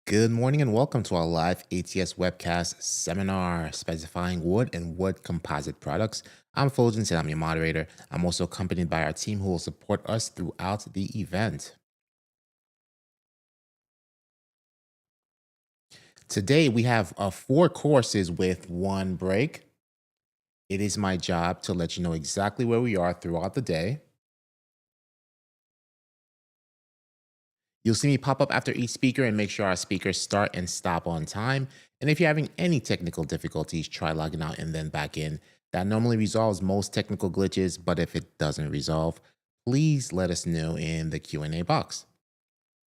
Good morning and welcome to our live ATS webcast seminar specifying wood and wood composite products. I'm Fulgence and I'm your moderator. I'm also accompanied by our team who will support us throughout the event. Today we have 4 courses with 1 break. It is my job to let you know exactly where we are throughout the day. You'll see me pop up after each speaker and make sure our speakers start and stop on time. And if you're having any technical difficulties, try logging out and then back in. That normally resolves most technical glitches, but if it doesn't resolve, please let us know in the Q&A box.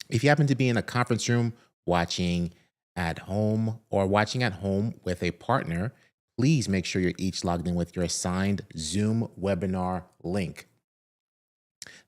If you happen to be in a conference room watching at home with a partner, please make sure you're each logged in with your assigned Zoom webinar link.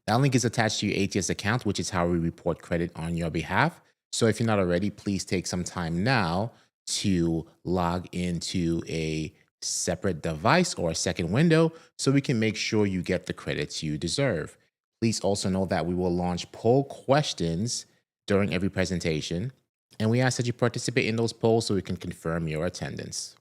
That link is attached to your ATS account, which is how we report credit on your behalf. So if you're not already, please take some time now to log into a separate device or a second window so we can make sure you get the credits you deserve. Please also know that we will launch poll questions during every presentation, and we ask that you participate in those polls so we can confirm your attendance.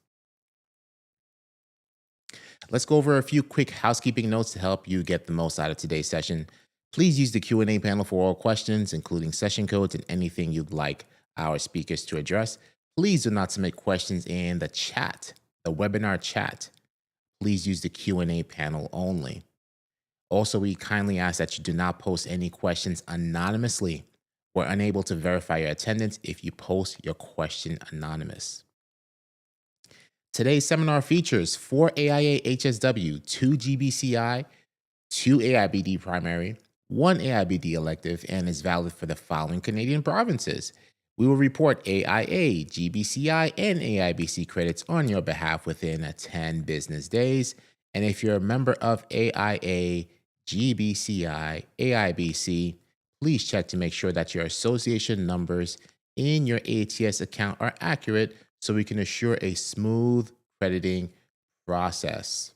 Let's go over a few quick housekeeping notes to help you get the most out of today's session. Please use the Q&A panel for all questions, including session codes and anything you'd like our speakers to address. Please do not submit questions in the chat, the webinar chat. Please use the Q&A panel only. Also, we kindly ask that you do not post any questions anonymously. We're unable to verify your attendance if you post your question anonymous. Today's seminar features 4 AIA HSW, 2 GBCI, 2 AIBD Primary, 1 AIBD Elective, and is valid for the following Canadian provinces. We will report AIA, GBCI, and AIBC credits on your behalf within 10 business days. And if you're a member of AIA, GBCI, AIBC, please check to make sure that your association numbers in your ATS account are accurate so we can assure a smooth crediting process.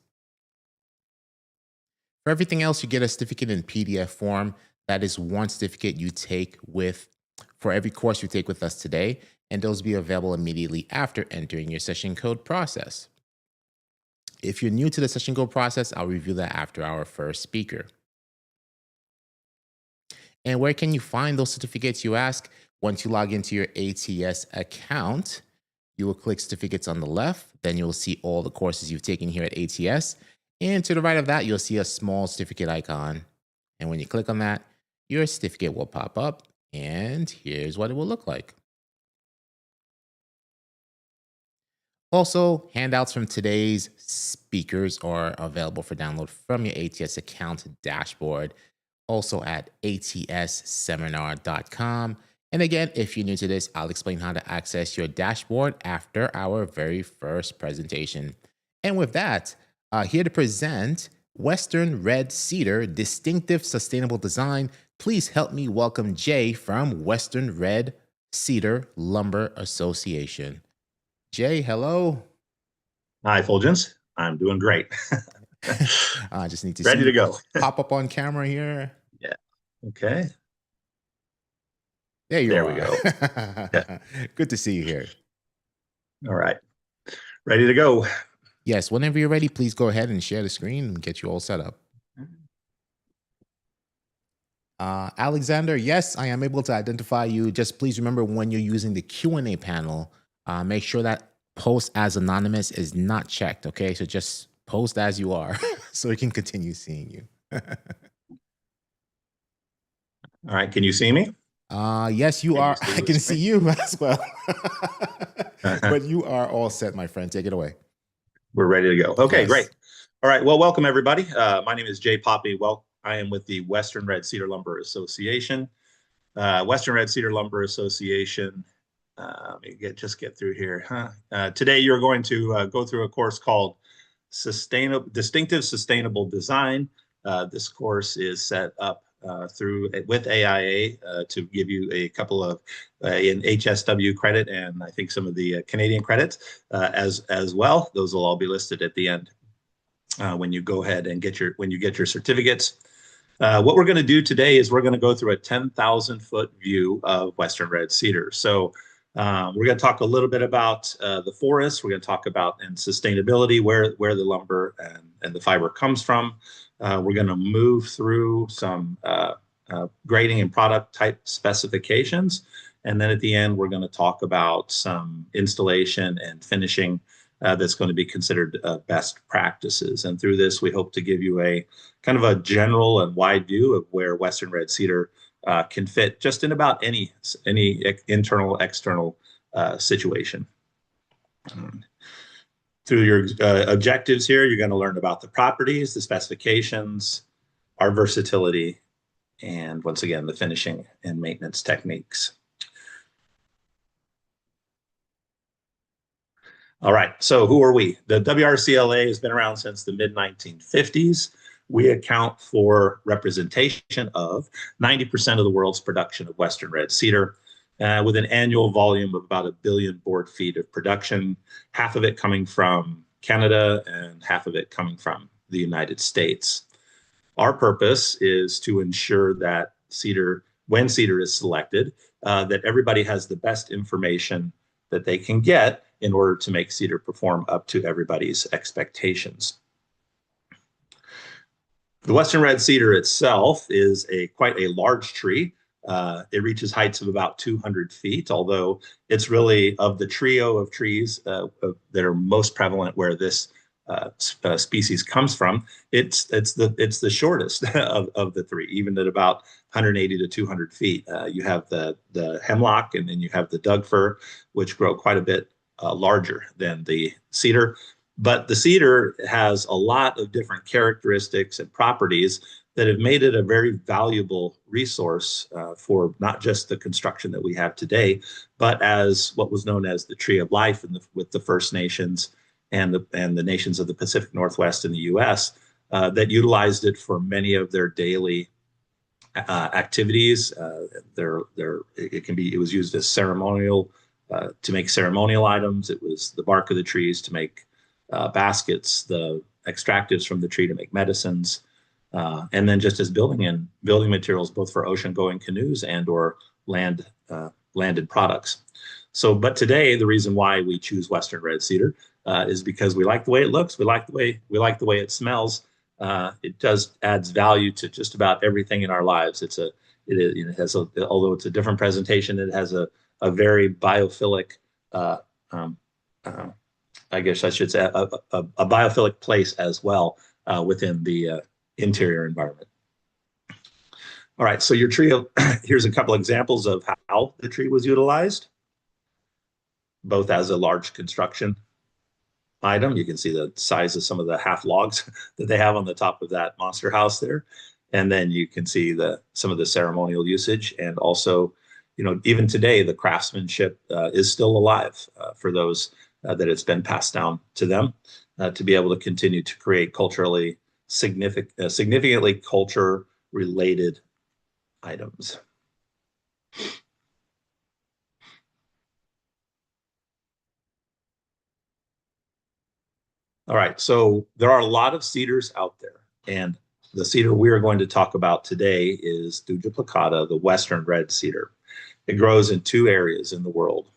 For everything else, you get a certificate in PDF form. That is one certificate you take for every course you take with us today, and those will be available immediately after entering your session code process. If you're new to the session code process, I'll review that after our first speaker. And where can you find those certificates, you ask? Once you log into your ATS account, you will click certificates on the left. Then you'll see all the courses you've taken here at ATS. And to the right of that, you'll see a small certificate icon. And when you click on that, your certificate will pop up. And here's what it will look like. Also, handouts from today's speakers are available for download from your ATS account dashboard, also at atsseminar.com. And again, if you're new to this, I'll explain how to access your dashboard after our very first presentation. And with that, here to present Western Red Cedar Distinctive Sustainable Design. Please help me welcome Jay from Western Red Cedar Lumber Association. Jay, hello. Hi, Fulgence. I'm doing great. I just need to ready to go. Pop up on camera here. Yeah. Okay. There we go. Yeah. Good to see you here. All right. Ready to go. Yes. Whenever you're ready, please go ahead and share the screen and get you all set up. Alexander, yes, I am able to identify you. Just please remember when you're using the Q&A panel, make sure that post as anonymous is not checked, okay? So just post as you are so we can continue seeing you. All right, can you see me? Yes, you are. I can see you as well. But you are all set, my friend. Take it away. We're ready to go. Okay, yes. Great. All right, well, welcome everybody. My name is Jay Poppy. Well, I am with the Western Red Cedar Lumber Association. Western Red Cedar Lumber Association. Let me get through here. Today you're going to go through a course called Distinctive Sustainable Design. This course is set up with AIA to give you a couple of in HSW credit and I think some of the Canadian credits as well. Those will all be listed at the end when you go ahead and get your certificates. What we're going to do today is we're going to go through a 10,000 foot view of Western Red Cedar. So We're going to talk a little bit about the forest. We're going to talk about and sustainability, where the lumber and the fiber comes from. We're going to move through some grading and product type specifications. And then at the end, we're going to talk about some installation and finishing that's going to be considered best practices. And through this, we hope to give you a kind of a general and wide view of where Western red cedar can fit just in about any internal, external situation. Through your objectives here, you're going to learn about the properties, the specifications, our versatility, and once again, the finishing and maintenance techniques. All right, so who are we? The WRCLA has been around since the mid-1950s. We account for representation of 90% of the world's production of Western red cedar, with an annual volume of about 1 billion board feet of production, half of it coming from Canada and half of it coming from the United States. Our purpose is to ensure that cedar, when cedar is selected, that everybody has the best information that they can get in order to make cedar perform up to everybody's expectations. The Western red cedar itself is quite a large tree. It reaches heights of about 200 feet, although it's really of the trio of trees that are most prevalent where this species comes from. It's the shortest of the three, even at about 180 to 200 feet. You have the hemlock, and then you have the Doug fir, which grow quite a bit larger than the cedar. But the cedar has a lot of different characteristics and properties that have made it a very valuable resource for not just the construction that we have today, but as what was known as the tree of life with the First Nations and the nations of the Pacific Northwest in the U.S. That utilized it for many of their daily activities. It was used as ceremonial to make ceremonial items. It was the bark of the trees to make baskets, the extractives from the tree to make medicines, and then just as building materials, both for ocean-going canoes and or landed products. So, but today, the reason why we choose Western red cedar is because we like the way it looks, we like the way it smells. It adds value to just about everything in our lives. It has although it's a different presentation, it has a very biophilic, I guess I should say, a biophilic place as well within the interior environment. All right, so your tree here's a couple examples of how the tree was utilized, both as a large construction item. You can see the size of some of the half logs that they have on the top of that monster house there. And then you can see some of the ceremonial usage, and also, even today, the craftsmanship is still alive for those that it's been passed down to them to be able to continue to create culturally significantly culture-related items. All right, so there are a lot of cedars out there, and the cedar we are going to talk about today is Thuja plicata, the Western red cedar. It grows in 2 areas in the world.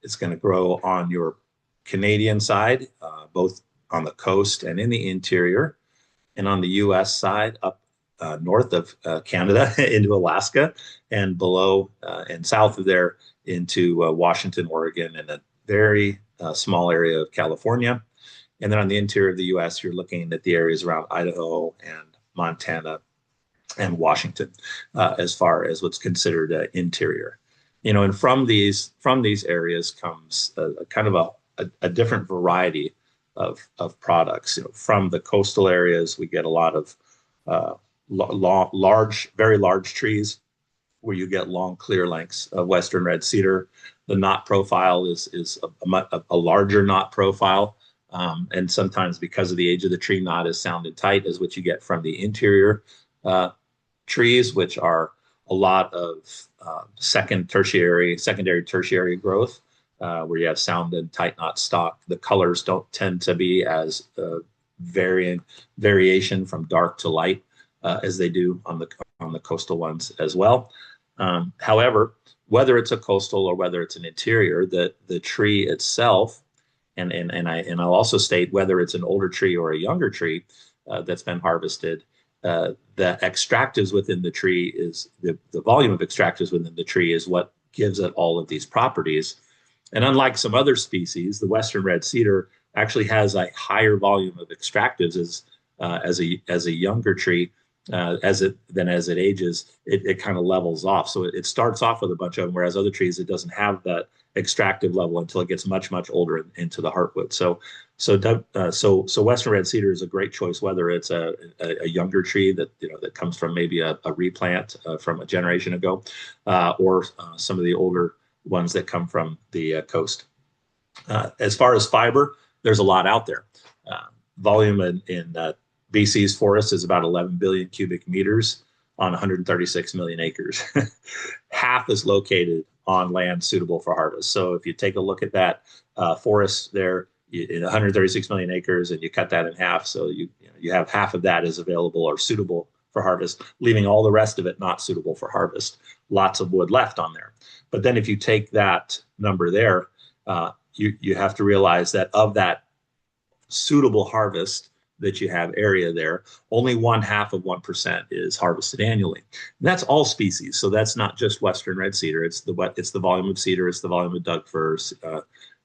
It's going to grow on your Canadian side, both on the coast and in the interior, and on the U.S. side up north of Canada into Alaska, and below and south of there into Washington, Oregon, and a very small area of California. And then on the interior of the U.S., you're looking at the areas around Idaho and Montana and Washington as far as what's considered interior. And from these areas comes a kind of a different variety of products. From the coastal areas, we get a lot of very large trees where you get long, clear lengths of Western red cedar. The knot profile is a larger knot profile. And sometimes because of the age of the tree, not as sound and tight as what you get from the interior trees, which are a lot of secondary, tertiary growth, where you have sound and tight knot stock. The colors don't tend to be as variation from dark to light as they do on the coastal ones as well. However, whether it's a coastal or whether it's an interior, the tree itself, and I'll also state whether it's an older tree or a younger tree that's been harvested, the extractives within the tree is the volume of extractives within the tree is what gives it all of these properties. And unlike some other species, the Western red cedar actually has a higher volume of extractives as a younger tree. As it ages, it kind of levels off. So it starts off with a bunch of them, whereas other trees, it doesn't have that extractive level until it gets much older into the heartwood. So Western red cedar is a great choice, whether it's a younger tree that comes from maybe a replant from a generation ago, or some of the older ones that come from the coast. As far as fiber, there's a lot out there. Volume in BC's forest is about 11 billion cubic meters on 136 million acres. Half is located on land suitable for harvest. So if you take a look at that forest there in 136 million acres and you cut that in half, so you have half of that is available or suitable for harvest, leaving all the rest of it not suitable for harvest. Lots of wood left on there. But then if you take that number there, you have to realize that of that suitable harvest that you have area there, only 1/2% is harvested annually. And that's all species. So that's not just Western red cedar. It's the volume of cedar. It's the volume of Doug firs,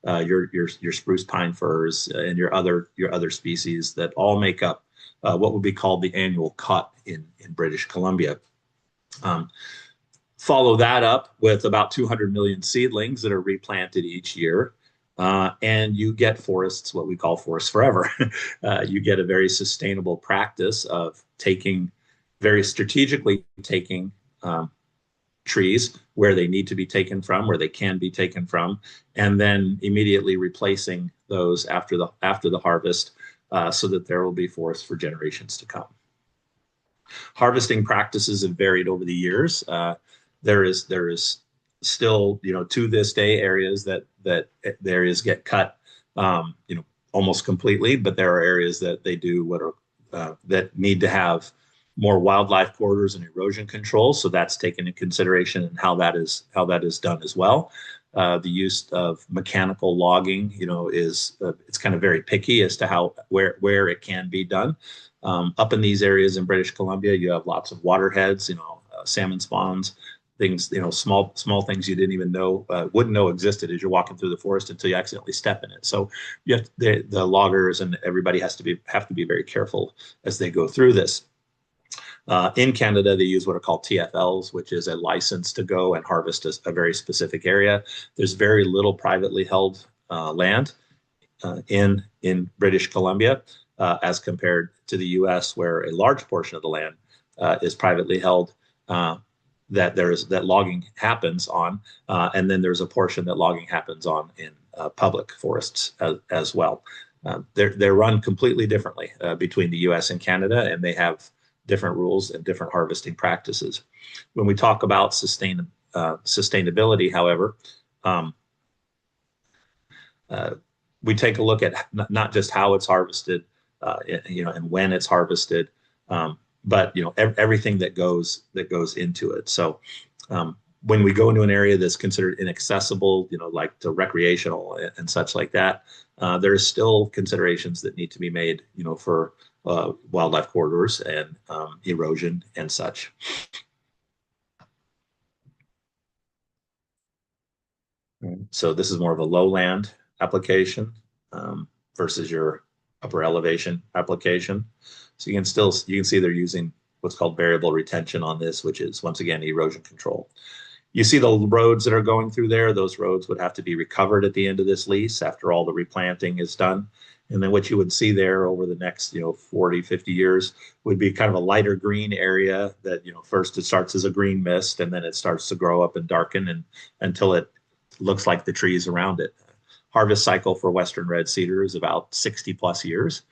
your spruce pine firs, and your other species that all make up what would be called the annual cut in British Columbia. Follow that up with about 200 million seedlings that are replanted each year. And you get forests, what we call forests forever. You get a very sustainable practice of very strategically taking trees where they need to be taken from, where they can be taken from, and then immediately replacing those after the harvest, so that there will be forests for generations to come. Harvesting practices have varied over the years. There is still, to this day, areas that areas get cut, almost completely, but there are areas that they do that need to have more wildlife corridors and erosion control. So that's taken into consideration and how that is done as well. The use of mechanical logging, it's kind of very picky as to where it can be done. Up in these areas in British Columbia, you have lots of waterheads, salmon spawns, things, small things you didn't even wouldn't know existed as you're walking through the forest until you accidentally step in it. So the loggers and everybody have to be very careful as they go through this. In Canada, they use what are called TFLs, which is a license to go and harvest a very specific area. There's very little privately held land in British Columbia as compared to the U.S., where a large portion of the land is privately held. That logging happens on, and then there's a portion that logging happens on in public forests as well. They're run completely differently between the U.S. and Canada, and they have different rules and different harvesting practices. When we talk about sustainability, however, we take a look at not just how it's harvested, and when it's harvested, but everything that goes into it. So when we go into an area that's considered inaccessible, like to recreational and such like that, there are still considerations that need to be made, for wildlife corridors and erosion and such. So this is more of a lowland application versus your upper elevation application. So you can see they're using what's called variable retention on this, which is, once again, erosion control. You see the roads that are going through there. Those roads would have to be recovered at the end of this lease after all the replanting is done. And then what you would see there over the next 40, 50 years would be kind of a lighter green area that, first it starts as a green mist, and then it starts to grow up and darken until it looks like the trees around it. Harvest cycle for Western red cedar is about 60 plus years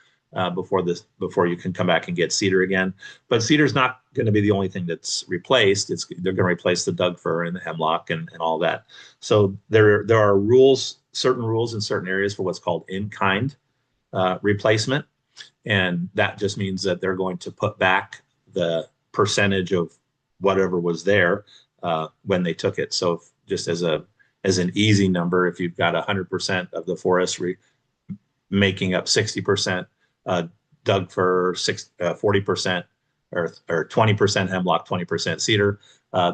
before you can come back and get cedar again. But cedar's not going to be the only thing that's replaced. They're going to replace the Doug fir and the hemlock and all that. So there are certain rules in certain areas for what's called in-kind replacement. And that just means that they're going to put back the percentage of whatever was there when they took it. So just as an easy number, if you've got 100% of the forest making up 60% Doug fir, 40% or 20% hemlock, 20% cedar,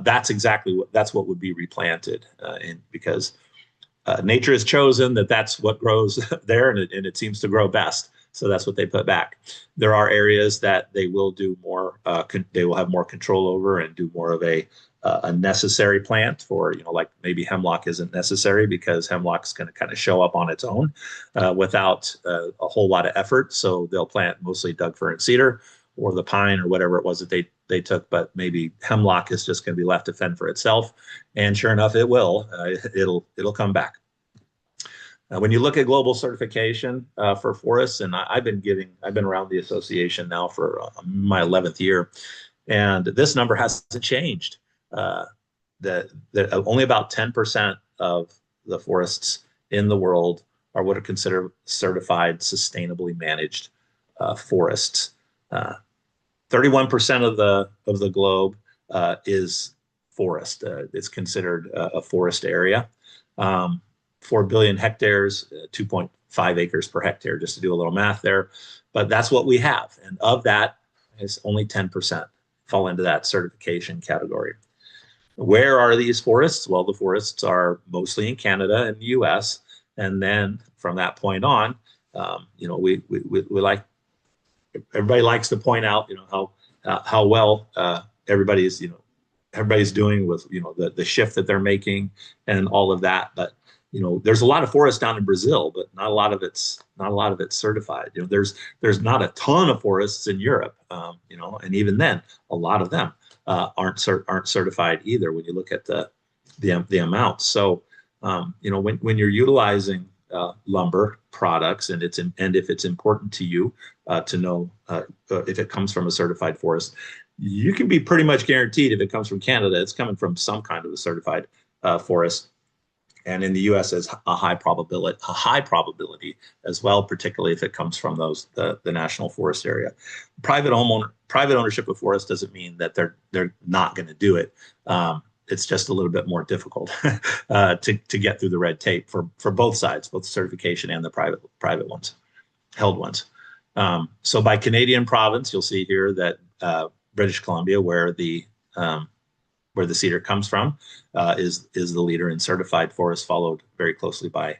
that's what would be replanted, because nature has chosen that's what grows there, and it seems to grow best. So that's what they put back. There are areas that they will do more, they will have more control over and do more of a necessary plant for, like maybe hemlock isn't necessary because hemlock's going to kind of show up on its own without a whole lot of effort. So they'll plant mostly Doug fir and cedar, or the pine, or whatever it was that they took, but maybe hemlock is just going to be left to fend for itself. And sure enough, it will. It'll come back. When you look at global certification for forests, and I've been around the association now for my 11th year, and this number hasn't changed. Only about 10% of the forests in the world are what are considered certified sustainably managed forests. 31% of the globe is forest. It's considered a forest area. 4 billion hectares, 2.5 acres per hectare, just to do a little math there. But that's what we have. And of that, is only 10% fall into that certification category. Where are these forests? Well, the forests are mostly in Canada and the US. And then from that point on, we like, everybody likes to point out, how well everybody's doing with, the shift that they're making and all of that. But there's a lot of forest down in Brazil, but not a lot of it's certified. There's not a ton of forests in Europe, and even then, a lot of them aren't certified either when you look at the amounts. So, when you're utilizing lumber products, and if it's important to you to know if it comes from a certified forest, you can be pretty much guaranteed if it comes from Canada, it's coming from some kind of a certified forest. And in the U.S., is a high probability as well, particularly if it comes from the national forest area. Private ownership of forest doesn't mean that they're not going to do it. It's just a little bit more difficult to get through the red tape for both sides, both certification and the private ones, held ones. So by Canadian province, you'll see here that British Columbia, where the cedar comes from, is the leader in certified forests, followed very closely by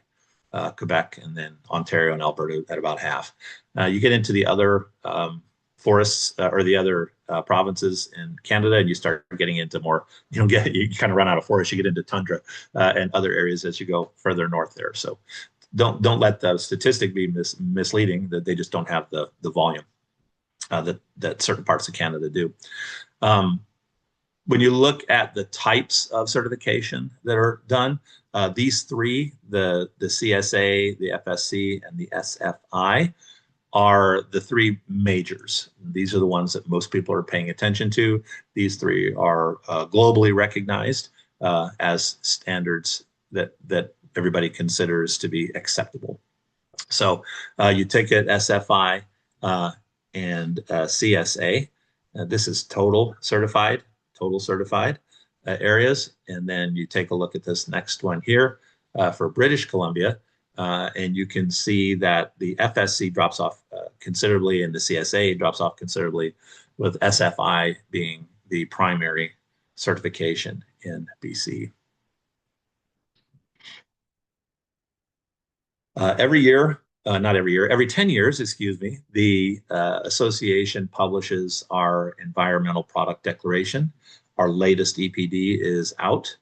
Quebec, and then Ontario and Alberta at about half. You get into the other forests or the other provinces in Canada, and you start getting into more, you kind of run out of forest. You get into tundra and other areas as you go further north there. So don't let the statistic be misleading that they just don't have the volume that certain parts of Canada do. When you look at the types of certification that are done, these three, the CSA, the FSC, and the SFI, are the three majors. These are the ones that most people are paying attention to. These three are globally recognized as standards that everybody considers to be acceptable. So you take it SFI and CSA. This is total certified areas. And then you take a look at this next one here for British Columbia, and you can see that the FSC drops off considerably and the CSA drops off considerably, with SFI being the primary certification in BC. Every 10 years, excuse me, the association publishes our environmental product declaration. Our latest EPD is out.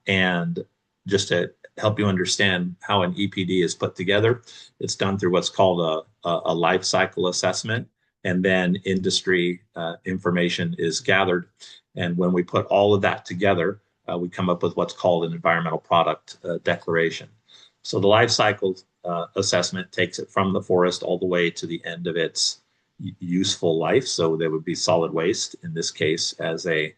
And just to help you understand how an EPD is put together, it's done through what's called a life cycle assessment. And then industry information is gathered. And when we put all of that together, we come up with what's called an environmental product declaration. So the life cycle assessment takes it from the forest all the way to the end of its useful life. So there would be solid waste in this case as a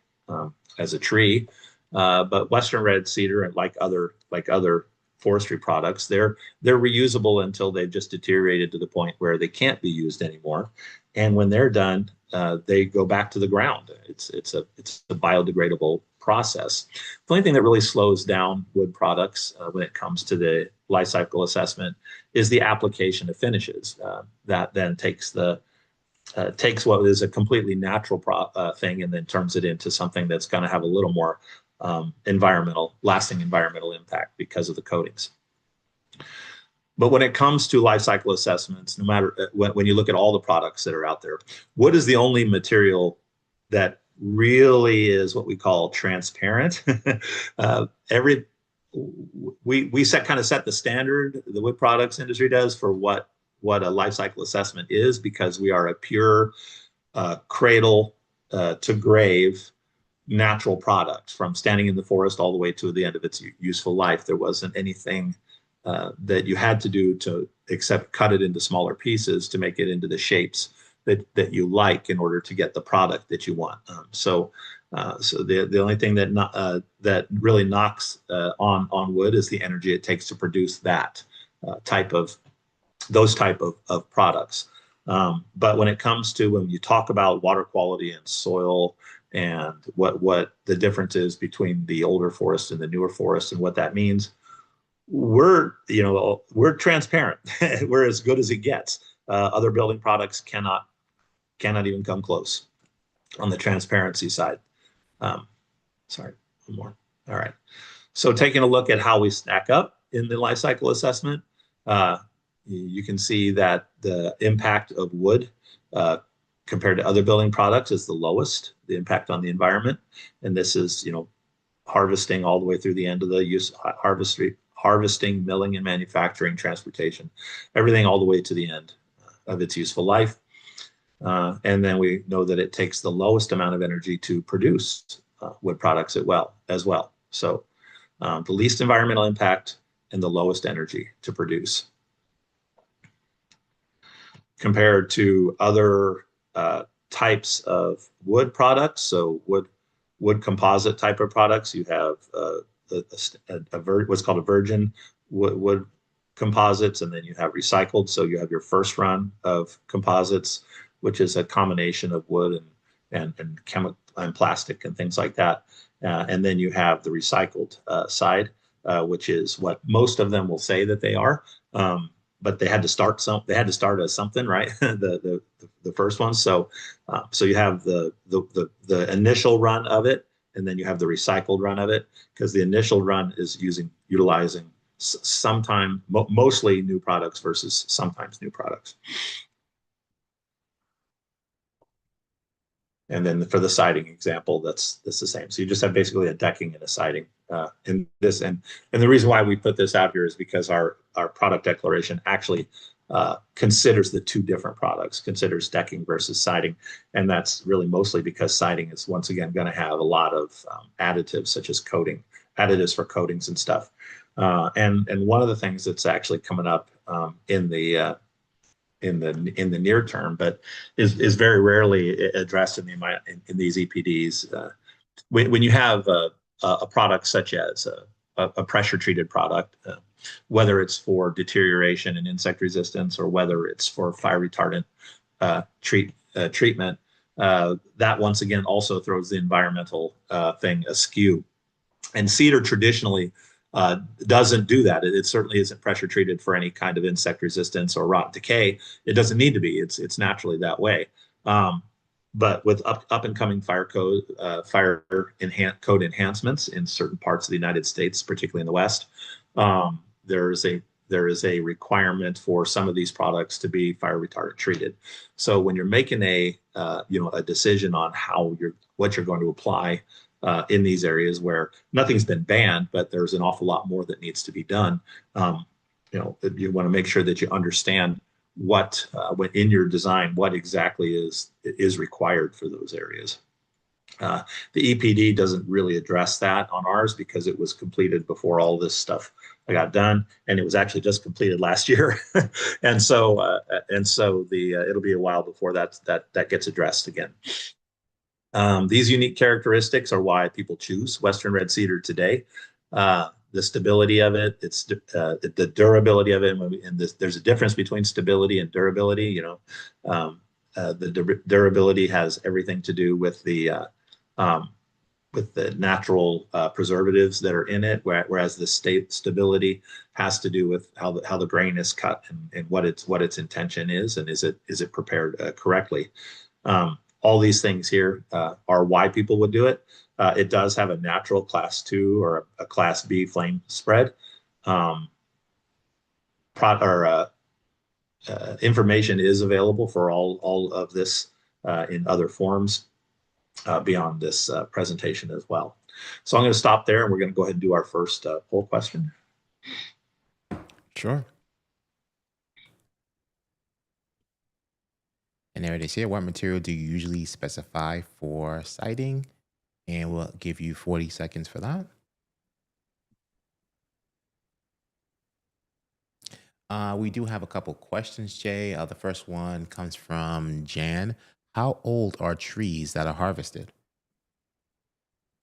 tree. But Western red cedar, and like other forestry products, they're reusable until they've just deteriorated to the point where they can't be used anymore. And when they're done, they go back to the ground. It's a biodegradable process. The only thing that really slows down wood products when it comes to the life cycle assessment is the application of finishes. That then takes what is a completely natural thing and then turns it into something that's going to have a little more lasting environmental impact because of the coatings. But when it comes to life cycle assessments, no matter when you look at all the products that are out there, wood is the only material that really is what we call transparent. We kind of set the standard, the wood products industry does, for what a life cycle assessment is, because we are a pure cradle to grave natural product. From standing in the forest all the way to the end of its useful life, there wasn't anything that you had to do except cut it into smaller pieces to make it into the shapes that you like in order to get the product that you want. So the only thing that really knocks on wood is the energy it takes to produce those type of products. But when it comes to when you talk about water quality and soil and what the difference is between the older forest and the newer forest and what that means, we're transparent. We're as good as it gets. Other building products cannot even come close on the transparency side. Sorry, one more. All right. So taking a look at how we stack up in the life cycle assessment, you can see that the impact of wood compared to other building products is the lowest, the impact on the environment. And this is, harvesting all the way through the end of the use, harvesting, milling, and manufacturing, transportation, everything all the way to the end of its useful life. And then we know that it takes the lowest amount of energy to produce wood products as well. So the least environmental impact and the lowest energy to produce. Compared to other types of wood products, so wood composite type of products, you have what's called a virgin wood composites, and then you have recycled. So you have your first run of composites, which is a combination of wood and chemical and plastic and things like that. And then you have the recycled side, which is what most of them will say that they are. But they had to start as something, right? the first one. So you have the initial run of it, and then you have the recycled run of it, because the initial run is utilizing mostly new products versus sometimes new products. And then for the siding example, that's the same. So you just have basically a decking and a siding in this. And the reason why we put this out here is because our product declaration actually considers the two different products, considers decking versus siding. And that's really mostly because siding is, once again, going to have a lot of additives, such as additives for coatings and stuff. And one of the things that's actually coming up in the near term, but is very rarely addressed in these EPDs. When you have a product such as a pressure treated product, whether it's for deterioration and insect resistance, or whether it's for fire retardant treatment, that once again also throws the environmental thing askew. And cedar traditionally doesn't do that. It certainly isn't pressure treated for any kind of insect resistance or rot decay. It doesn't need to be. It's naturally that way. But with up and coming code enhancements in certain parts of the United States, particularly in the West, there is a requirement for some of these products to be fire retardant treated. So when you're making a decision on what you're going to apply in these areas where nothing's been banned, but there's an awful lot more that needs to be done, you want to make sure that you understand what in your design, what exactly is required for those areas. The EPD doesn't really address that on ours because it was completed before all this stuff got done, and it was actually just completed last year, and so it'll be a while before that gets addressed again. These unique characteristics are why people choose Western red cedar today. The stability of it, it's the durability of it, and there's a difference between stability and durability. durability has everything to do with the natural preservatives that are in it, whereas the stability has to do with how the grain is cut and what its intention is, and is it prepared correctly. All these things here are why people would do it. It does have a natural class 2 or a class B flame spread. Information is available for all of this in other forms beyond this presentation as well. So I'm going to stop there, and we're going to go ahead and do our first poll question. Sure. And there it is here. What material do you usually specify for siding? And we'll give you 40 seconds for that. We do have a couple questions, Jay. The first one comes from Jan. How old are trees that are harvested?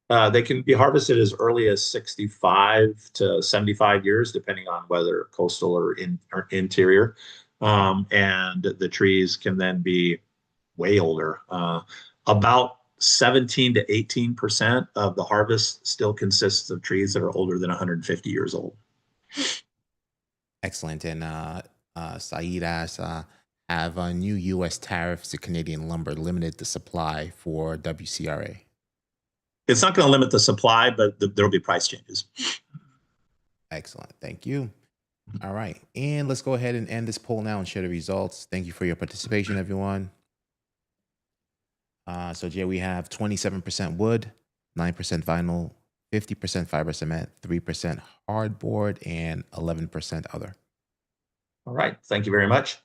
They can be harvested as early as 65 to 75 years, depending on whether coastal or interior. And the trees can then be way older. About 17 to 18% of the harvest still consists of trees that are older than 150 years old. Excellent. And Saeed asks, have new U.S. tariffs to Canadian lumber limited the supply for WCRA? It's not going to limit the supply, but there'll be price changes. Excellent. Thank you. All right. And let's go ahead and end this poll now and share the results. Thank you for your participation, everyone. So, Jay, we have 27% wood, 9% vinyl, 50% fiber cement, 3% hardboard, and 11% other. All right. Thank you very much.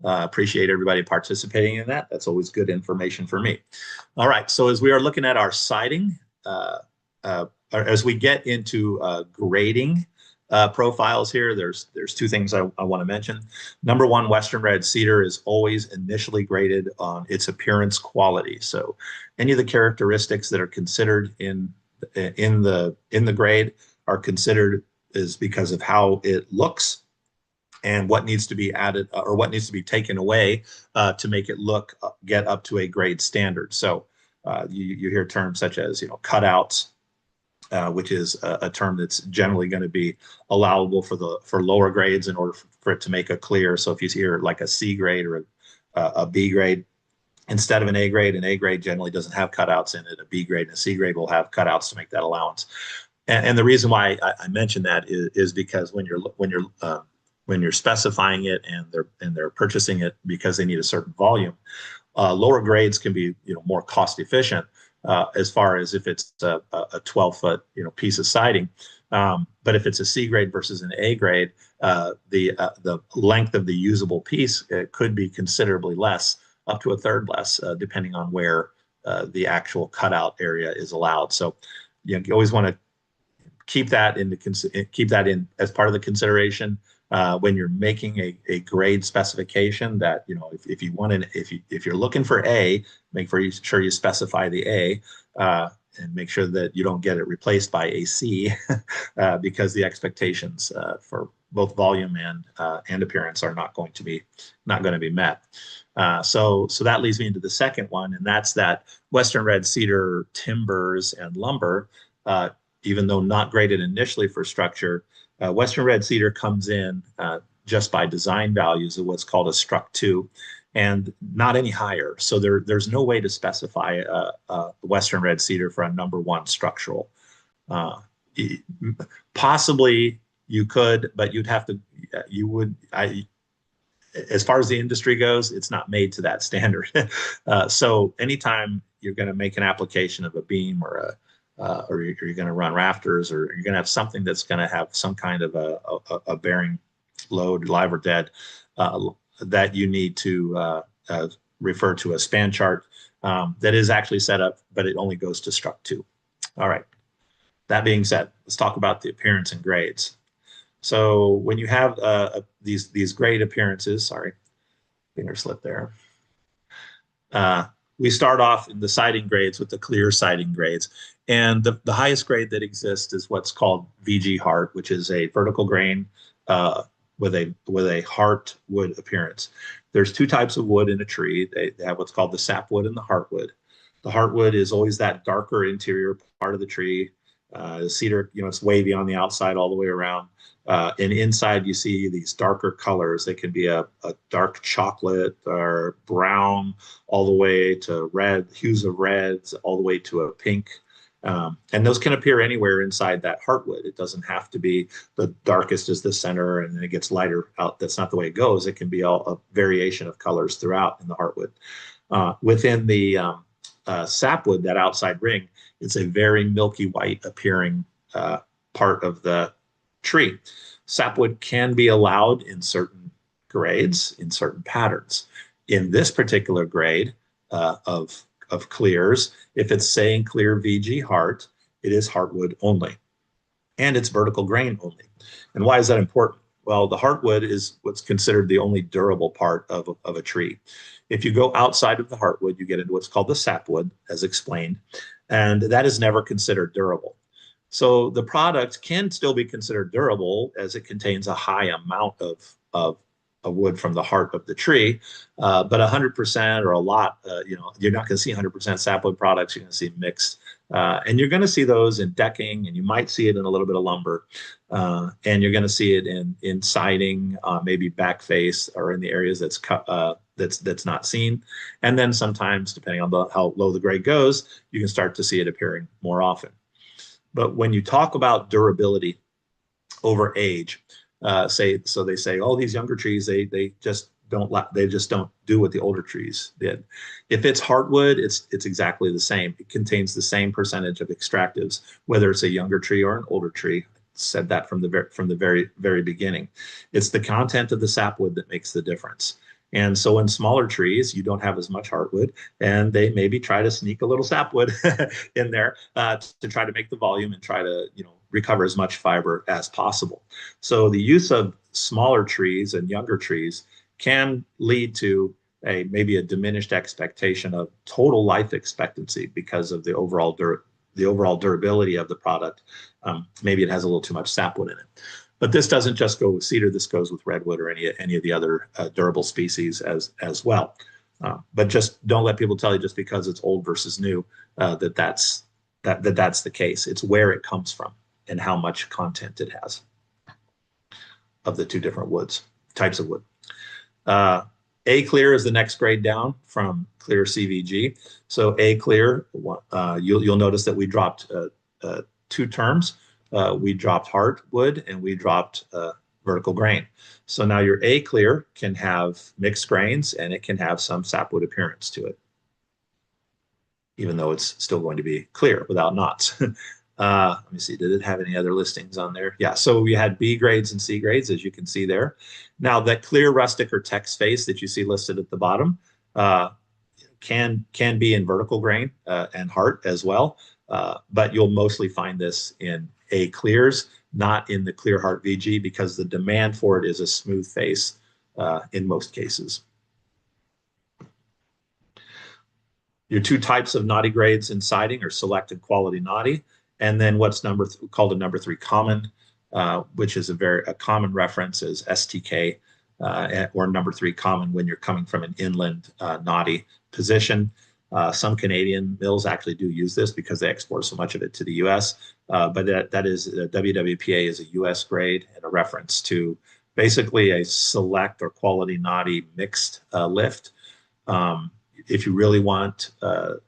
Appreciate everybody participating in that. That's always good information for me. All right. So as we are looking at our siding, as we get into grading profiles here, there's two things I want to mention. Number one, Western red cedar is always initially graded on its appearance quality. So any of the characteristics that are considered in the grade are considered is because of how it looks and what needs to be added or what needs to be taken away to make it get up to a grade standard. So you hear terms such as cutouts, which is a term that's generally going to be allowable for lower grades in order for it to make a clear. So if you hear like a C grade or a B grade, instead of an A grade generally doesn't have cutouts in it. A B grade and a C grade will have cutouts to make that allowance. And the reason why I mention that is because when you're specifying it and they're purchasing it because they need a certain volume, lower grades can be more cost efficient as far as if it's a 12-foot piece of siding. But if it's a C grade versus an A grade, the length of the usable piece could be considerably less, up to a third less, depending on where the actual cutout area is allowed. So you always want to keep that in as part of the consideration when you're making a grade specification. That if you're looking for A, make sure you specify the A and make sure that you don't get it replaced by a C because the expectations for both volume and appearance are not going to be met. So that leads me into the second one, and that's that Western red cedar timbers and lumber, even though not graded initially for structure, Western red cedar comes in just by design values of what's called a Struct 2, and not any higher. So there's no way to specify Western red cedar for a number 1 structural. Possibly you could, but as far as the industry goes, it's not made to that standard. So anytime you're going to make an application of a beam or you're going to run rafters, or you're going to have something that's going to have some kind of a bearing load, live or dead, that you need to refer to a span chart that is actually set up, but it only goes to Struct 2. All right. That being said, let's talk about the appearance and grades. So when you have these grade appearances, sorry, finger slip there. We start off in the siding grades with the clear siding grades. And the highest grade that exists is what's called VG Heart, which is a vertical grain with a heart wood appearance. there's two types of wood in a tree. They have what's called the sapwood and the heartwood. The heartwood is always that darker interior part of the tree. The cedar, it's wavy on the outside all the way around. And inside you see these darker colors. They can be a dark chocolate or brown all the way to red, hues of reds, all the way to a pink. And those can appear anywhere inside that heartwood. It doesn't have to be the darkest is the center and then it gets lighter out. That's not the way it goes. It can be all a variation of colors throughout in the heartwood. Within the sapwood, that outside ring, it's a very milky white appearing part of the tree. Sapwood can be allowed in certain grades, in certain patterns. In this particular grade of clears, if it's saying clear VG heart, it is heartwood only, and it's vertical grain only. And why is that important? Well, the heartwood is what's considered the only durable part of a tree. If you go outside of the heartwood, you get into what's called the sapwood, as explained, and that is never considered durable. So the product can still be considered durable as it contains a high amount of wood from the heart of the tree, but 100% or a lot, you're not going to see 100% sapwood products. You're going to see mixed, and you're going to see those in decking, and you might see it in a little bit of lumber, and you're going to see it in siding, maybe back face, or in the areas that's not seen. And then sometimes, depending on how low the grade goes, you can start to see it appearing more often. But when you talk about durability over age, they say, oh, these younger trees, they just don't do what the older trees did. If it's heartwood, it's exactly the same. It contains the same percentage of extractives, whether it's a younger tree or an older tree. I said that from the very beginning. It's the content of the sapwood that makes the difference. And so in smaller trees, you don't have as much heartwood, and they maybe try to sneak a little sapwood in there to try to make the volume and try to, recover as much fiber as possible. So the use of smaller trees and younger trees can lead to maybe a diminished expectation of total life expectancy because of the overall durability of the product. Maybe it has a little too much sapwood in it. But this doesn't just go with cedar. This goes with redwood or any of the other durable species as well. But just don't let people tell you just because it's old versus new that's the case. It's where it comes from and how much content it has of the two different types of wood. A clear is the next grade down from clear CVG. So A clear, you'll notice that we dropped two terms. We dropped heartwood and we dropped vertical grain. So now your A clear can have mixed grains and it can have some sapwood appearance to it, even though it's still going to be clear without knots. Let me see, did it have any other listings on there? Yeah, so we had B grades and C grades, as you can see there. Now that clear rustic or text face that you see listed at the bottom can be in vertical grain and heart as well, but you'll mostly find this in A clears, not in the clear heart VG, because the demand for it is a smooth face in most cases. Your two types of knotty grades in siding are select and quality knotty, and then what's called a number 3 common, which is a common reference is STK, or number 3 common when you're coming from an inland knotty position. Some Canadian mills actually do use this because they export so much of it to the U.S. But that is WWPA is a U.S. grade and a reference to basically a select or quality knotty mixed lift. If you really want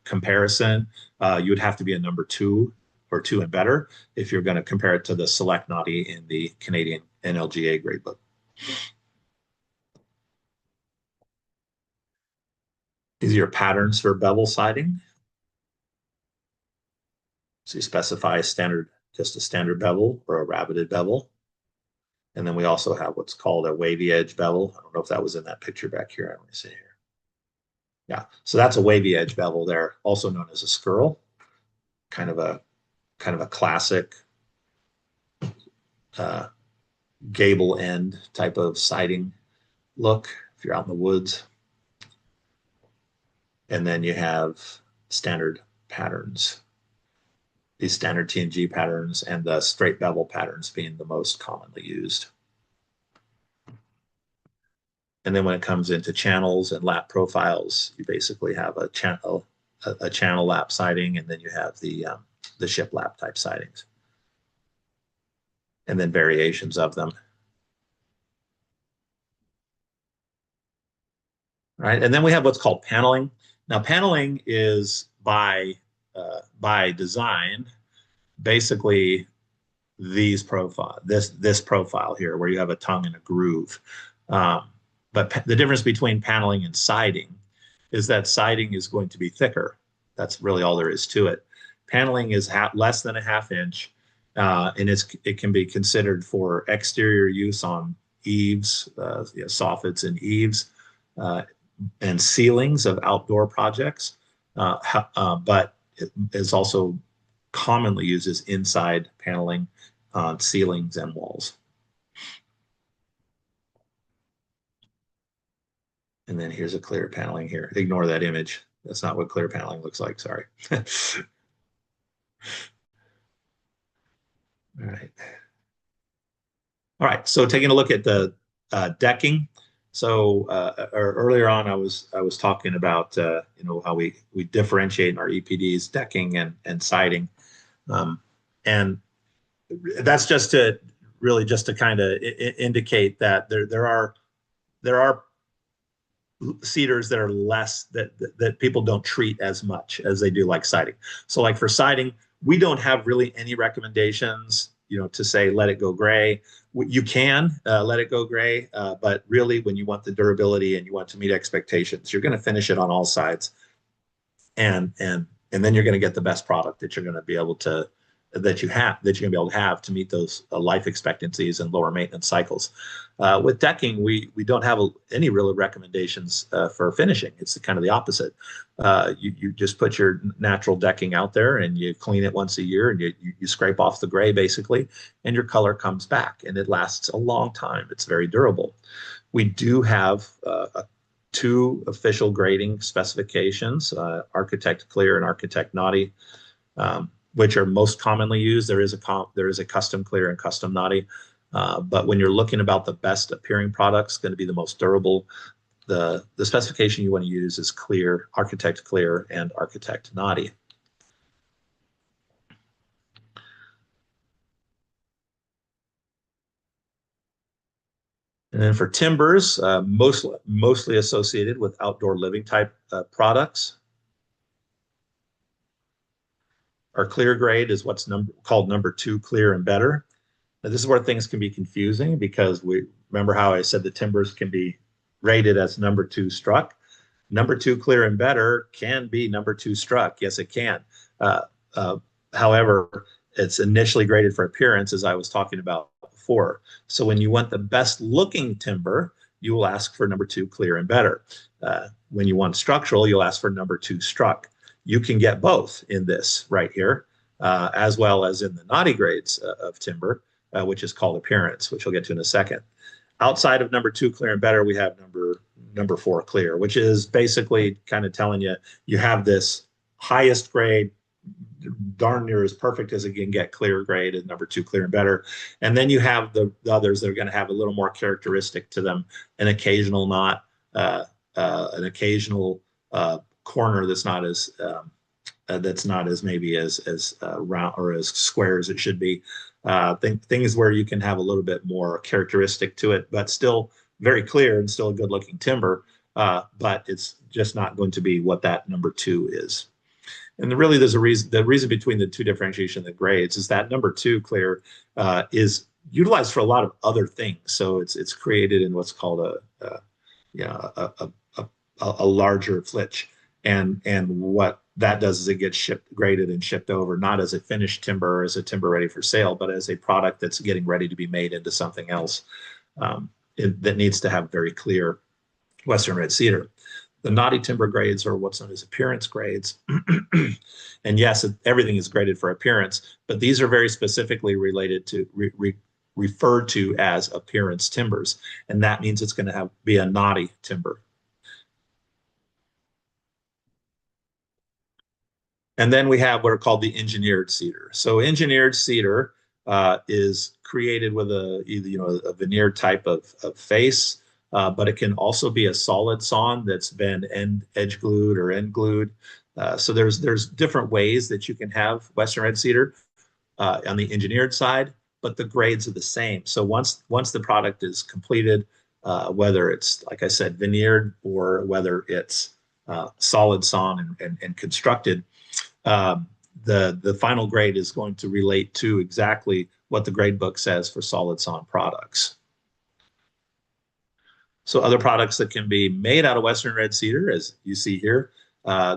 comparison, you would have to be a number 2 or 2 and better if you're going to compare it to the select knotty in the Canadian NLGA grade book. These are your patterns for bevel siding. So you specify just a standard bevel or a rabbeted bevel. And then we also have what's called a wavy edge bevel. I don't know if that was in that picture back here. I want to see here. Yeah, so that's a wavy edge bevel there, also known as a skirl, kind of a classic gable end type of siding look if you're out in the woods. And then you have standard patterns, these standard T&G patterns, and the straight bevel patterns being the most commonly used. And then when it comes into channels and lap profiles, you basically have a channel lap siding, and then you have the shiplap type sidings, and then variations of them. All right, and then we have what's called paneling. Now, paneling is by design, basically this profile here, where you have a tongue and a groove. But the difference between paneling and siding is that siding is going to be thicker. That's really all there is to it. Paneling is less than a half inch, and it can be considered for exterior use on eaves, soffits and eaves, and ceilings of outdoor projects, but it is also commonly used as inside paneling on ceilings and walls. And then here's a clear paneling here. Ignore that image. That's not what clear paneling looks like, sorry. All right. All right, so taking a look at the decking. So earlier on, I was talking about how we differentiate in our EPDs, decking and siding, and that's just to kind of indicate that there are cedars that are less that people don't treat as much as they do like siding. So like for siding, we don't have really any recommendations, to say let it go gray. You can let it go gray, but really when you want the durability and you want to meet expectations, you're going to finish it on all sides, and then you're going to get the best product that you're going to be able to have to meet those life expectancies and lower maintenance cycles. With decking, we don't have any real recommendations for finishing. It's kind of the opposite. You just put your natural decking out there and you clean it once a year, and you scrape off the gray basically, and your color comes back, and it lasts a long time. It's very durable. We do have two official grading specifications, Architect Clear and Architect Naughty, which are most commonly used. There is a custom clear and custom naughty, but when you're looking about the best appearing products, going to be the most durable, the specification you want to use is clear, Architect Clear and Architect Naughty. And then for timbers, mostly associated with outdoor living type products. Our clear grade is what's called number 2 clear and better. Now, this is where things can be confusing, because we remember how I said the timbers can be rated as number 2 struck. Number 2 clear and better can be number 2 struck. Yes, it can. However, it's initially graded for appearance, as I was talking about before. So when you want the best looking timber, you will ask for number 2 clear and better. When you want structural, you'll ask for number 2 struck. You can get both in this right here, as well as in the naughty grades of timber, which is called appearance, which we'll get to in a second. Outside of number 2 clear and better, we have number 4 clear, which is basically kind of telling you have this highest grade, darn near as perfect as it can get clear grade, and number 2 clear and better. And then you have the others that are going to have a little more characteristic to them, an occasional knot, an occasional corner that's not as maybe as round or as square as it should be. Things where you can have a little bit more characteristic to it, but still very clear and still a good looking timber. But it's just not going to be what that number 2 is. And really, there's a reason. The reason between the two differentiation of the grades is that number 2 clear is utilized for a lot of other things. So it's created in what's called a larger flitch, and what that does is it gets graded and shipped over, not as a finished timber or as a timber ready for sale, but as a product that's getting ready to be made into something else that needs to have very clear Western red cedar. The naughty timber grades are what's known as appearance grades. And yes, everything is graded for appearance, but these are very specifically related to, referred to as appearance timbers. And that means it's going to be a naughty timber. And then we have what are called the engineered cedar. So engineered cedar is created with a veneered type of face, but it can also be a solid sawn that's been edge glued or end glued. So there's different ways that you can have Western red cedar on the engineered side, but the grades are the same. So once the product is completed, whether it's, like I said, veneered or whether it's solid sawn and constructed, the final grade is going to relate to exactly what the grade book says for solid sawn products. So other products that can be made out of Western red cedar, as you see here,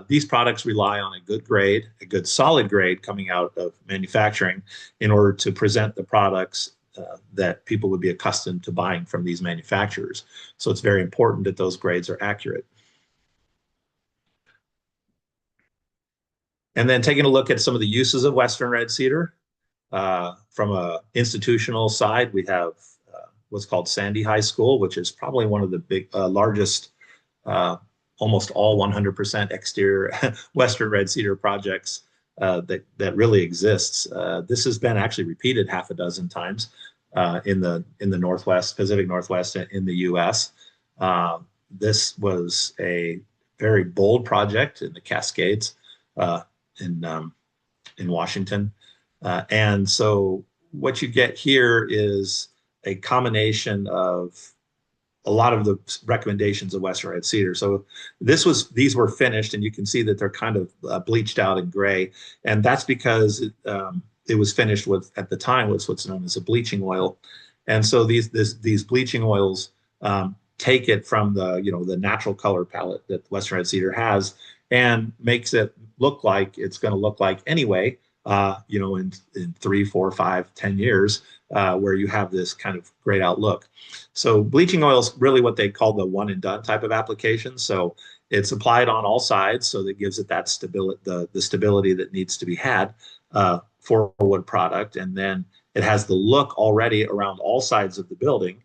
these products rely on a good grade, a good solid grade coming out of manufacturing in order to present the products that people would be accustomed to buying from these manufacturers. So it's very important that those grades are accurate. And then taking a look at some of the uses of Western red cedar. From an institutional side, we have what's called Sandy High School, which is probably one of the largest, almost all 100% exterior Western red cedar projects that really exists. This has been actually repeated half a dozen times in the Northwest, Pacific Northwest in the U.S. This was a very bold project in the Cascades in Washington. And so what you get here is a combination of a lot of the recommendations of Western red cedar. So these were finished, and you can see that they're kind of bleached out in gray, and that's because it was finished with, at the time, what's known as a bleaching oil. And so these bleaching oils take it from the natural color palette that Western red cedar has and makes it look like it's going to look like anyway, in 3, 4, 5, 10 years, where you have this kind of grayed out look. So bleaching oil is really what they call the one and done type of application. So it's applied on all sides, so that gives it that stability, the stability that needs to be had for a wood product. And then it has the look already around all sides of the building,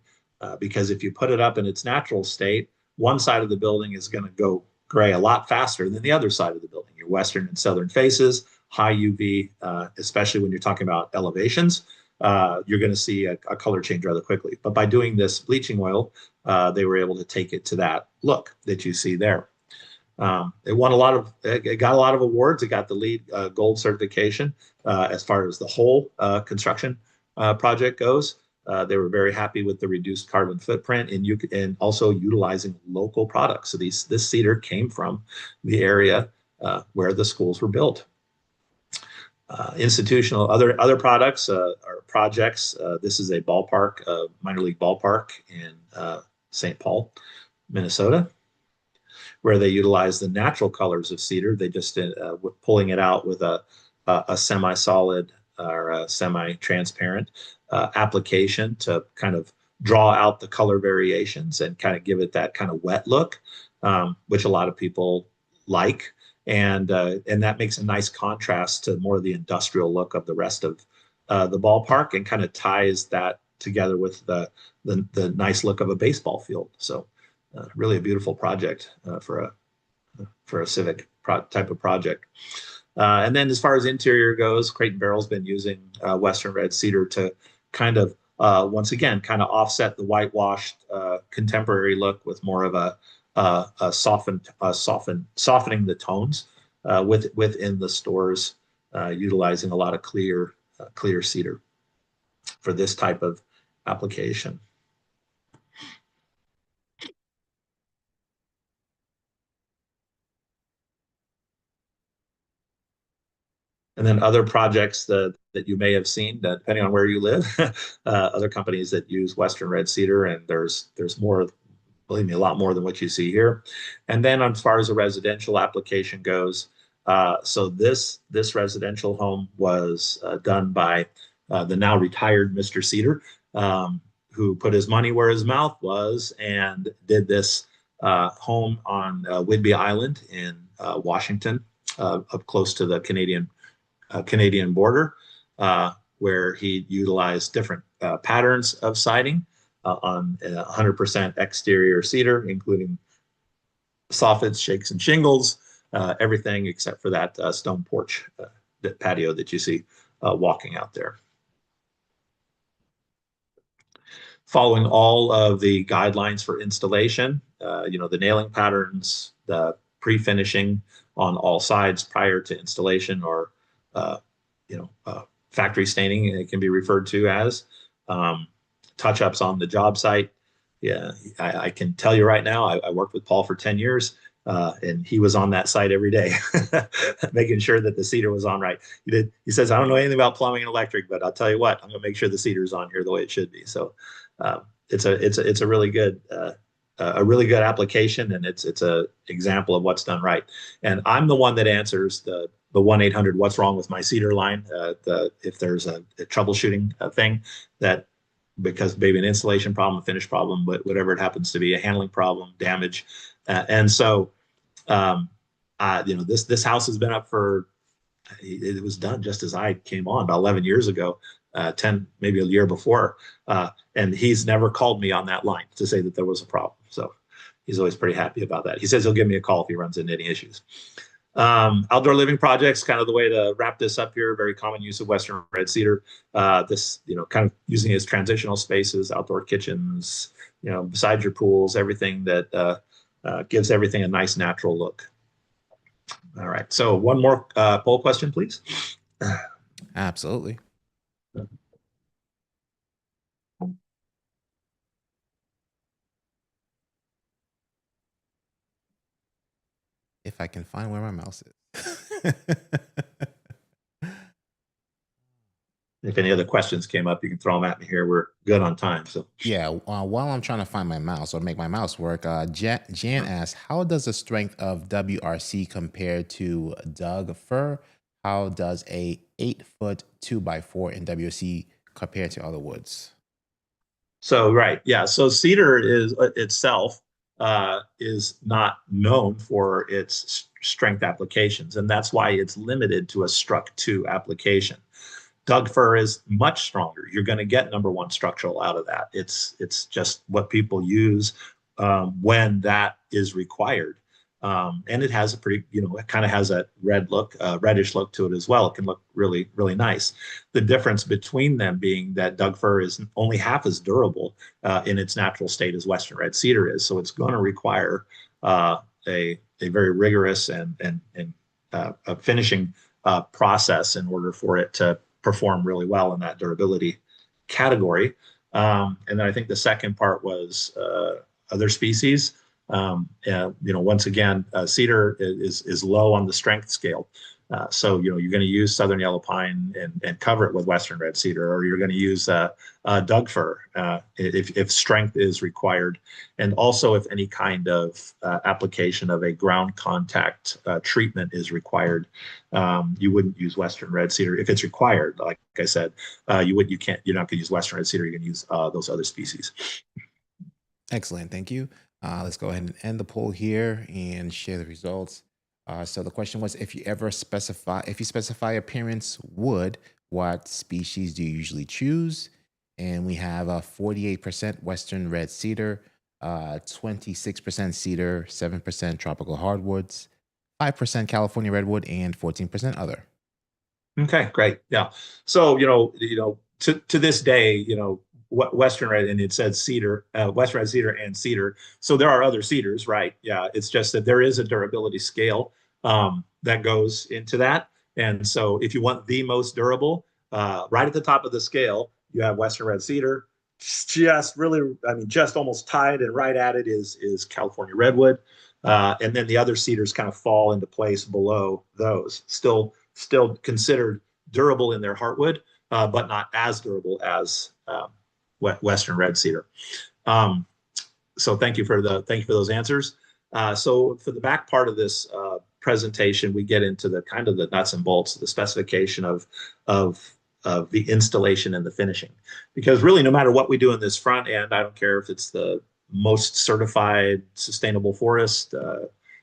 because if you put it up in its natural state, one side of the building is going to go gray a lot faster than the other side of the building. Your western and southern faces, high UV, especially when you're talking about elevations, you're going to see a color change rather quickly. But by doing this bleaching oil, they were able to take it to that look that you see there. It got a lot of awards. It got the LEED gold certification as far as the whole construction project goes. They were very happy with the reduced carbon footprint and also utilizing local products. So this cedar came from the area where the schools were built. Institutional other products or projects. This is a ballpark, minor league ballpark in St. Paul, Minnesota, where they utilize the natural colors of cedar. They just pulling it out with a semi-solid or a semi-transparent application to kind of draw out the color variations and kind of give it that kind of wet look, which a lot of people like. And that makes a nice contrast to more of the industrial look of the rest of the ballpark, and kind of ties that together with the nice look of a baseball field. So really a beautiful project for a civic type of project. And then as far as interior goes, Crate & Barrel's been using Western red cedar to kind of, once again, kind of offset the whitewashed contemporary look with more of a softening the tones within the stores, utilizing a lot of clear cedar for this type of application. And then other projects that you may have seen, depending on where you live, other companies that use Western red cedar, and there's more, believe me, a lot more than what you see here. And then as far as a residential application goes, so this residential home was done by the now retired Mr. Cedar, who put his money where his mouth was and did this home on Whidbey Island in Washington, up close to the Canadian border, where he utilized different patterns of siding on 100% exterior cedar, including soffits, shakes, and shingles, everything except for that stone porch patio that you see walking out there. following all of the guidelines for installation, the nailing patterns, the pre-finishing on all sides prior to installation, or factory staining, it can be referred to as, touch-ups on the job site. Yeah, I can tell you right now, I worked with Paul for 10 years, and he was on that site every day, making sure that the cedar was on right. He says, I don't know anything about plumbing and electric, but I'll tell you what, I'm going to make sure the cedar's on here the way it should be. So it's a really good application, and it's a example of what's done right. And I'm the one that answers the 1-800 what's wrong with my cedar line, if there's a troubleshooting thing, that because maybe an installation problem, a finish problem, but whatever it happens to be, a handling problem, damage. And so this house has been up for, it was done just as I came on about 11 years ago, 10 maybe a year before, and he's never called me on that line to say that there was a problem. So he's always pretty happy about that. He says he'll give me a call if he runs into any issues. Outdoor living projects, kind of the way to wrap this up here. Very common use of Western red cedar. This, kind of using it as transitional spaces, outdoor kitchens, besides your pools, everything that gives everything a nice natural look. All right. So one more poll question, please. Absolutely. If I can find where my mouse is. If any other questions came up, you can throw them at me here. We're good on time. So yeah, while I'm trying to find my mouse or make my mouse work, Jan asks, how does the strength of WRC compare to Doug fir? How does a 8-foot 2x4 in WRC compare to other woods? So, right. Yeah. So cedar is itself is not known for its strength applications, and that's why it's limited to a struck 2 application. Doug fir is much stronger. You're going to get number 1 structural out of that. It's just what people use when that is required. And it has a pretty, it kind of has a reddish look to it as well. It can look really, really nice. The difference between them being that Doug fir is only half as durable in its natural state as Western red cedar is. So it's going to require a very rigorous and a finishing process in order for it to perform really well in that durability category. And then I think the second part was other species. Once again, cedar is low on the strength scale. So, you're going to use southern yellow pine and cover it with Western red cedar, or you're going to use Doug fir if strength is required. And also if any kind of application of a ground contact treatment is required, you wouldn't use Western red cedar. If it's required, like I said, you're not going to use Western red cedar. You're going to use those other species. Excellent. Thank you. Let's go ahead and end the poll here and share the results. So the question was, if you specify appearance wood, what species do you usually choose? And we have 48% Western red cedar, 26% cedar, 7% tropical hardwoods, 5% California redwood, and 14% other. Okay, great. Yeah. So, to this day, Western red, and it says cedar, Western red cedar and cedar. So there are other cedars, right? Yeah. It's just that there is a durability scale that goes into that. And so if you want the most durable, right at the top of the scale, you have Western red cedar. Just really, just almost tied and right at it is California redwood. And then the other cedars kind of fall into place below those. Still considered durable in their heartwood, but not as durable as Western red cedar. So thank you for those answers. So for the back part of this presentation, we get into the kind of the nuts and bolts, the specification of the installation and the finishing. Because really, no matter what we do in this front end, I don't care if it's the most certified sustainable forest,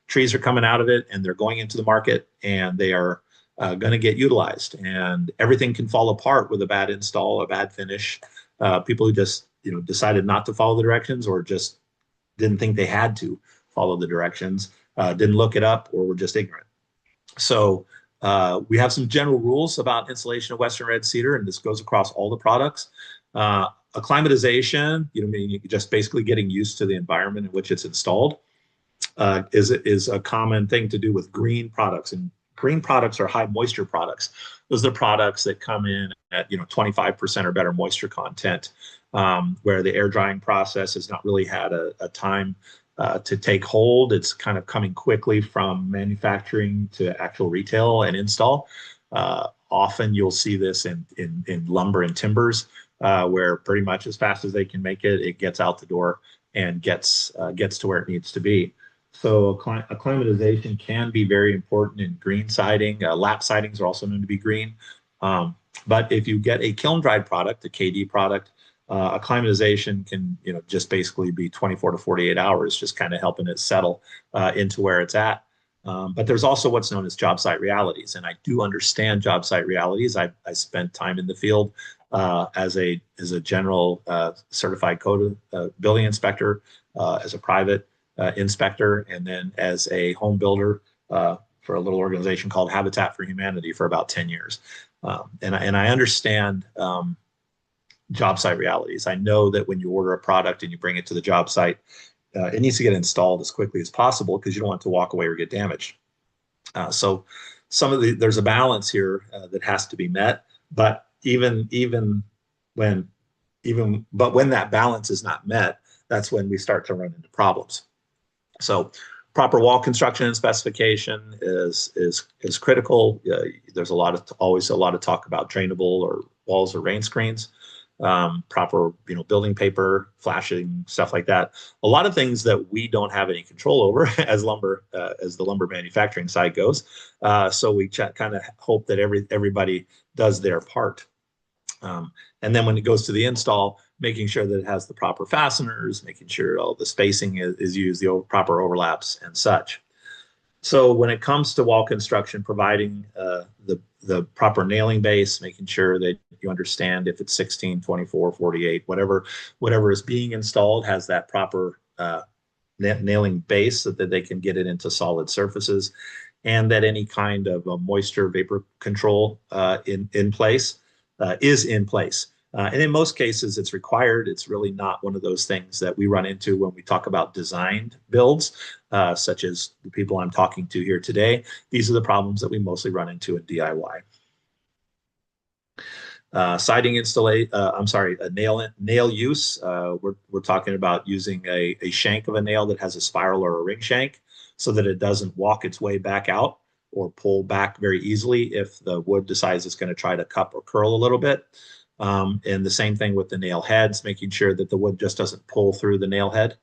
trees are coming out of it and they're going into the market and they are going to get utilized, and everything can fall apart with a bad install, a bad finish. People who just decided not to follow the directions, or just didn't think they had to follow the directions, didn't look it up, or were just ignorant. So we have some general rules about installation of Western red cedar, and this goes across all the products. Acclimatization, meaning just basically getting used to the environment in which it's installed, is a common thing to do with green products. And green products are high moisture products. Those are the products that come in at 25% or better moisture content, where the air drying process has not really had a time to take hold. It's kind of coming quickly from manufacturing to actual retail and install. Often you'll see this in lumber and timbers, where pretty much as fast as they can make it, it gets out the door and gets to where it needs to be. So acclimatization can be very important in green siding. Lap sidings are also known to be green. But if you get a kiln dried product, a KD product, acclimatization can just basically be 24 to 48 hours, just kind of helping it settle into where it's at. But there's also what's known as job site realities, and I do understand job site realities. I spent time in the field as a general certified code building inspector, as a private inspector, and then as a home builder for a little organization called Habitat for Humanity for about 10 years. And I understand job site realities. I know that when you order a product and you bring it to the job site, it needs to get installed as quickly as possible because you don't want it to walk away or get damaged. So there's a balance here that has to be met. But when that balance is not met, that's when we start to run into problems. So proper wall construction and specification is critical. There's always a lot of talk about drainable or walls or rain screens. Proper building paper, flashing, stuff like that. A lot of things that we don't have any control over as the lumber manufacturing side goes. So we kind of hope that everybody does their part. And then when it goes to the install, making sure that it has the proper fasteners, making sure all the spacing is used, the proper overlaps and such. So when it comes to wall construction, providing the proper nailing base, making sure that you understand if it's 16, 24, 48, whatever is being installed has that proper nailing base so that they can get it into solid surfaces, and that any kind of moisture vapor control in place is in place. And in most cases, it's required. It's really not one of those things that we run into when we talk about designed builds, such as the people I'm talking to here today. These are the problems that we mostly run into in DIY. Siding installation, nail use. We're talking about using a shank of a nail that has a spiral or a ring shank so that it doesn't walk its way back out or pull back very easily if the wood decides it's going to try to cup or curl a little bit. And the same thing with the nail heads, making sure that the wood just doesn't pull through the nail head.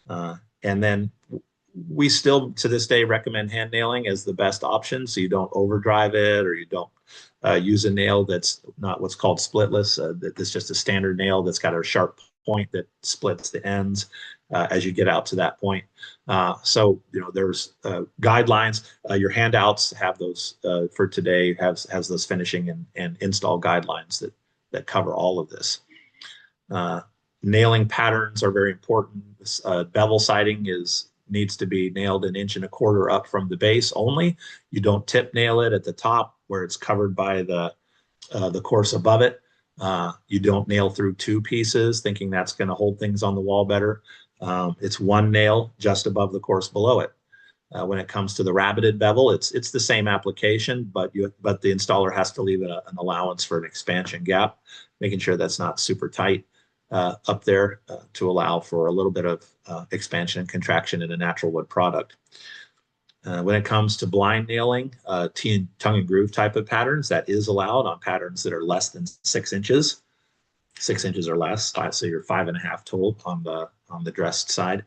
And then we still, to this day, recommend hand nailing as the best option, so you don't overdrive it or you don't use a nail that's not what's called splitless. That's just a standard nail that's got a sharp point that splits the ends as you get out to that point. So there's guidelines. Your handouts have those for today, has those finishing and install guidelines that cover all of this. Nailing patterns are very important. Bevel siding needs to be nailed 1.25 inches up from the base only. You don't tip nail it at the top where it's covered by the course above it. You don't nail through 2 pieces thinking that's going to hold things on the wall better. It's 1 nail just above the course below it. When it comes to the rabbeted bevel, it's the same application, but the installer has to leave an allowance for an expansion gap, making sure that's not super tight up there to allow for a little bit of expansion and contraction in a natural wood product. When it comes to blind nailing, tongue and groove type of patterns, that is allowed on patterns that are less than 6 inches. 6 inches or less, so you're 5.5 total on the dressed side.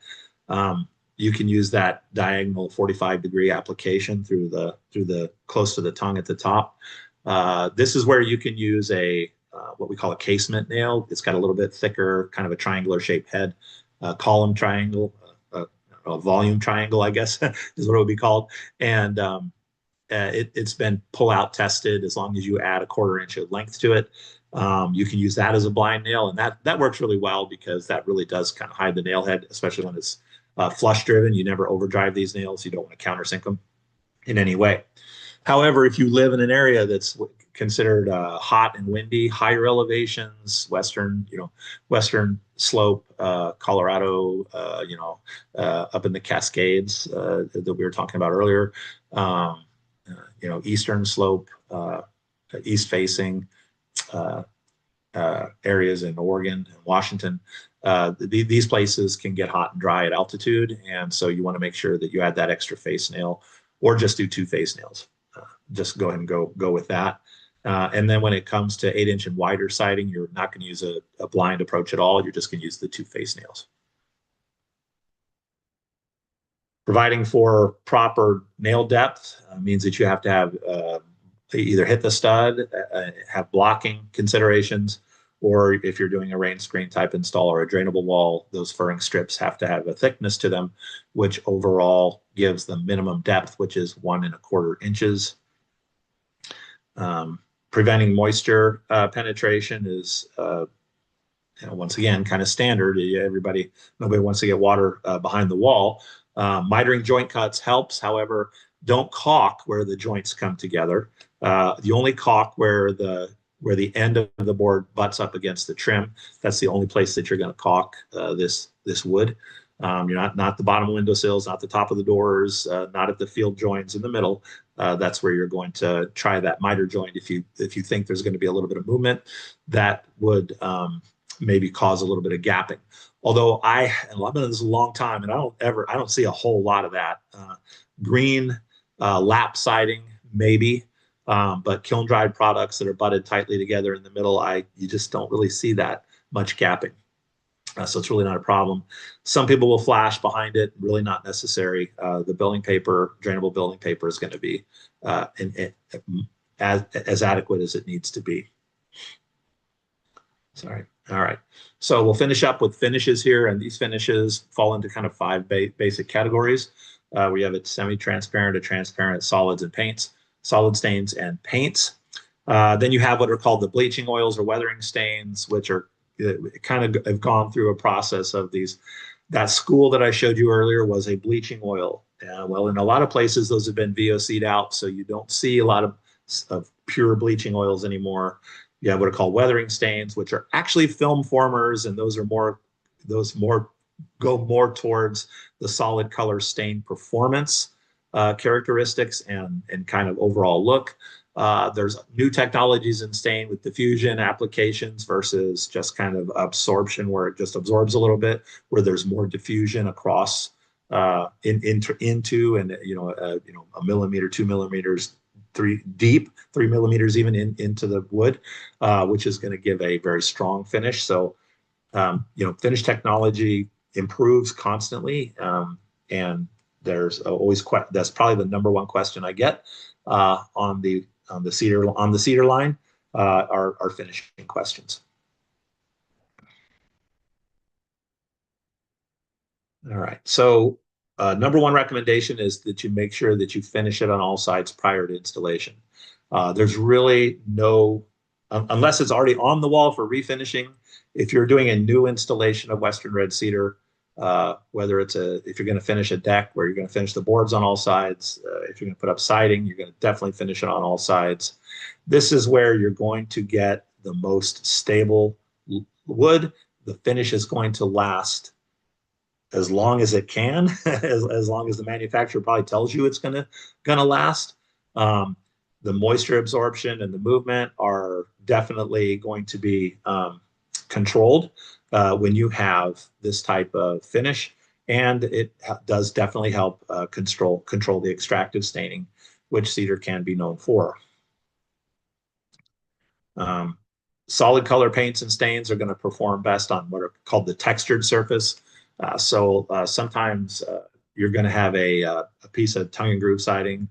You can use that diagonal 45-degree application through the close to the tongue at the top. This is where you can use what we call a casement nail. It's got a little bit thicker, kind of a triangular shaped head, column triangle, a volume triangle, I guess is what it would be called. And it's been pull-out tested. As long as you add 1/4 inch of length to it, you can use that as a blind nail, and that works really well because that really does kind of hide the nail head, especially when it's flush driven. You never overdrive these nails. You don't want to countersink them in any way. However, if you live in an area that's considered hot and windy, higher elevations, western slope, Colorado, up in the Cascades that we were talking about earlier, eastern slope, east facing areas in Oregon and Washington. These places can get hot and dry at altitude, and so you want to make sure that you add that extra face nail, or just do 2 face nails. Just go ahead and go with that. And then when it comes to 8-inch and wider siding, you're not going to use a blind approach at all. You're just going to use the 2 face nails. Providing for proper nail depth means that you have to have either hit the stud, have blocking considerations, or if you're doing a rain screen type install or a drainable wall, those furring strips have to have a thickness to them, which overall gives the minimum depth, which is 1 1/4 inches. Preventing moisture penetration is, once again, kind of standard. Nobody wants to get water behind the wall. Mitering joint cuts helps. However, don't caulk where the joints come together. You only caulk where the end of the board butts up against the trim. That's the only place that you're going to caulk this wood. You're not the bottom windowsills, not the top of the doors, not at the field joints in the middle. That's where you're going to try that miter joint. If you think there's going to be a little bit of movement, that would maybe cause a little bit of gapping. Although I've been in this a long time, and I don't see a whole lot of that. Green lap siding, maybe, but kiln dried products that are butted tightly together in the middle, you just don't really see that much gapping. So it's really not a problem. Some people will flash behind it, really not necessary. The building paper, drainable building paper, is going to be as adequate as it needs to be. Sorry. All right. So we'll finish up with finishes here, and these finishes fall into kind of 5 basic categories. We have it semi-transparent to transparent, solids and paints, solid stains and paints. Then you have what are called the bleaching oils or weathering stains, which are kind of have gone through a process of these. That school that I showed you earlier was a bleaching oil. Well, in a lot of places, those have been VOC'd out, so you don't see a lot of pure bleaching oils anymore. You have what are called weathering stains, which are actually film formers, and those go more towards the solid color stain performance characteristics and kind of overall look. There's new technologies in stain with diffusion applications versus just kind of absorption, where it just absorbs a little bit, where there's more diffusion across into and a millimeter, 2 millimeters, 3 deep, 3 millimeters even into the wood, which is going to give a very strong finish. So finish technology improves constantly, and there's always that's probably the number one question I get on the cedar line are finishing questions. All right, so number one recommendation is that you make sure that you finish it on all sides prior to installation. There's really no, unless it's already on the wall for refinishing. If you're doing a new installation of Western red cedar, whether if you're going to finish a deck where you're going to finish the boards on all sides, if you're going to put up siding, you're going to definitely finish it on all sides. This is where you're going to get the most stable wood. The finish is going to last as long as it can, as long as the manufacturer probably tells you it's gonna last. The moisture absorption and the movement are definitely going to be controlled when you have this type of finish, and it does definitely help control the extractive staining, which cedar can be known for. Solid color paints and stains are going to perform best on what are called the textured surface. Sometimes you're going to have a piece of tongue and groove siding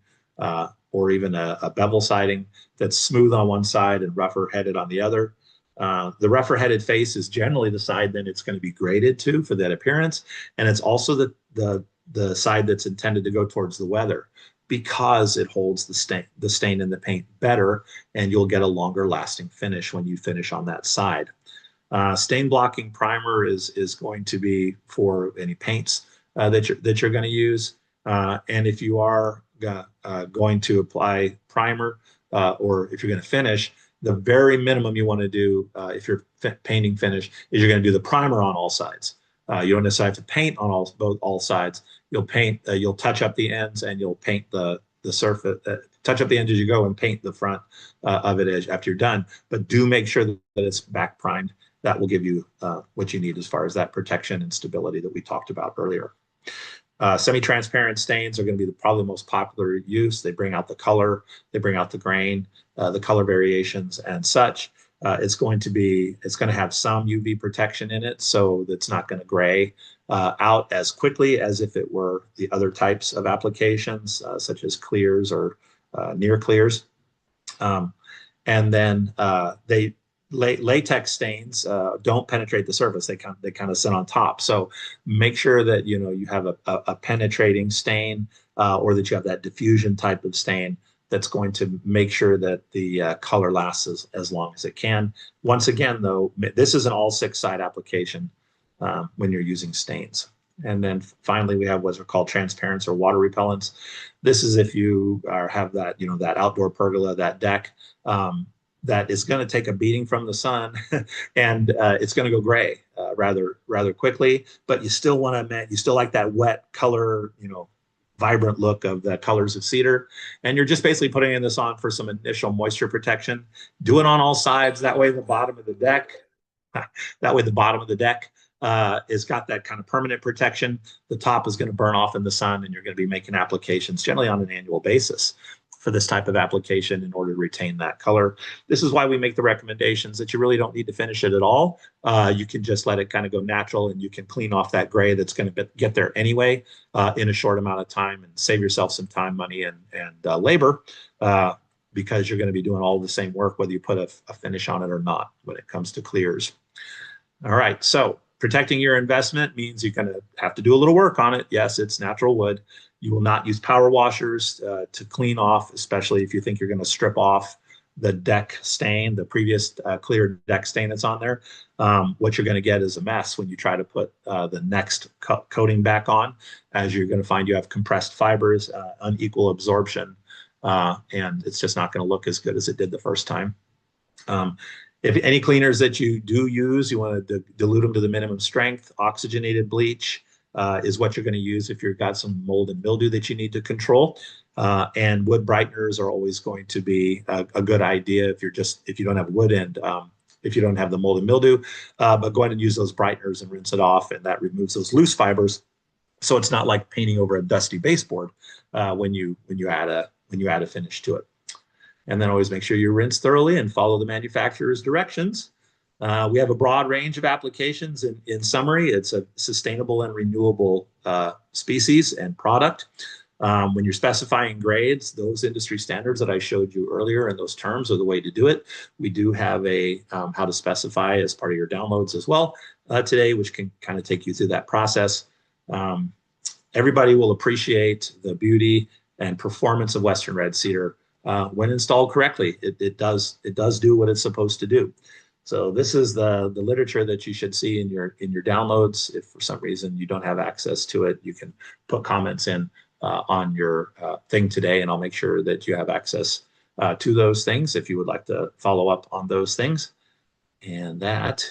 or even a bevel siding that's smooth on one side and rougher headed on the other. The rougher headed face is generally the side that it's going to be graded to for that appearance, and it's also the side that's intended to go towards the weather, because it holds the stain in the paint better, and you'll get a longer lasting finish when you finish on that side. Stain blocking primer is going to be for any paints that you're going to use, and if you are going to apply primer, or if you're going to finish, the very minimum you want to do, if you're painting finish, is you're going to do the primer on all sides. You don't necessarily have to paint on all sides. You'll paint, you'll touch up the ends, and you'll paint the surface, touch up the ends as you go, and paint the front of it after you're done. But do make sure that it's back primed. That will give you what you need as far as that protection and stability that we talked about earlier. Semi-transparent stains are going to be probably the most popular use. They bring out the color, they bring out the grain, the color variations and such. It's going to have some UV protection in it, so it's not going to gray out as quickly as if it were the other types of applications, such as clears or near clears. And then latex stains don't penetrate the surface. They kind of sit on top. So make sure that you have a penetrating stain, or that you have that diffusion type of stain that's going to make sure that the color lasts as long as it can. Once again, though, this is an all 6-side application when you're using stains. And then finally, we have what's called transparents or water repellents. This is if you have that, that outdoor pergola, that deck, that is going to take a beating from the sun, and it's going to go gray rather quickly. But you still like that wet color, vibrant look of the colors of cedar. And you're just basically putting this on for some initial moisture protection. Do it on all sides. That way the bottom of the deck has got that kind of permanent protection. The top is going to burn off in the sun, and you're going to be making applications generally on an annual basis for this type of application in order to retain that color. This is why we make the recommendations that you really don't need to finish it at all. You can just let it kind of go natural, and you can clean off that gray that's going to get there anyway in a short amount of time, and save yourself some time, money, and labor, because you're going to be doing all the same work whether you put a finish on it or not when it comes to clears. All right, so protecting your investment means you're going to have to do a little work on it. Yes, it's natural wood. You will not use power washers to clean off, especially if you think you're going to strip off the deck stain, the previous clear deck stain that's on there. What you're going to get is a mess when you try to put the next coating back on, as you're going to find you have compressed fibers, unequal absorption, and it's just not going to look as good as it did the first time. If any cleaners that you do use, you want to dilute them to the minimum strength. Oxygenated bleach is what you're going to use if you've got some mold and mildew that you need to control. And wood brighteners are always going to be a good idea if you don't have wood and if you don't have the mold and mildew. But go ahead and use those brighteners and rinse it off, and that removes those loose fibers. So it's not like painting over a dusty baseboard when you add a finish to it. And then always make sure you rinse thoroughly and follow the manufacturer's directions. We have a broad range of applications. In summary, it's a sustainable and renewable species and product. When you're specifying grades, those industry standards that I showed you earlier and those terms are the way to do it. We do have a how to specify as part of your downloads as well today, which can kind of take you through that process. Everybody will appreciate the beauty and performance of Western red cedar when installed correctly. It does do what it's supposed to do. So this is the literature that you should see in your downloads. If for some reason you don't have access to it, you can put comments in on your thing today, and I'll make sure that you have access to those things if you would like to follow up on those things. And that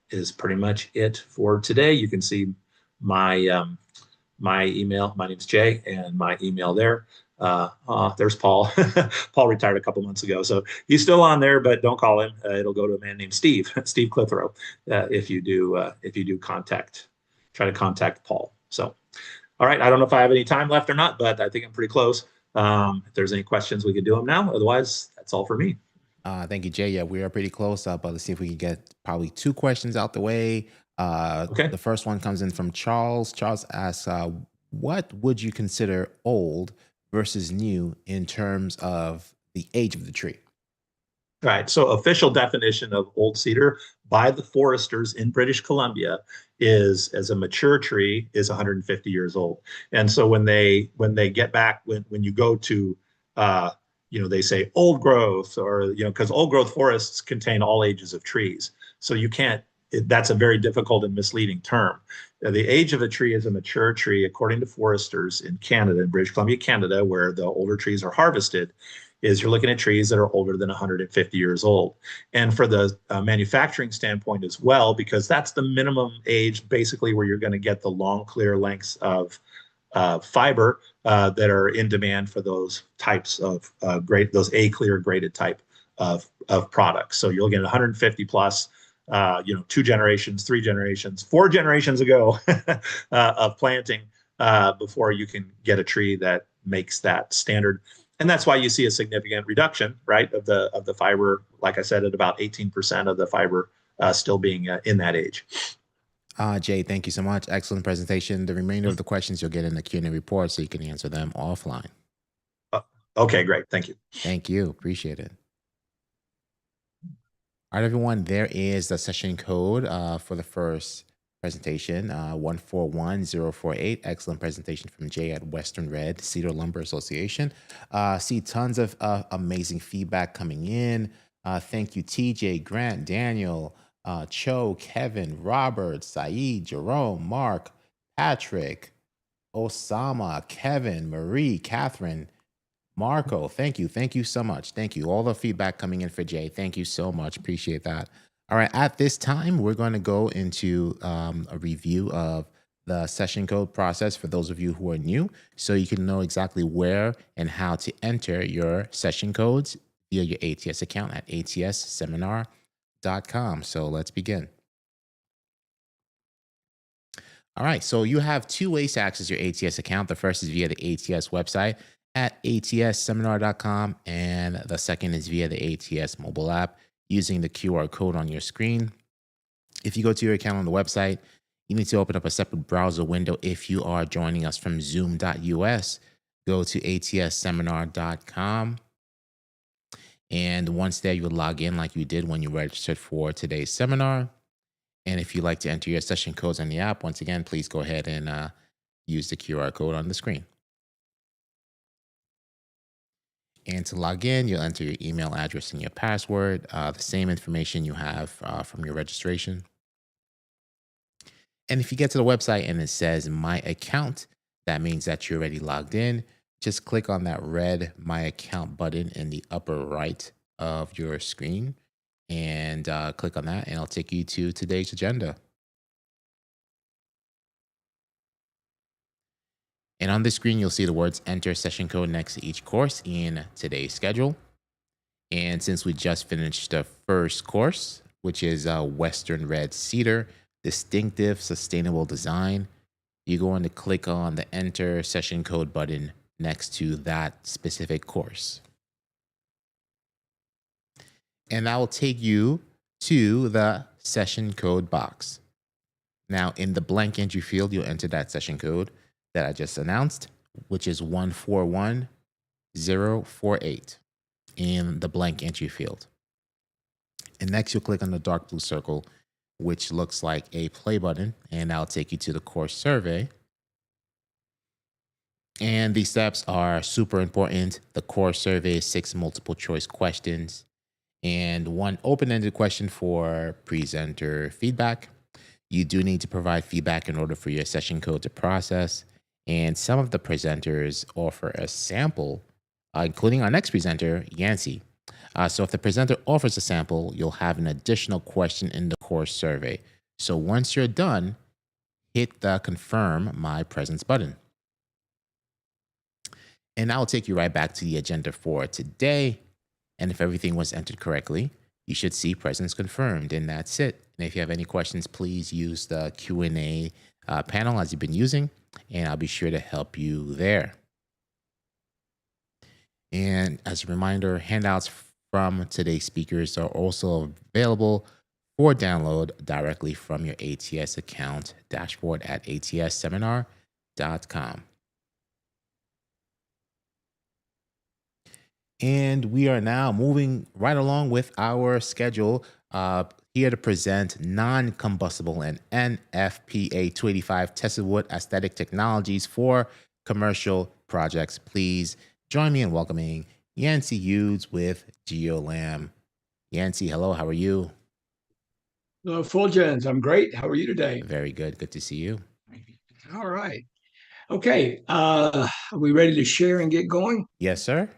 is pretty much it for today. You can see my my email. My name's Jay, and my email there. There's Paul. Paul retired a couple months ago, so he's still on there, but don't call him. It'll go to a man named Steve Clitheroe, if you do try to contact Paul. So, all right. I don't know if I have any time left or not, but I think I'm pretty close. If there's any questions, we could do them now. Otherwise, that's all for me. Thank you, Jay. Yeah, we are pretty close, but let's see if we can get probably 2 questions out the way. Okay. The first one comes in from Charles. Charles asks, what would you consider old versus new in terms of the age of the tree? All right. So official definition of old cedar by the foresters in British Columbia is, as a mature tree, is 150 years old. And so when they get back, when you go to they say old growth, or because old growth forests contain all ages of trees. So you can't that's a very difficult and misleading term. The age of a tree is a mature tree, according to foresters in Canada, in British Columbia, Canada, where the older trees are harvested, is you're looking at trees that are older than 150 years old. And for the manufacturing standpoint as well, because that's the minimum age basically where you're going to get the long, clear lengths of fiber that are in demand for those types of those A-clear graded type of products. So you'll get 150 plus, 2 generations, 3 generations, 4 generations ago of planting before you can get a tree that makes that standard. And that's why you see a significant reduction, right, of the fiber. Like I said, at about 18% of the fiber still being in that age. Jay, thank you so much. Excellent presentation. The remainder of the questions you'll get in the Q&A report, so you can answer them offline. Okay, great. Thank you. Thank you. Appreciate it. All right, everyone. There is the session code for the first presentation, 141048. Excellent presentation from Jay at Western Red Cedar Lumber Association. See tons of amazing feedback coming in. Thank you, TJ, Grant, Daniel, Cho, Kevin, Robert, Saeed, Jerome, Mark, Patrick, Osama, Kevin, Marie, Catherine, Marco. Thank you. Thank you so much. Thank you. All the feedback coming in for Jay. Thank you so much. Appreciate that. All right. At this time, we're going to go into a review of the session code process for those of you who are new, so you can know exactly where and how to enter your session codes via your ATS account at atsseminar.com. So let's begin. All right. So you have 2 ways to access your ATS account. The first is via the ATS website at atsseminar.com, and the second is via the ATS mobile app using the QR code on your screen. If you go to your account on the website, you need to open up a separate browser window. If you are joining us from zoom.us, go to atsseminar.com. And once there, you will log in like you did when you registered for today's seminar. And if you'd like to enter your session codes on the app, once again, please go ahead and use the QR code on the screen. And to log in, you'll enter your email address and your password, the same information you have from your registration. And if you get to the website and it says My Account, that means that you're already logged in. Just click on that red My Account button in the upper right of your screen and click on that, and it'll take you to today's agenda. And on the screen, you'll see the words Enter Session Code next to each course in today's schedule. And since we just finished the first course, which is Western Red Cedar, Distinctive Sustainable Design, you're going to click on the Enter Session Code button next to that specific course. And that will take you to the session code box. Now, in the blank entry field, you'll enter that session code that I just announced, which is 141048 in the blank entry field. And next, you'll click on the dark blue circle, which looks like a play button, and that'll take you to the course survey. And these steps are super important. The course survey is 6 multiple choice questions and 1 open-ended question for presenter feedback. You do need to provide feedback in order for your session code to process. And some of the presenters offer a sample, including our next presenter, Yancy. So if the presenter offers a sample, you'll have an additional question in the course survey. So once you're done, hit the Confirm My Presence button. And that will take you right back to the agenda for today. And if everything was entered correctly, you should see presence confirmed, and that's it. And if you have any questions, please use the Q&A panel as you've been using, and I'll be sure to help you there. And as a reminder, handouts from today's speakers are also available for download directly from your ATS account dashboard at atsseminar.com. And we are now moving right along with our schedule here to present non-combustible and NFPA 285 tested wood aesthetic technologies for commercial projects. Please join me in welcoming Yancy Hughes with GeoLam. Yancy, hello, how are you? Hello, Fulgens. I'm great. How are you today? Very good. Good to see you. All right. Okay. Are we ready to share and get going? Yes, sir.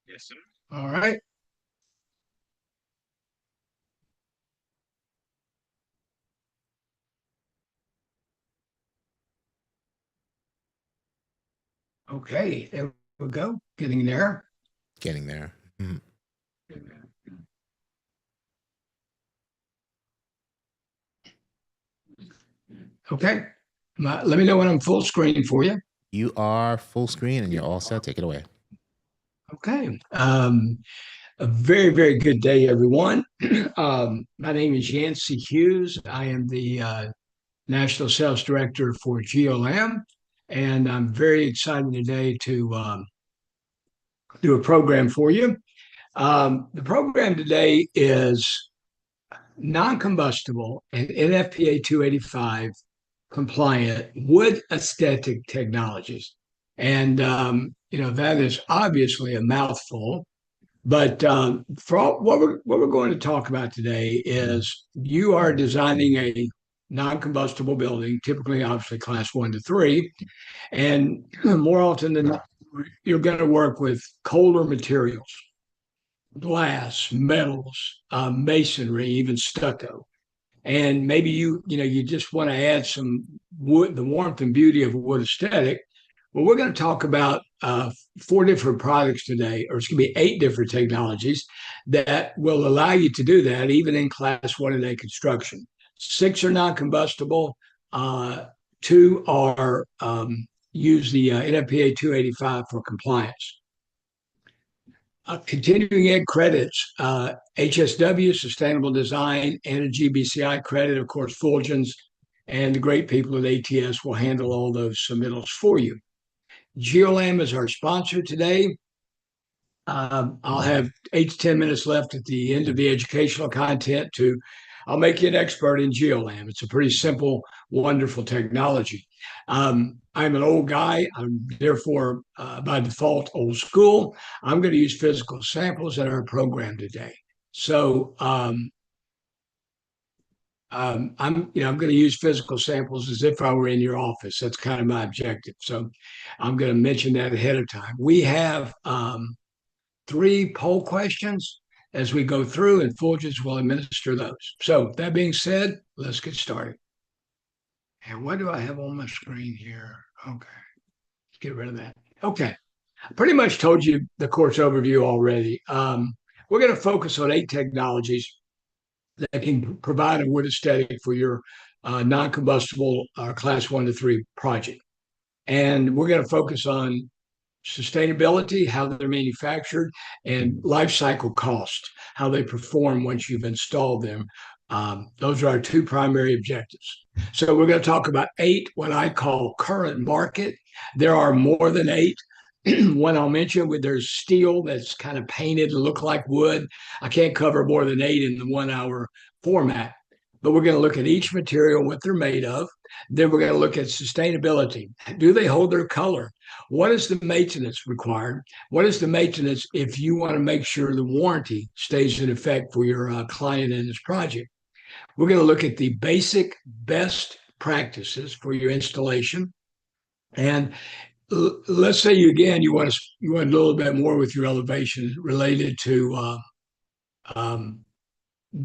Yes, sir. All right. Okay. There we go. Getting there. Getting there. Mhm. Okay. Let me know when I'm full screen for you. You are full screen and you're all set. Take it away. Okay. A very, very good day, everyone. My name is Yancey Hughes. I am the National Sales Director for GLM, and I'm very excited today to do a program for you. The program today is non-combustible and NFPA 285 compliant wood aesthetic technologies. And, that is obviously a mouthful. But what we're going to talk about today is you are designing a non-combustible building, typically, obviously, class 1 to 3. And more often than not, you're going to work with colder materials, glass, metals, masonry, even stucco. And maybe you just want to add some wood, the warmth and beauty of a wood aesthetic. Well, we're going to talk about 4 different products today, or it's going to be 8 different technologies that will allow you to do that, even in class 1A construction. 6 are non-combustible. 2 are use the NFPA 285 for compliance. Continuing ed credits, HSW, Sustainable Design, and a GBCI credit. Of course, Fulgens and the great people at ATS will handle all those submittals for you. GLM is our sponsor today. I'll have 8 to 10 minutes left at the end of the educational content I'll make you an expert in GLM. It's a pretty simple, wonderful technology. I'm an old guy. I'm therefore, by default, old school. I'm going to use physical samples in our program today. So I'm going to use physical samples as if I were in your office. That's kind of my objective. So I'm going to mention that ahead of time. We have 3 poll questions as we go through, and Fulgens will administer those. So that being said, let's get started. And what do I have on my screen here? Okay, let's get rid of that. Okay, I pretty much told you the course overview already. We're going to focus on 8 technologies that can provide a wood aesthetic for your non-combustible class 1 to 3 project. And we're going to focus on sustainability, how they're manufactured, and life cycle cost, how they perform once you've installed them. Those are our 2 primary objectives. So we're going to talk about 8, what I call current market. There are more than 8. One I'll mention, there's steel that's kind of painted to look like wood. I can't cover more than 8 in the 1-hour format, but we're going to look at each material, what they're made of. Then we're going to look at sustainability. Do they hold their color? What is the maintenance required? What is the maintenance if you want to make sure the warranty stays in effect for your client and his project? We're going to look at the basic best practices for your installation. And let's say you want a little bit more with your elevation related to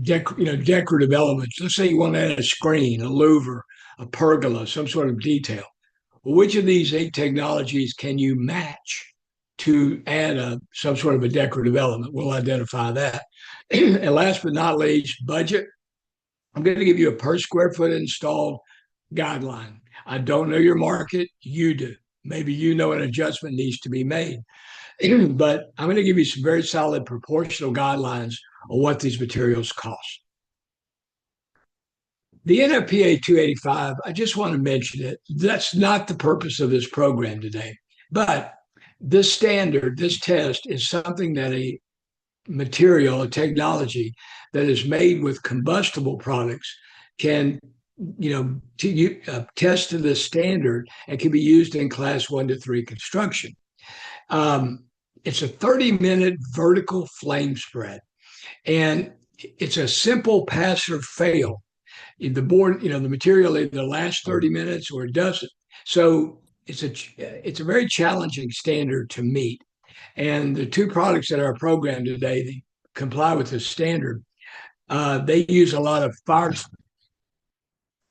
decorative elements. Let's say you want to add a screen, a louver, a pergola, some sort of detail. Well, which of these 8 technologies can you match to add some sort of a decorative element? We'll identify that. And last but not least, budget. I'm going to give you a per square foot installed guideline. I don't know your market. You do. Maybe you know an adjustment needs to be made. But I'm going to give you some very solid proportional guidelines on what these materials cost. The NFPA 285, I just want to mention it. That's not the purpose of this program today. But this standard, this test is something that a material, a technology that is made with combustible products can test to this standard and can be used in class 1 to 3 construction. It's a 30-minute vertical flame spread. And it's a simple pass or fail. The board, the material either lasts 30 minutes or it doesn't. So it's a very challenging standard to meet. And the two products that are programmed today, they comply with the standard. They use a lot of fire,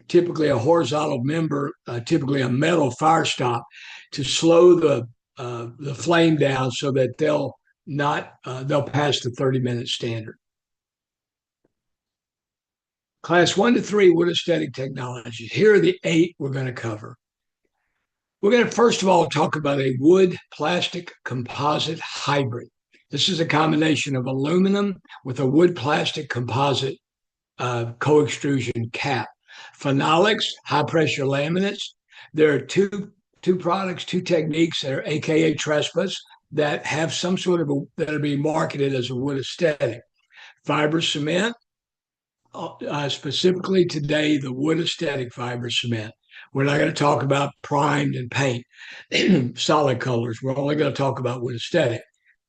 typically a horizontal member, typically a metal fire stop, to slow the flame down so that they'll pass the 30-minute standard. Class 1 to 3 wood aesthetic technologies. Here are the 8 we're going to cover. We're going to first of all talk about a wood plastic composite hybrid. This is a combination of aluminum with a wood plastic composite co-extrusion cap. Phenolics, high pressure laminates. There are two products, two techniques that are AKA trespass that have some sort of that'll be marketed as a wood aesthetic. Fiber cement, specifically today, the wood aesthetic fiber cement. We're not going to talk about primed and paint, solid colors. We're only going to talk about wood aesthetic.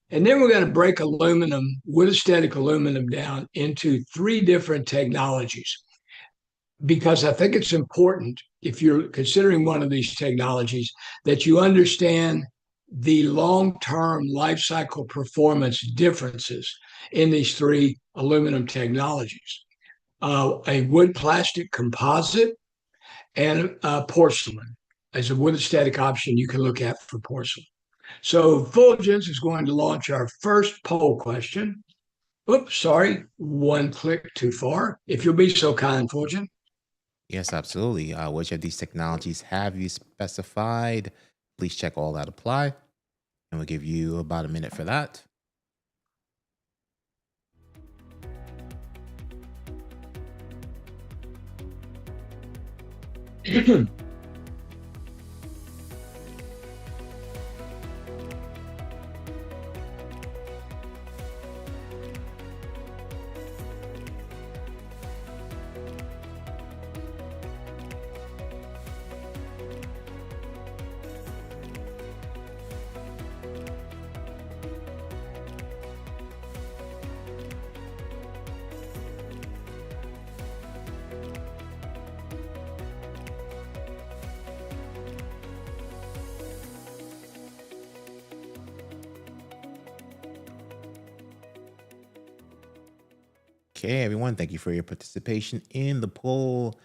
And then we're going to break wood aesthetic aluminum down into 3 different technologies, because I think it's important, if you're considering one of these technologies, that you understand the long-term life cycle performance differences in these 3 aluminum technologies. A wood plastic composite and porcelain as a wood aesthetic option you can look at for porcelain. So Fulgence is going to launch our first poll question. Oops, sorry, 1 click too far. If you'll be so kind, Fulgence. Yes, absolutely. Which of these technologies have you specified? Please check all that apply. And we'll give you about a minute for that. Okay, everyone, thank you for your participation in the poll.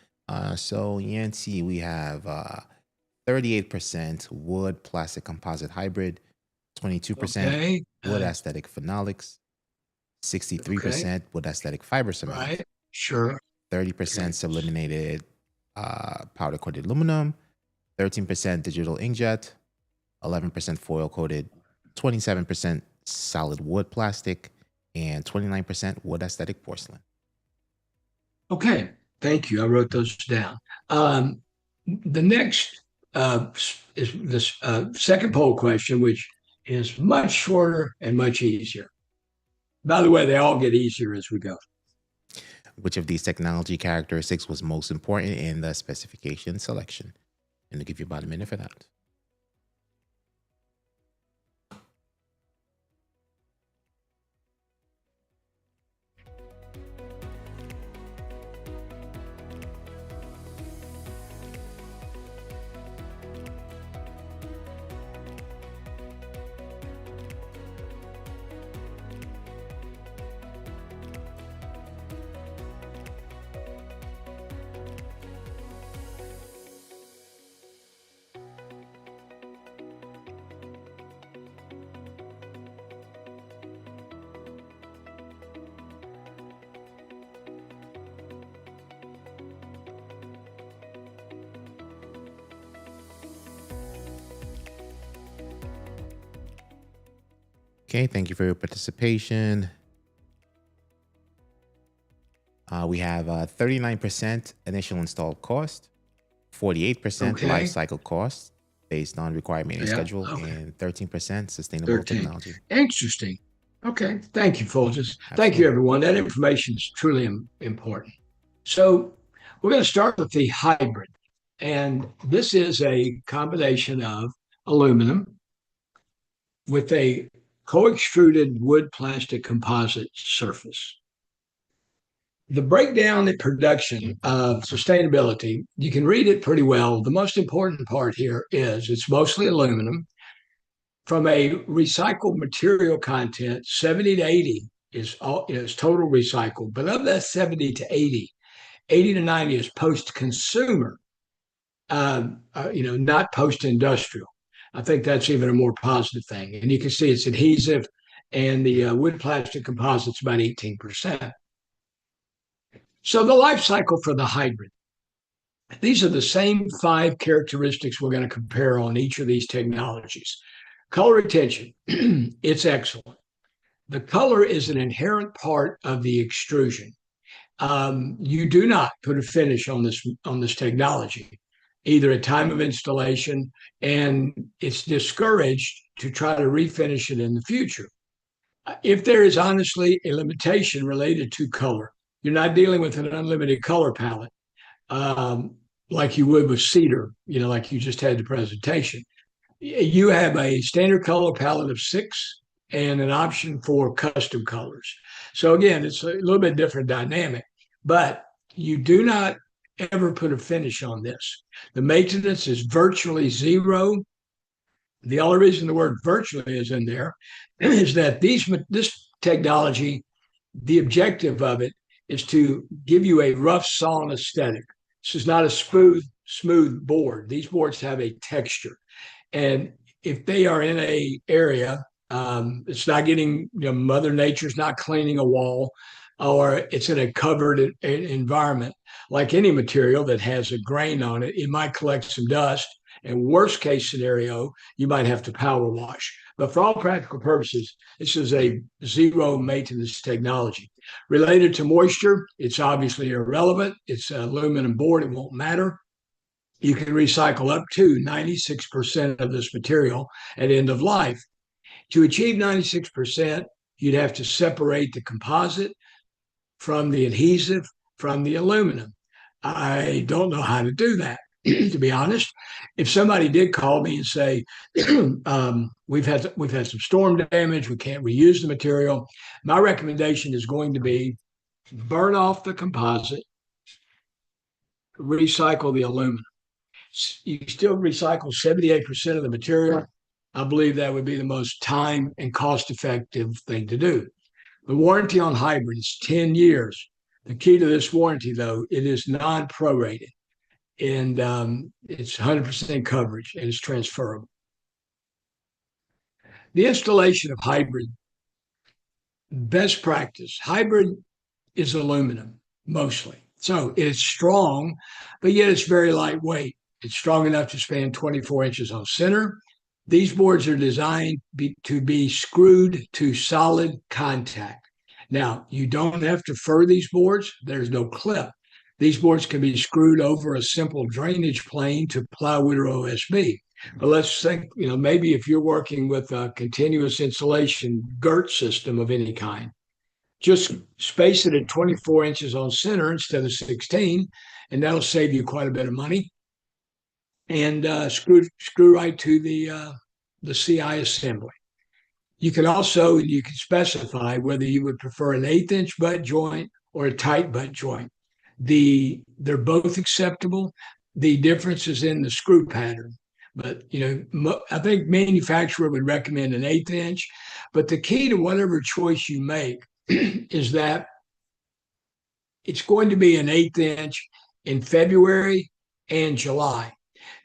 So Yancy, we have 38% wood plastic composite hybrid, 22% wood aesthetic phenolics, 63% wood aesthetic fiber cement, Right, sure. 30% sublimated powder coated aluminum, 13% digital inkjet, 11% foil coated, 27% solid wood plastic, and 29% wood aesthetic porcelain. Okay, thank you. I wrote those down. The next is this second poll question, which is much shorter and much easier. By the way, they all get easier as we go. Which of these technology characteristics was most important in the specification selection? And I'll give you about a minute for that. Okay, thank you for your participation. We have 39% initial installed cost, 48% life cycle cost based on required maintenance schedule, and 13% sustainable technology. Interesting. Okay, thank you, Fulgence. Thank you, everyone. That information is truly important. So we're going to start with the hybrid. And this is a combination of aluminum with a co-extruded wood plastic composite surface. The breakdown in production of sustainability, you can read it pretty well. The most important part here is it's mostly aluminum. From a recycled material content, 70 to 80 is total recycled, but of that 70 to 80, 80 to 90 is post-consumer, not post-industrial. I think that's even a more positive thing. And you can see it's adhesive, and the wood plastic composite's about 18%. So the life cycle for the hybrid. These are the same 5 characteristics we're going to compare on each of these technologies. Color retention, it's excellent. The color is an inherent part of the extrusion. You do not put a finish on this technology, either at time of installation, and it's discouraged to try to refinish it in the future. If there is honestly a limitation related to color, you're not dealing with an unlimited color palette like you would with cedar, like you just had the presentation. You have a standard color palette of 6 and an option for custom colors. So again, it's a little bit different dynamic, but you do not ever put a finish on this. The maintenance is virtually zero. The only reason the word virtually is in there is that this technology, the objective of it is to give you a rough sawn aesthetic. This is not a smooth board. These boards have a texture. And if they are in a area, it's not getting, Mother Nature's not cleaning a wall, or it's in a covered environment, like any material that has a grain on it, it might collect some dust. And worst case scenario, you might have to power wash. But for all practical purposes, this is a zero maintenance technology. Related to moisture, it's obviously irrelevant. It's an aluminum board, it won't matter. You can recycle up to 96% of this material at end of life. To achieve 96%, you'd have to separate the composite from the adhesive from the aluminum. I don't know how to do that, to be honest. If somebody did call me and say, we've had some storm damage, we can't reuse the material, my recommendation is going to be burn off the composite, recycle the aluminum. You still recycle 78% of the material. I believe that would be the most time and cost-effective thing to do. The warranty on hybrid is 10 years. The key to this warranty, though, it is non-prorated, and it's 100% coverage, and it's transferable. The installation of hybrid, best practice, hybrid is aluminum, mostly. So it's strong, but yet it's very lightweight. It's strong enough to span 24 inches on center. These boards are designed to be screwed to solid contact. Now, you don't have to fur these boards. There's no clip. These boards can be screwed over a simple drainage plane to plywood or OSB. But let's think, maybe if you're working with a continuous insulation girt system of any kind, just space it at 24 inches on center instead of 16, and that'll save you quite a bit of money. And screw right to the CI assembly. You can specify whether you would prefer an 1/8 inch butt joint or a tight butt joint. They're both acceptable. The difference is in the screw pattern. But I think manufacturer would recommend an 1/8 inch. But the key to whatever choice you make is that it's going to be an 1/8 inch in February and July.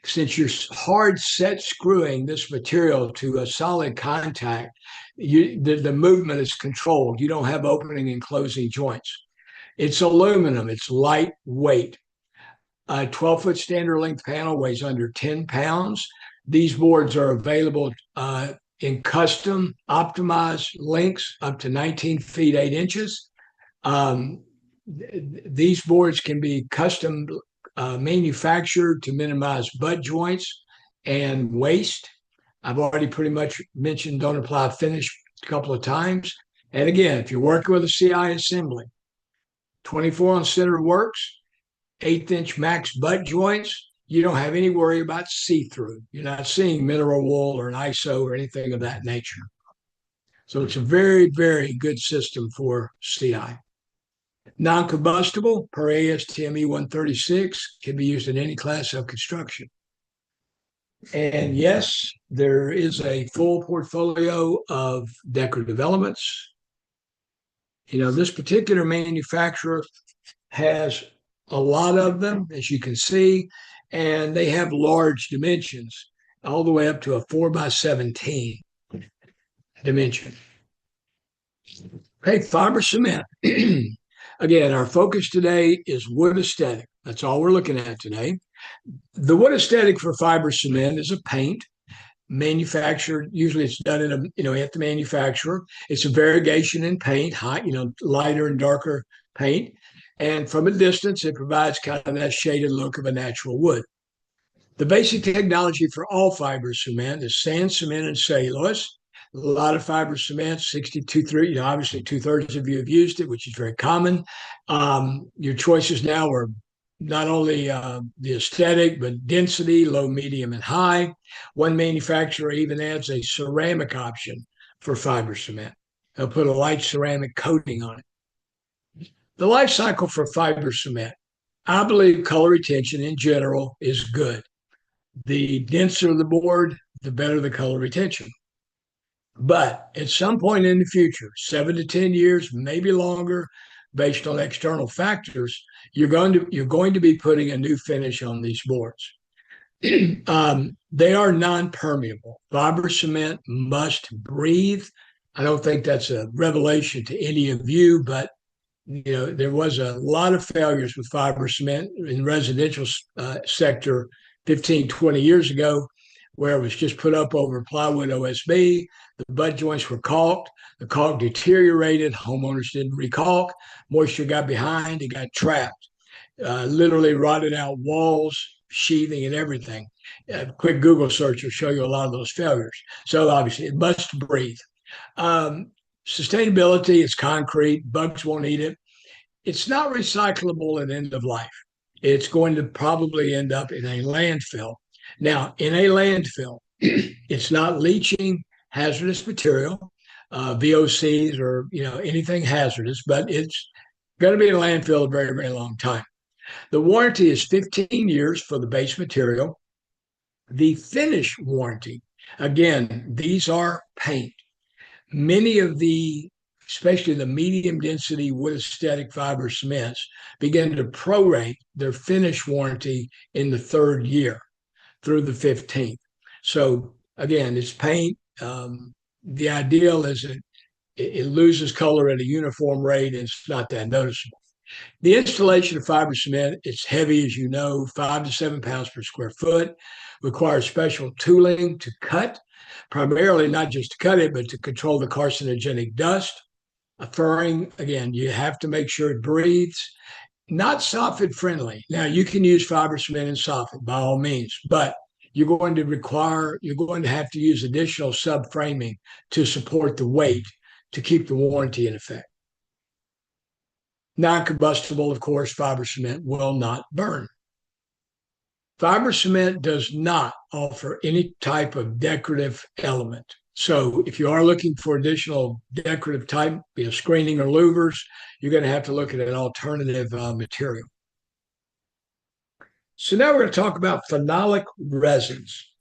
Since you're hard set screwing this material to a solid contact, the movement is controlled. You don't have opening and closing joints. It's aluminum. It's lightweight. A 12-foot standard length panel weighs under 10 pounds. These boards are available in custom optimized lengths up to 19 feet 8 inches. These boards can be custom manufactured to minimize butt joints and waste. I've already pretty much mentioned don't apply finish a couple of times. And again, if you're working with a CI assembly, 24 on center works, 1/8 inch max butt joints, you don't have any worry about see-through. You're not seeing mineral wool or an ISO or anything of that nature. So it's a very, very good system for CI. Non-combustible per ASTME 136 can be used in any class of construction. And yes, there is a full portfolio of decorative elements. This particular manufacturer has a lot of them, as you can see, and they have large dimensions, all the way up to a 4x17 dimension. Okay, fiber cement. Again, our focus today is wood aesthetic. That's all we're looking at today. The wood aesthetic for fiber cement is a paint manufactured. Usually, it's done at the manufacturer. It's a variegation in paint, lighter and darker paint, and from a distance, it provides kind of that shaded look of a natural wood. The basic technology for all fiber cement is sand cement and cellulose. A lot of fiber cement, 62.3, obviously 2/3 of you have used it, which is very common. Your choices now are not only the aesthetic, but density, low, medium, and high. One manufacturer even adds a ceramic option for fiber cement. They'll put a light ceramic coating on it. The life cycle for fiber cement, I believe color retention in general is good. The denser the board, the better the color retention. But at some point in the future, 7 to 10 years, maybe longer, based on external factors, you're going to be putting a new finish on these boards. They are non-permeable. Fiber cement must breathe. I don't think that's a revelation to any of you, but there was a lot of failures with fiber cement in the residential sector 15, 20 years ago, where it was just put up over plywood OSB. The butt joints were caulked. The caulk deteriorated. Homeowners didn't recaulk. Moisture got behind. It got trapped. Literally rotted out walls, sheathing, and everything. A quick Google search will show you a lot of those failures. So obviously, it must breathe. Sustainability is concrete. Bugs won't eat it. It's not recyclable at end of life. It's going to probably end up in a landfill. Now, in a landfill, it's not leaching hazardous material, VOCs or anything hazardous, but it's going to be in a landfill a very, very long time. The warranty is 15 years for the base material. The finish warranty, again, these are paint. Many of especially the medium density wood aesthetic fiber cements, begin to prorate their finish warranty in the 3rd year through the 15th. So again, it's paint. The ideal is that it loses color at a uniform rate and it's not that noticeable. The installation of fiber cement, it's heavy, as you know, 5 to 7 pounds per square foot, requires special tooling to cut, primarily not just to cut it, but to control the carcinogenic dust. Furring, again, you have to make sure it breathes. Not soffit friendly. Now, you can use fiber cement and soffit by all means, but you're going to have to use additional subframing to support the weight to keep the warranty in effect. Non-combustible, of course, fiber cement will not burn. Fiber cement does not offer any type of decorative element. So if you are looking for additional decorative type, be it screening or louvers, you're going to have to look at an alternative material. So now we're going to talk about phenolic resins,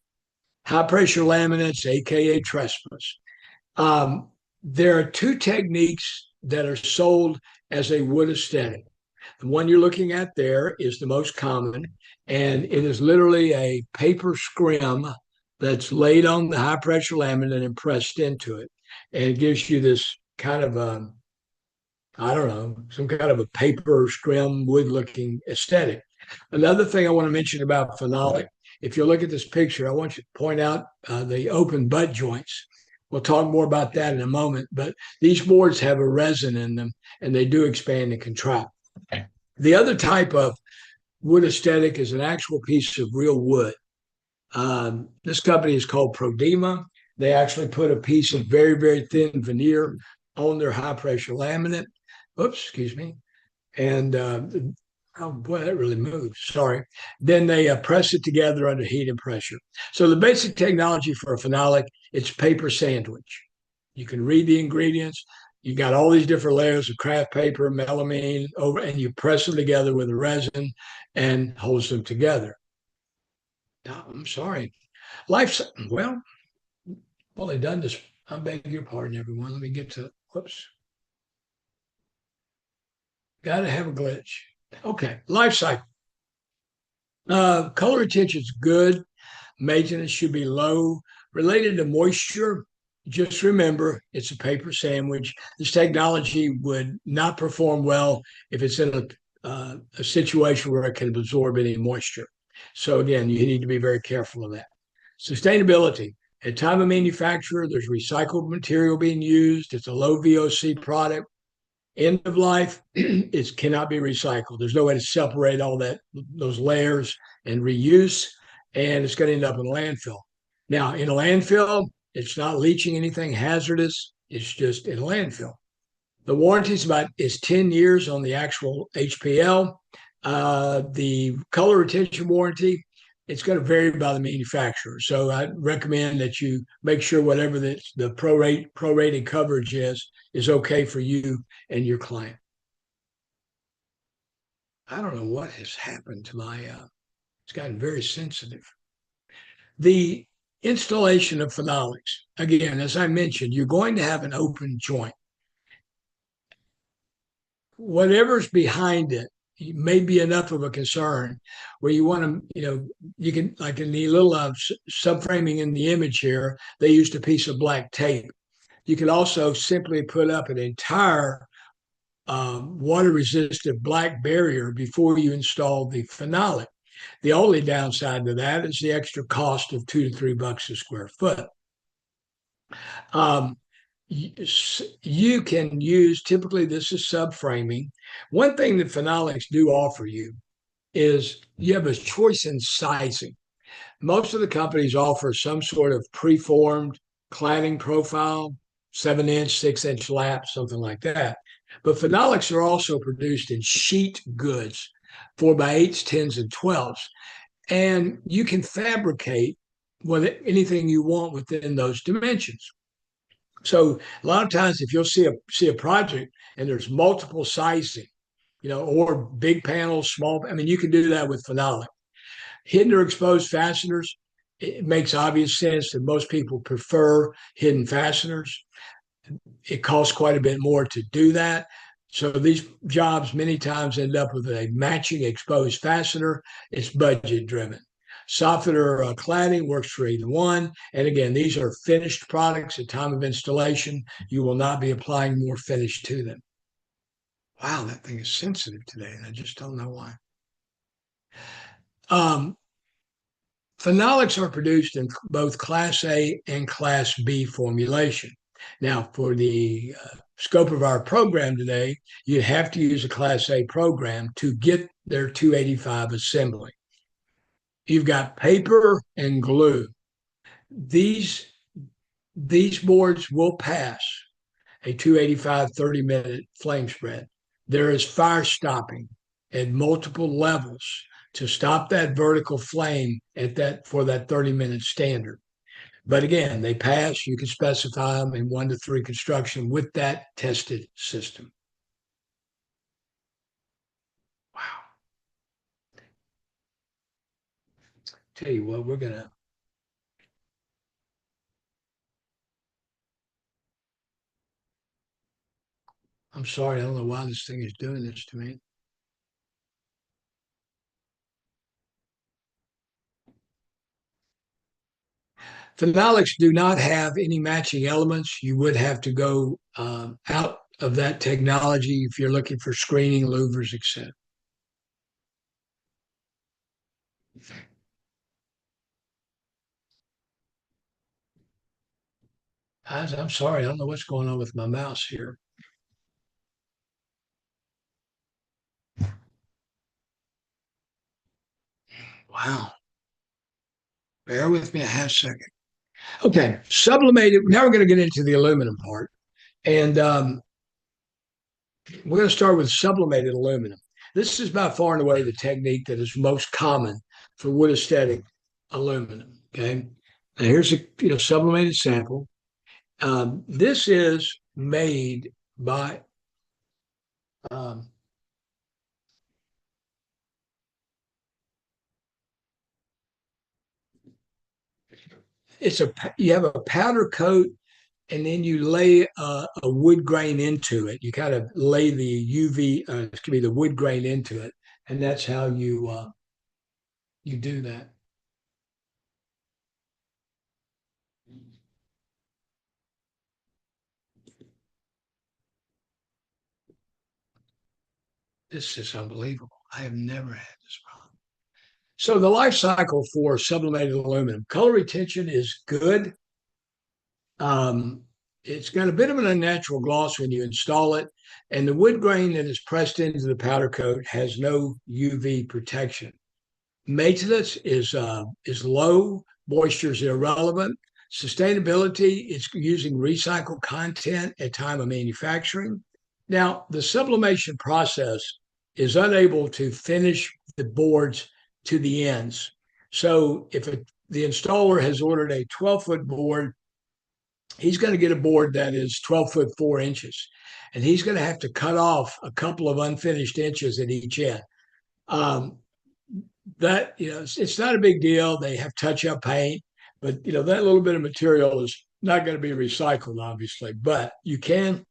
high pressure laminates, aka trespass. There are 2 techniques that are sold as a wood aesthetic. The one you're looking at there is the most common, and it is literally a paper scrim that's laid on the high pressure laminate and pressed into it. And it gives you this kind of some kind of a paper scrim wood looking aesthetic. Another thing I want to mention about phenolic, if you look at this picture, I want you to point out the open butt joints. We'll talk more about that in a moment, but these boards have a resin in them and they do expand and contract. Okay. The other type of wood aesthetic is an actual piece of real wood. This company is called Prodema. They actually put a piece of very, very thin veneer on their high pressure laminate. Oops, excuse me. And oh boy, that really moves. Sorry. Then they press it together under heat and pressure. So the basic technology for a phenolic, it's paper sandwich. You can read the ingredients. You got all these different layers of craft paper, melamine over, and you press them together with a resin and holds them together. No, I'm sorry. Life, well, they've done this. I beg your pardon, everyone. Let me get to, whoops. Got to have a glitch. Okay, life cycle. Color retention is good. Maintenance should be low. Related to moisture, just remember it's a paper sandwich. This technology would not perform well if it's in a situation where it can absorb any moisture. So again, you need to be very careful of that. Sustainability. At time of manufacture, there's recycled material being used. It's a low VOC product. End of life, it cannot be recycled. There's no way to separate all those layers and reuse, and it's going to end up in a landfill. Now, in a landfill, it's not leaching anything hazardous. It's just in a landfill. The warranty is 10 years on the actual HPL. The color retention warranty, it's going to vary by the manufacturer. So I recommend that you make sure whatever the prorated coverage is okay for you and your client. I don't know what has happened to my, it's gotten very sensitive. The installation of phenolics, again, as I mentioned, you're going to have an open joint. Whatever's behind it may be enough of a concern where you want to, you can, like in the little subframing in the image here, they used a piece of black tape. You could also simply put up an entire water-resistant black barrier before you install the phenolic. The only downside to that is the extra cost of $2 to $3 a square foot. You can use, typically this is subframing. One thing that phenolics do offer you is you have a choice in sizing. Most of the companies offer some sort of preformed cladding profile, 7-inch, 6-inch lap, something like that. But phenolics are also produced in sheet goods, 4x8s, 10s, and 12s. And you can fabricate anything you want within those dimensions. So a lot of times if you'll see a project and there's multiple sizing, or big panels, small, you can do that with phenolic. Hidden or exposed fasteners, it makes obvious sense that most people prefer hidden fasteners. It costs quite a bit more to do that. So these jobs many times end up with a matching exposed fastener. It's budget driven. Soffiter cladding works for either one. And again, these are finished products at time of installation. You will not be applying more finish to them. Wow, that thing is sensitive today, and I just don't know why. Phenolics are produced in both Class A and Class B formulation. Now, for the scope of our program today, you have to use a Class A program to get their 285 assembly. You've got paper and glue. These boards will pass a 285 30-minute flame spread. There is fire stopping at multiple levels to stop that vertical flame for that 30-minute standard. But again, they pass. You can specify them in 1 to 3 construction with that tested system. Wow. Tell you what, I'm sorry, I don't know why this thing is doing this to me. Phenolics do not have any matching elements. You would have to go out of that technology if you're looking for screening, louvers, etc. I'm sorry, I don't know what's going on with my mouse here. Wow. Bear with me a half second. Okay, sublimated. Now we're going to get into the aluminum part. And we're going to start with sublimated aluminum. This is by far and away the technique that is most common for wood aesthetic aluminum. Okay, now here's a sublimated sample. This is made by um, you have a powder coat, and then you lay a wood grain into it. You kind of lay the wood grain into it, and that's how you do that. This is unbelievable. I have never had this problem. So the life cycle for sublimated aluminum, color retention is good. It's got a bit of an unnatural gloss when you install it, and the wood grain that is pressed into the powder coat has no UV protection. Maintenance is low. Moisture is irrelevant. Sustainability, it's using recycled content at time of manufacturing. Now, the sublimation process is unable to finish the boards to the ends. So if the installer has ordered a 12-foot board, he's going to get a board that is 12 foot 4 inches, and he's going to have to cut off a couple of unfinished inches at each end. That, it's not a big deal. They have touch-up paint, but that little bit of material is not going to be recycled, obviously, but you can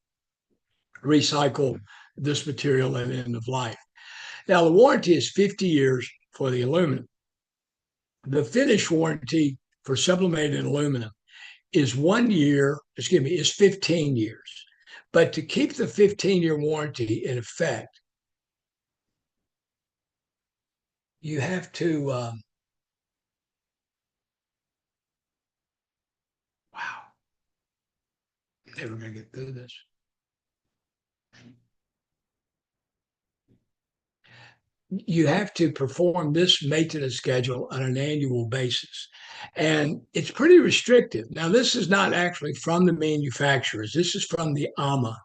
recycle this material at the end of life. Now, the warranty is 50 years for the aluminum. The finish warranty for sublimated aluminum is 1 year, is 15 years. But to keep the 15-year warranty in effect, you have to, wow, I'm never going to get through this. You have to perform this maintenance schedule on an annual basis. And it's pretty restrictive. Now, this is not actually from the manufacturers. This is from the AMA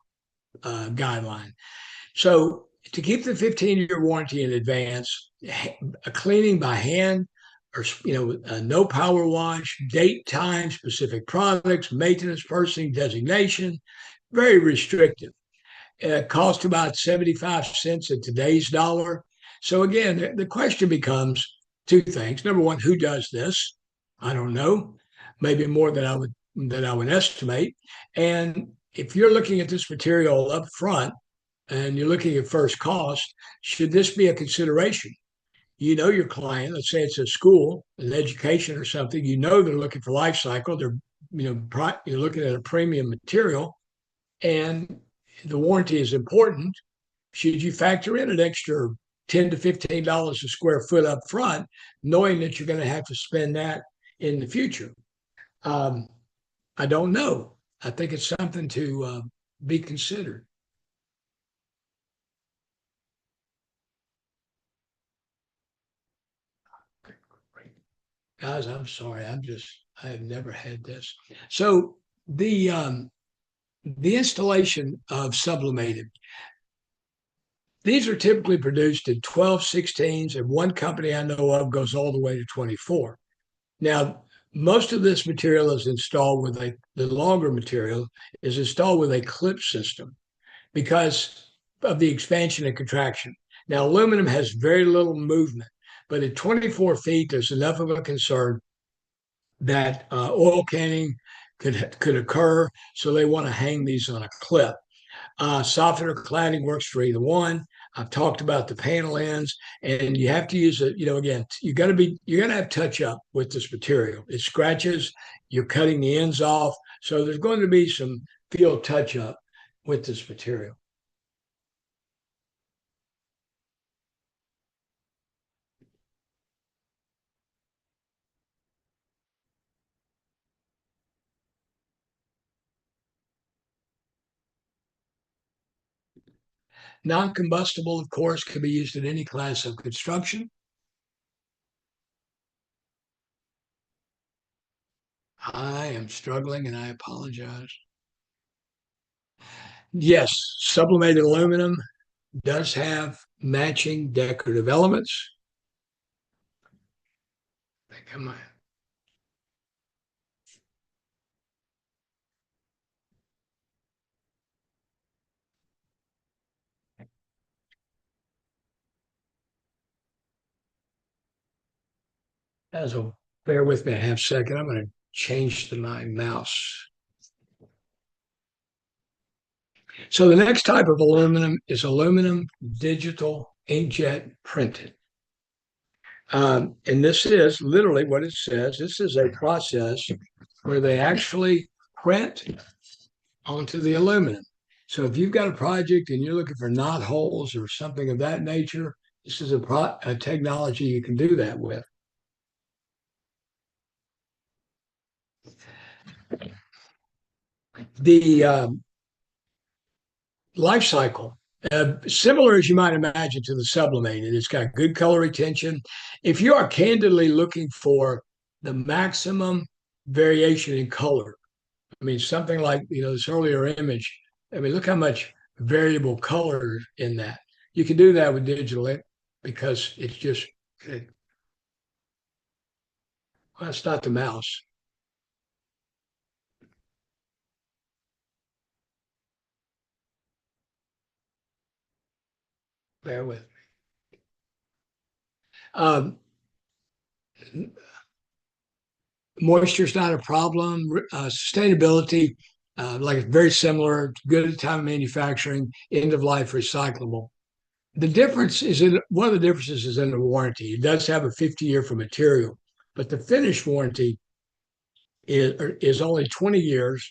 guideline. So to keep the 15-year warranty in advance, a cleaning by hand, or no power wash, date, time, specific products, maintenance person designation, very restrictive. It costs about 75 cents in today's dollar. So again, the question becomes two things. Number one, who does this? I don't know. Maybe more than I would estimate. And if you're looking at this material up front and you're looking at first cost, should this be a consideration? You know your client, let's say it's a school, an education or something, they're looking for life cycle. They're, you're looking at a premium material, and the warranty is important. Should you factor in an extra $10 to $15 a square foot up front, knowing that you're going to have to spend that in the future? I don't know. I think it's something to be considered. Guys, I'm sorry. I have never had this. So the installation of sublimated, these are typically produced in 12/16s, and one company I know of goes all the way to 24. Now, most of this material is installed with the longer material is installed with a clip system because of the expansion and contraction. Now, aluminum has very little movement, but at 24 feet, there's enough of a concern that oil canning could occur, so they want to hang these on a clip. Softener cladding works for either one. I've talked about the panel ends, and you have to use it. Again, you're gonna have touch up with this material. It scratches. You're cutting the ends off, so there's going to be some field touch up with this material. Non-combustible, of course, can be used in any class of construction. I am struggling, and I apologize. Yes, sublimated aluminum does have matching decorative elements. Come on. So bear with me a half second. I'm going to change my mouse. So the next type of aluminum is aluminum digital inkjet printed. And this is literally what it says. This is a process where they actually print onto the aluminum. So if you've got a project and you're looking for knot holes or something of that nature, this is a technology you can do that with. The life cycle, similar as you might imagine to the sublimated, it's got good color retention. If you are candidly looking for the maximum variation in color, I mean, something like, this earlier image, I mean, look how much variable color in that. You can do that with digital ink because it's just, well, it's not the mouse. Bear with me. Moisture's not a problem. Sustainability, like it's very similar, good at the time of manufacturing, end of life recyclable. The difference is one of the differences is in the warranty. It does have a 50-year for material, but the finish warranty is only 20 years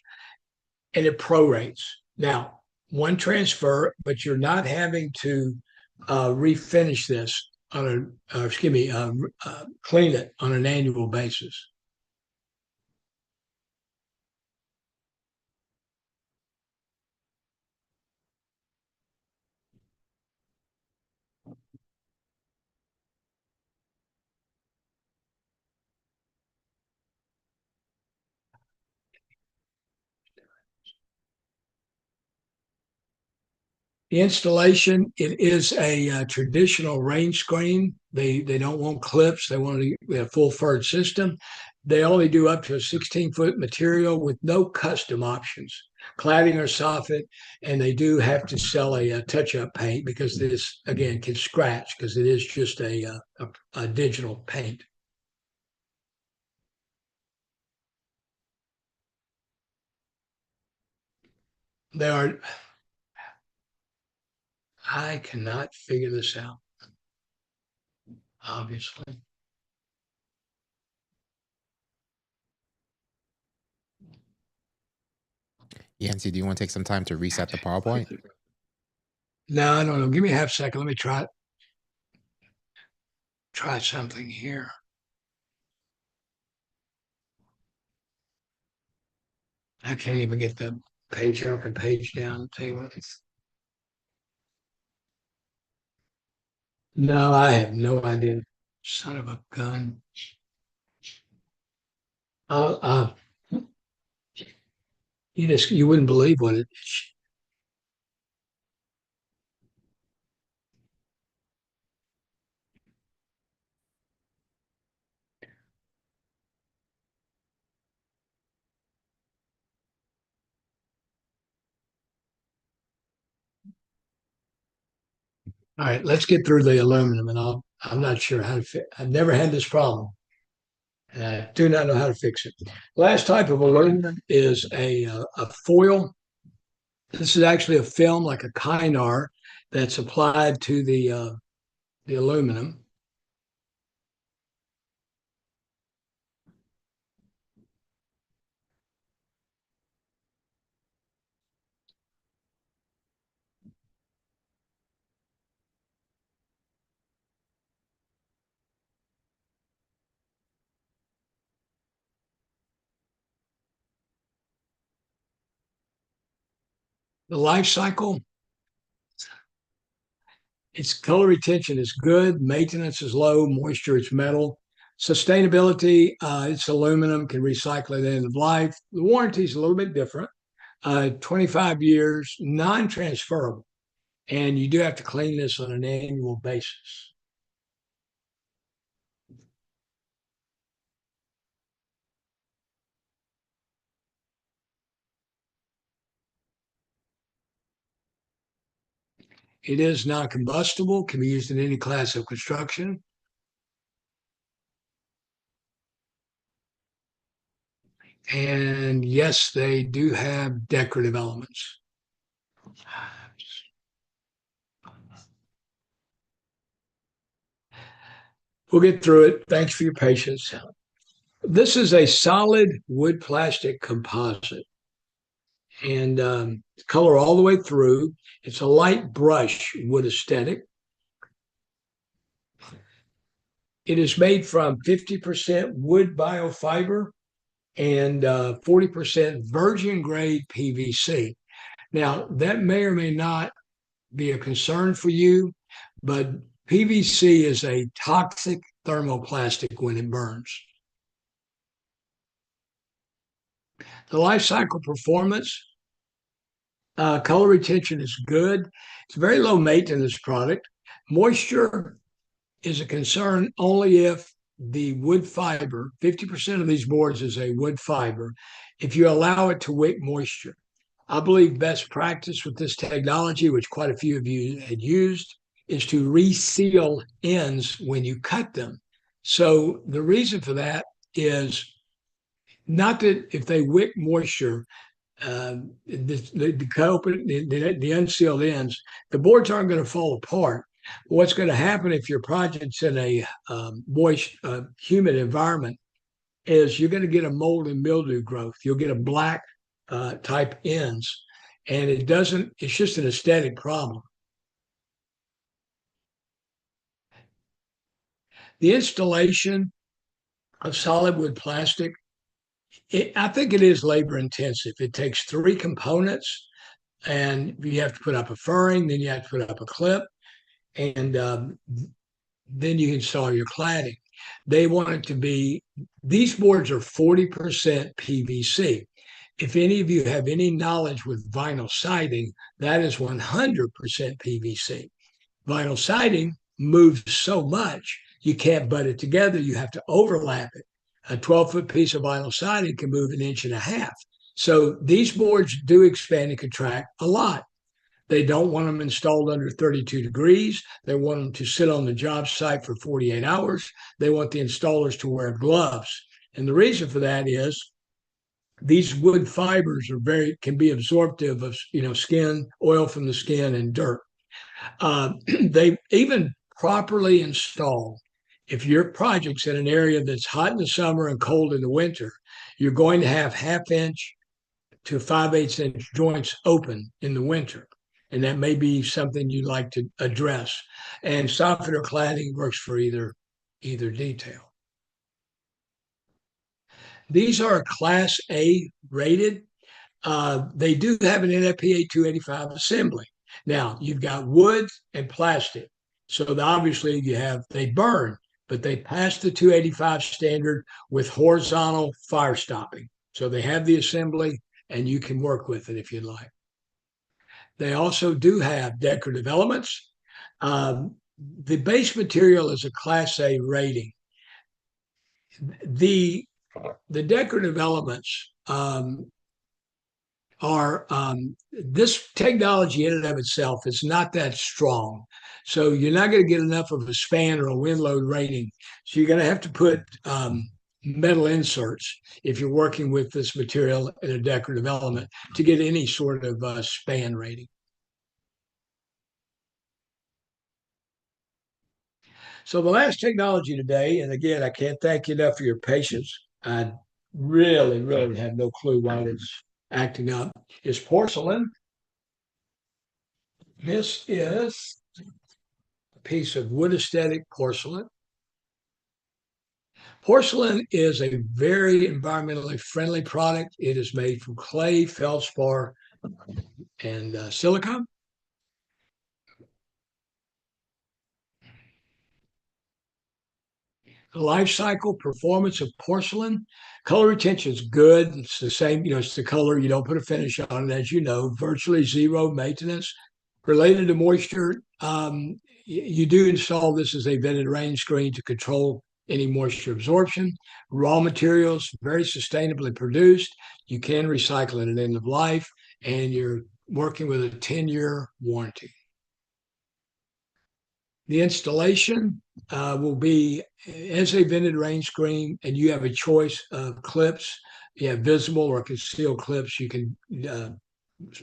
and it prorates. Now, one transfer, but you're not having to refinish this on clean it on an annual basis. The installation, it is a traditional range screen. They don't want clips. They want a full furred system. They only do up to a 16-foot material with no custom options, cladding or soffit, and they do have to sell a touch-up paint because this, again, can scratch because it is just a digital paint. There are, I cannot figure this out, obviously. Yancy, do you want to take some time to reset the PowerPoint? No, I don't know. Give me a half second. Let me try something here. I can't even get the page up and page down. Tell you what. No, I have no idea. Son of a gun. You wouldn't believe what it is. All right, let's get through the aluminum, and I'm not sure how to fit. I've never had this problem, and I do not know how to fix it. Last type of aluminum is a foil. This is actually a film like a Kynar that's applied to the aluminum. The life cycle, its color retention is good, maintenance is low, moisture, it's metal. Sustainability, it's aluminum, can recycle at the end of life. The warranty is a little bit different. 25 years, non-transferable. And you do have to clean this on an annual basis. It is non-combustible, can be used in any class of construction. And yes, they do have decorative elements. We'll get through it. Thanks for your patience. This is a solid wood plastic composite, and color all the way through. It's a light brush wood aesthetic. It is made from 50% wood biofiber and 40% virgin grade PVC. Now, that may or may not be a concern for you, but PVC is a toxic thermoplastic when it burns. The life cycle performance, color retention is good. It's a very low maintenance product. Moisture is a concern only if the wood fiber, 50% of these boards is a wood fiber, if you allow it to wick moisture. I believe best practice with this technology, which quite a few of you had used, is to reseal ends when you cut them. So the reason for that is not that if they wick moisture, the unsealed ends, the boards aren't going to fall apart. What's going to happen if your project's in a moist, humid environment is you're going to get a mold and mildew growth. You'll get a black type ends, and it's just an aesthetic problem. The installation of solid wood plastic, I think it is labor intensive. It takes 3 components, and you have to put up a furring, then you have to put up a clip, and then you install your cladding. They want it to be, these boards are 40% PVC. If any of you have any knowledge with vinyl siding, that is 100% PVC. Vinyl siding moves so much, you can't butt it together. You have to overlap it. A 12-foot piece of vinyl siding can move 1.5 inches. So these boards do expand and contract a lot. They don't want them installed under 32 degrees. They want them to sit on the job site for 48 hours. They want the installers to wear gloves. And the reason for that is these wood fibers can be absorptive of skin, oil from the skin, and dirt. They even properly installed. If your project's in an area that's hot in the summer and cold in the winter, you're going to have 1/2 inch to 5/8 inch joints open in the winter. And that may be something you'd like to address. And softener cladding works for either detail. These are Class A rated. They do have an NFPA 285 assembly. Now, you've got wood and plastic. So obviously they burn, but they pass the 285 standard with horizontal fire stopping. So they have the assembly, and you can work with it if you'd like. They also do have decorative elements. The base material is a Class A rating. The decorative elements this technology in and of itself is not that strong. So you're not going to get enough of a span or a wind load rating. So you're going to have to put metal inserts if you're working with this material in a decorative element to get any sort of span rating. So the last technology today, and again, I can't thank you enough for your patience. I really have no clue why it's acting up, is porcelain. This is a piece of wood aesthetic porcelain. Porcelain is a very environmentally friendly product. It is made from clay, feldspar, and silicone. The life cycle performance of porcelain, color retention is good. It's the same, it's the color. You don't put a finish on it, as you know, virtually zero maintenance. Related to moisture, you do install this as a vented rain screen to control any moisture absorption. Raw materials, very sustainably produced. You can recycle it at end of life, and you're working with a 10-year warranty. The installation will be as a vented rain screen, and you have a choice of clips. You have visible or concealed clips. You can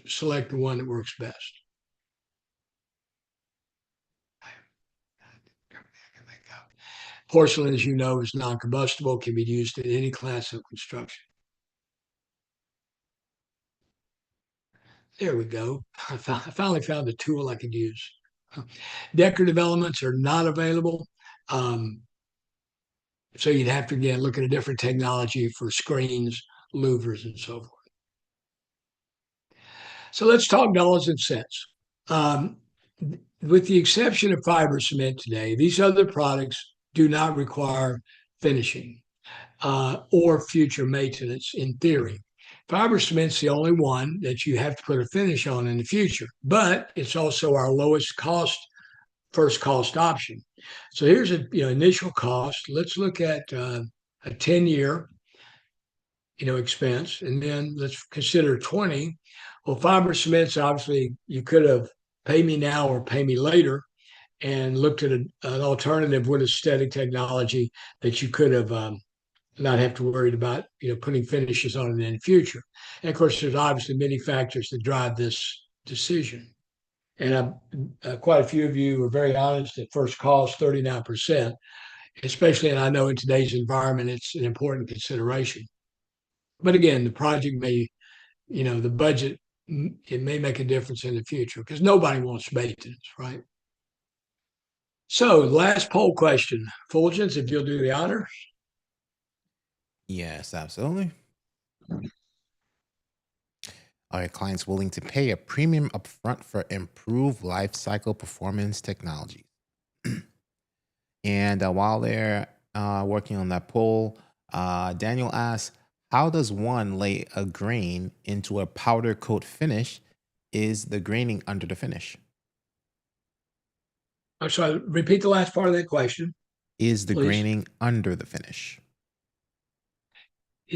select the one that works best. Porcelain, as you know, is non-combustible, can be used in any class of construction. There we go. I finally found a tool I could use. Decorative elements are not available. So you'd have to, again, look at a different technology for screens, louvers, and so forth. So let's talk dollars and cents. With the exception of fiber cement today, these other products do not require finishing or future maintenance in theory. Fiber cement's the only one that you have to put a finish on in the future, but it's also our lowest cost, first cost option. So here's a initial cost. Let's look at a 10-year expense, and then let's consider 20. Well, fiber cement's obviously you could have pay me now or pay me later, and looked at an alternative wood aesthetic technology that you could have not have to worry about putting finishes on it in the future. And of course, there's obviously many factors that drive this decision. And quite a few of you were very honest at first cost, 39%, especially, and I know in today's environment, it's an important consideration. But again, the project may, the budget, it may make a difference in the future because nobody wants maintenance, right? So last poll question, Fulgence, if you'll do the honor. Yes, absolutely. Are clients willing to pay a premium upfront for improved life cycle performance technology? And while they're working on that poll, Daniel asks, how does one lay a grain into a powder coat finish? Is the graining under the finish? I'm sorry, repeat the last part of that question. Is the graining under the finish? I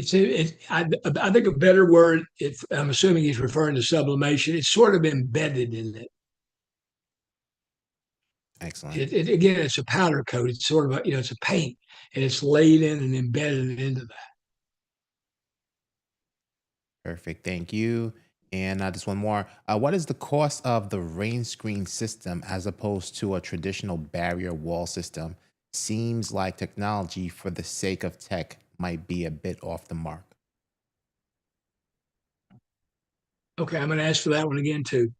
think a better word, if I'm assuming he's referring to sublimation, it's sort of embedded in it. Excellent. Again, it's a powder coat. It's sort of it's a paint, and it's laid in and embedded into that. Perfect. Thank you. And just one more. What is the cost of the rain screen system as opposed to a traditional barrier wall system? Seems like technology for the sake of tech might be a bit off the mark. Okay, I'm going to ask for that one again too.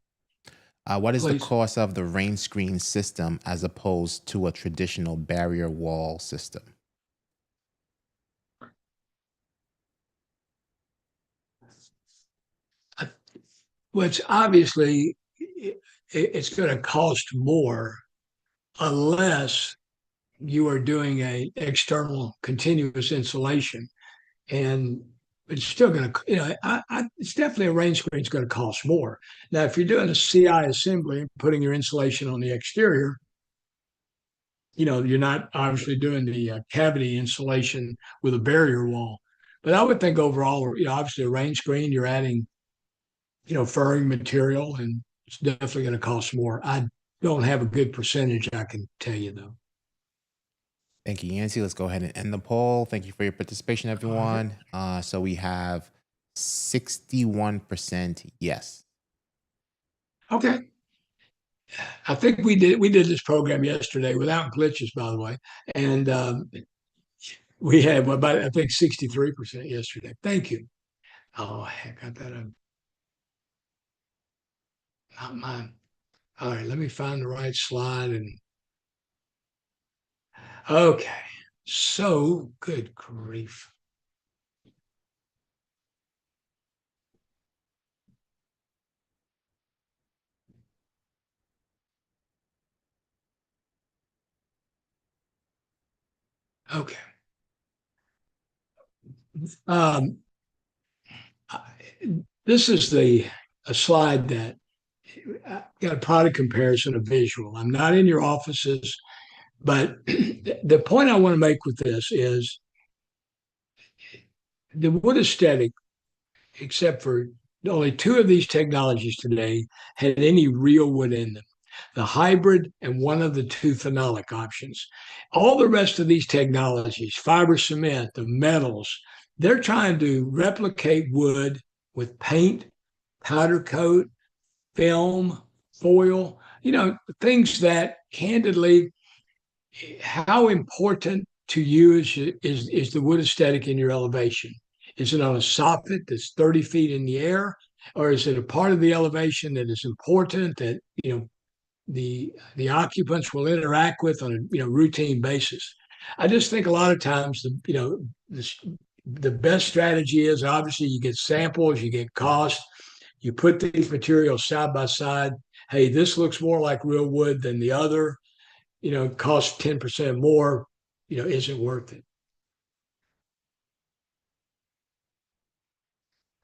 What is the cost of the rain screen system as opposed to a traditional barrier wall system? Well, it's obviously it's going to cost more unless you are doing a external continuous insulation, and it's still going to, it's definitely a rain screen is going to cost more. Now, if you're doing a CI assembly and putting your insulation on the exterior, you're not obviously doing the cavity insulation with a barrier wall. But I would think overall, obviously a rain screen, you're adding, furring material, and it's definitely going to cost more. I don't have a good percentage I can tell you though. Thank you, Yancy. Let's go ahead and end the poll. Thank you for your participation, everyone. So we have 61% yes. Okay. I think we did this program yesterday without glitches, by the way. And we had about, I think, 63% yesterday. Thank you. Oh, heck, I got that. Not mine. All right, let me find the right slide. And okay. So good grief. Okay. This is a slide that got a product comparison of visual. I'm not in your offices, but the point I want to make with this is the wood aesthetic, except for only two of these technologies today, had any real wood in them. the hybrid, and one of the two phenolic options. All the rest of these technologies, fiber cement, the metals, they're trying to replicate wood with paint, powder coat, film, foil, things that candidly, how important to you is the wood aesthetic in your elevation? Is it on a soffit that's 30 feet in the air? Or is it a part of the elevation that is important that the occupants will interact with on a routine basis? I just think a lot of times the best strategy is obviously you get samples, you get cost, you put these materials side by side. Hey, this looks more like real wood than the other. Costs 10% more. Isn't worth it.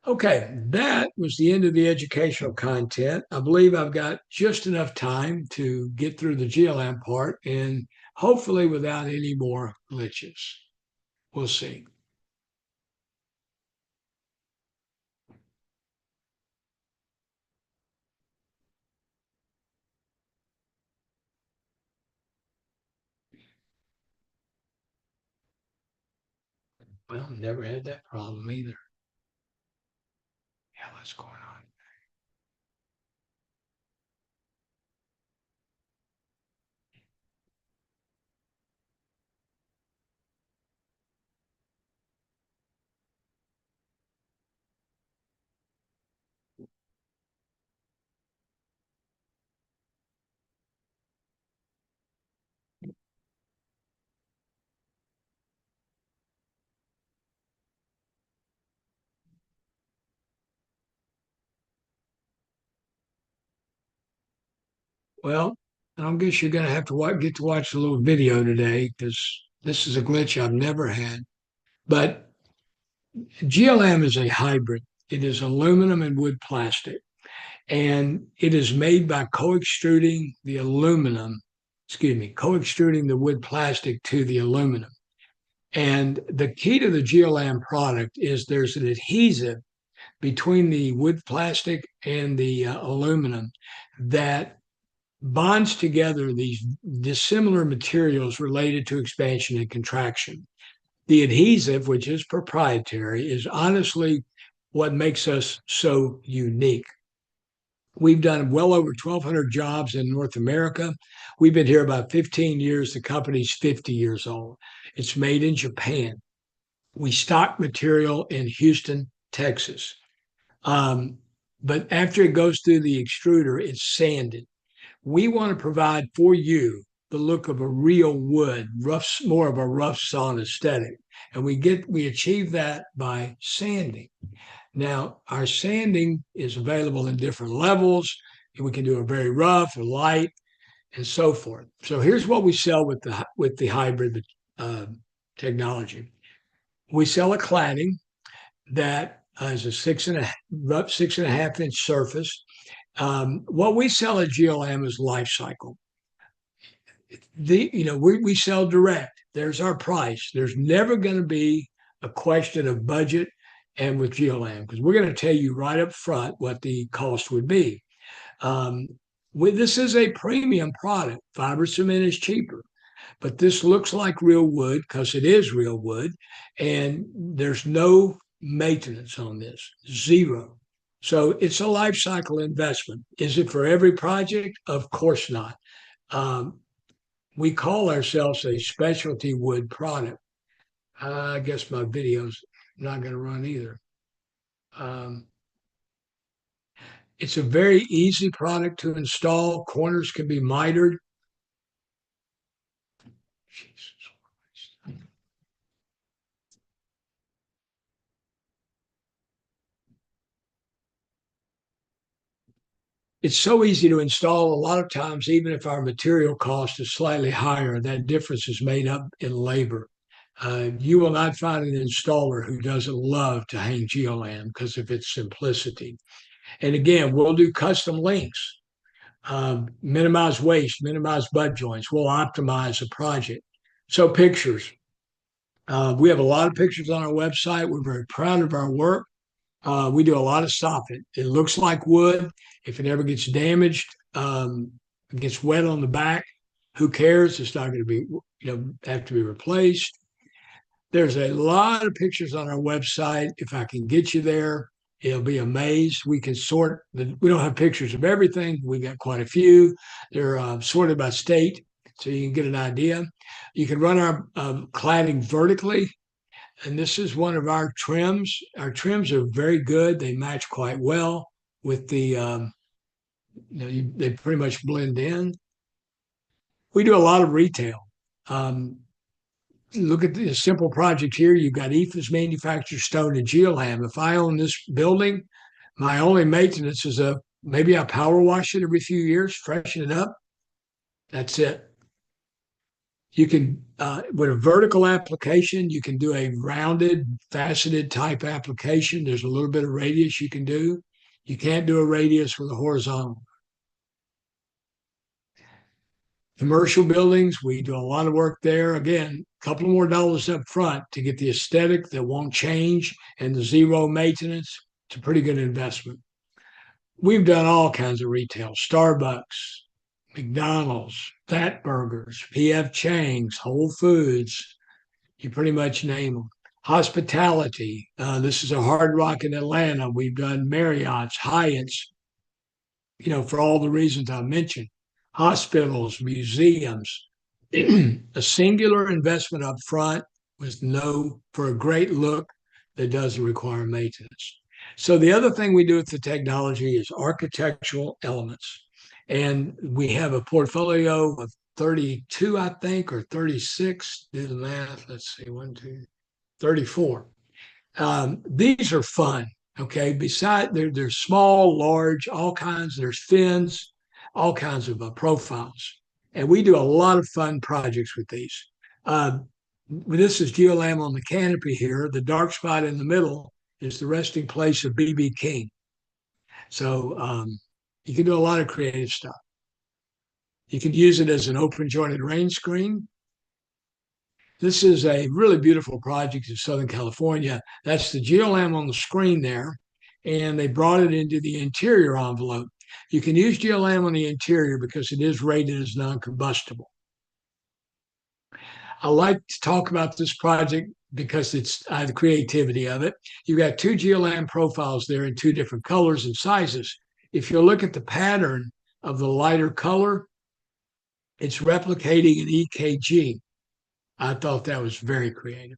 Okay, that was the end of the educational content. I believe I've got just enough time to get through the GLM part and hopefully without any more glitches. We'll see. Well, never had that problem either. Yeah, what's going on? Well, I guess you're going to have to get to watch a little video today because this is a glitch I've never had. But GLM is a hybrid. It is aluminum and wood plastic, and it is made by co-extruding the wood plastic to the aluminum. And the key to the GLM product is there's an adhesive between the wood plastic and the aluminum that bonds together these dissimilar materials related to expansion and contraction. The adhesive, which is proprietary, is honestly what makes us so unique. We've done well over 1,200 jobs in North America. We've been here about 15 years. The company's 50 years old. It's made in Japan. We stock material in Houston, Texas. But after it goes through the extruder, it's sanded. We want to provide for you the look of a real wood, more of a rough sawn aesthetic. And we achieve that by sanding. Now, our sanding is available in different levels. We can do a very rough, a light, and so forth. So here's what we sell with the hybrid technology. We sell a cladding that is a 6.5 inch surface. What we sell at GLM is life cycle. We sell direct. There's our price. There's never going to be a question of budget and with GLM because we're going to tell you right up front what the cost would be. This is a premium product. Fiber cement is cheaper, but this looks like real wood because it is real wood, and there's no maintenance on this, zero. So it's a life cycle investment. Is it for every project? Of course not. We call ourselves a specialty wood product. I guess my video's not going to run either. It's a very easy product to install. Corners can be mitered. Jesus Christ. It's so easy to install. A lot of times, even if our material cost is slightly higher, that difference is made up in labor. You will not find an installer who doesn't love to hang GLM because of its simplicity. And again, we'll do custom links, minimize waste, minimize butt joints. We'll optimize the project. So pictures. We have a lot of pictures on our website. We're very proud of our work. We do a lot of soffit. It looks like wood. If it ever gets damaged, it gets wet on the back, who cares? It's not going to be, have to be replaced. There's a lot of pictures on our website. If I can get you there, you'll be amazed. We can we don't have pictures of everything. We've got quite a few. They're sorted by state, so you can get an idea. You can run our cladding vertically, and this is one of our trims. Our trims are very good. They match quite well with the, they pretty much blend in. We do a lot of retail. Look at the simple project here. You've got EFA's manufactured stone and geolam. If I own this building, my only maintenance is maybe I power wash it every few years, freshen it up. That's it. You can, with a vertical application, you can do a rounded, faceted type application. There's a little bit of radius you can do. You can't do a radius with a horizontal. Commercial buildings, we do a lot of work there. Again, a couple more dollars up front to get the aesthetic that won't change and the zero maintenance. It's a pretty good investment. We've done all kinds of retail: Starbucks, McDonald's, Fat Burgers, P.F. Chang's, Whole Foods. You pretty much name them. Hospitality. This is a Hard Rock in Atlanta. We've done Marriott's, Hyatt's, for all the reasons I mentioned. Hospitals, museums, a singular investment up front for a great look that doesn't require maintenance. So the other thing we do with the technology is architectural elements. And we have a portfolio of 32, I think, or 36. Do the math. Let's see, 34. These are fun. Okay. They're small, large, all kinds. There's fins, all kinds of profiles. And we do a lot of fun projects with these. This is geolam on the canopy here. The dark spot in the middle is the resting place of B.B. King. So you can do a lot of creative stuff. You can use it as an open jointed rain screen. This is a really beautiful project in Southern California. That's the geolam on the screen there. And they brought it into the interior envelope. You can use geolam on the interior because it is rated as non-combustible. I like to talk about this project because it's the creativity of it. You've got two geolam profiles there in two different colors and sizes. If you look at the pattern of the lighter color, it's replicating an EKG. I thought that was very creative.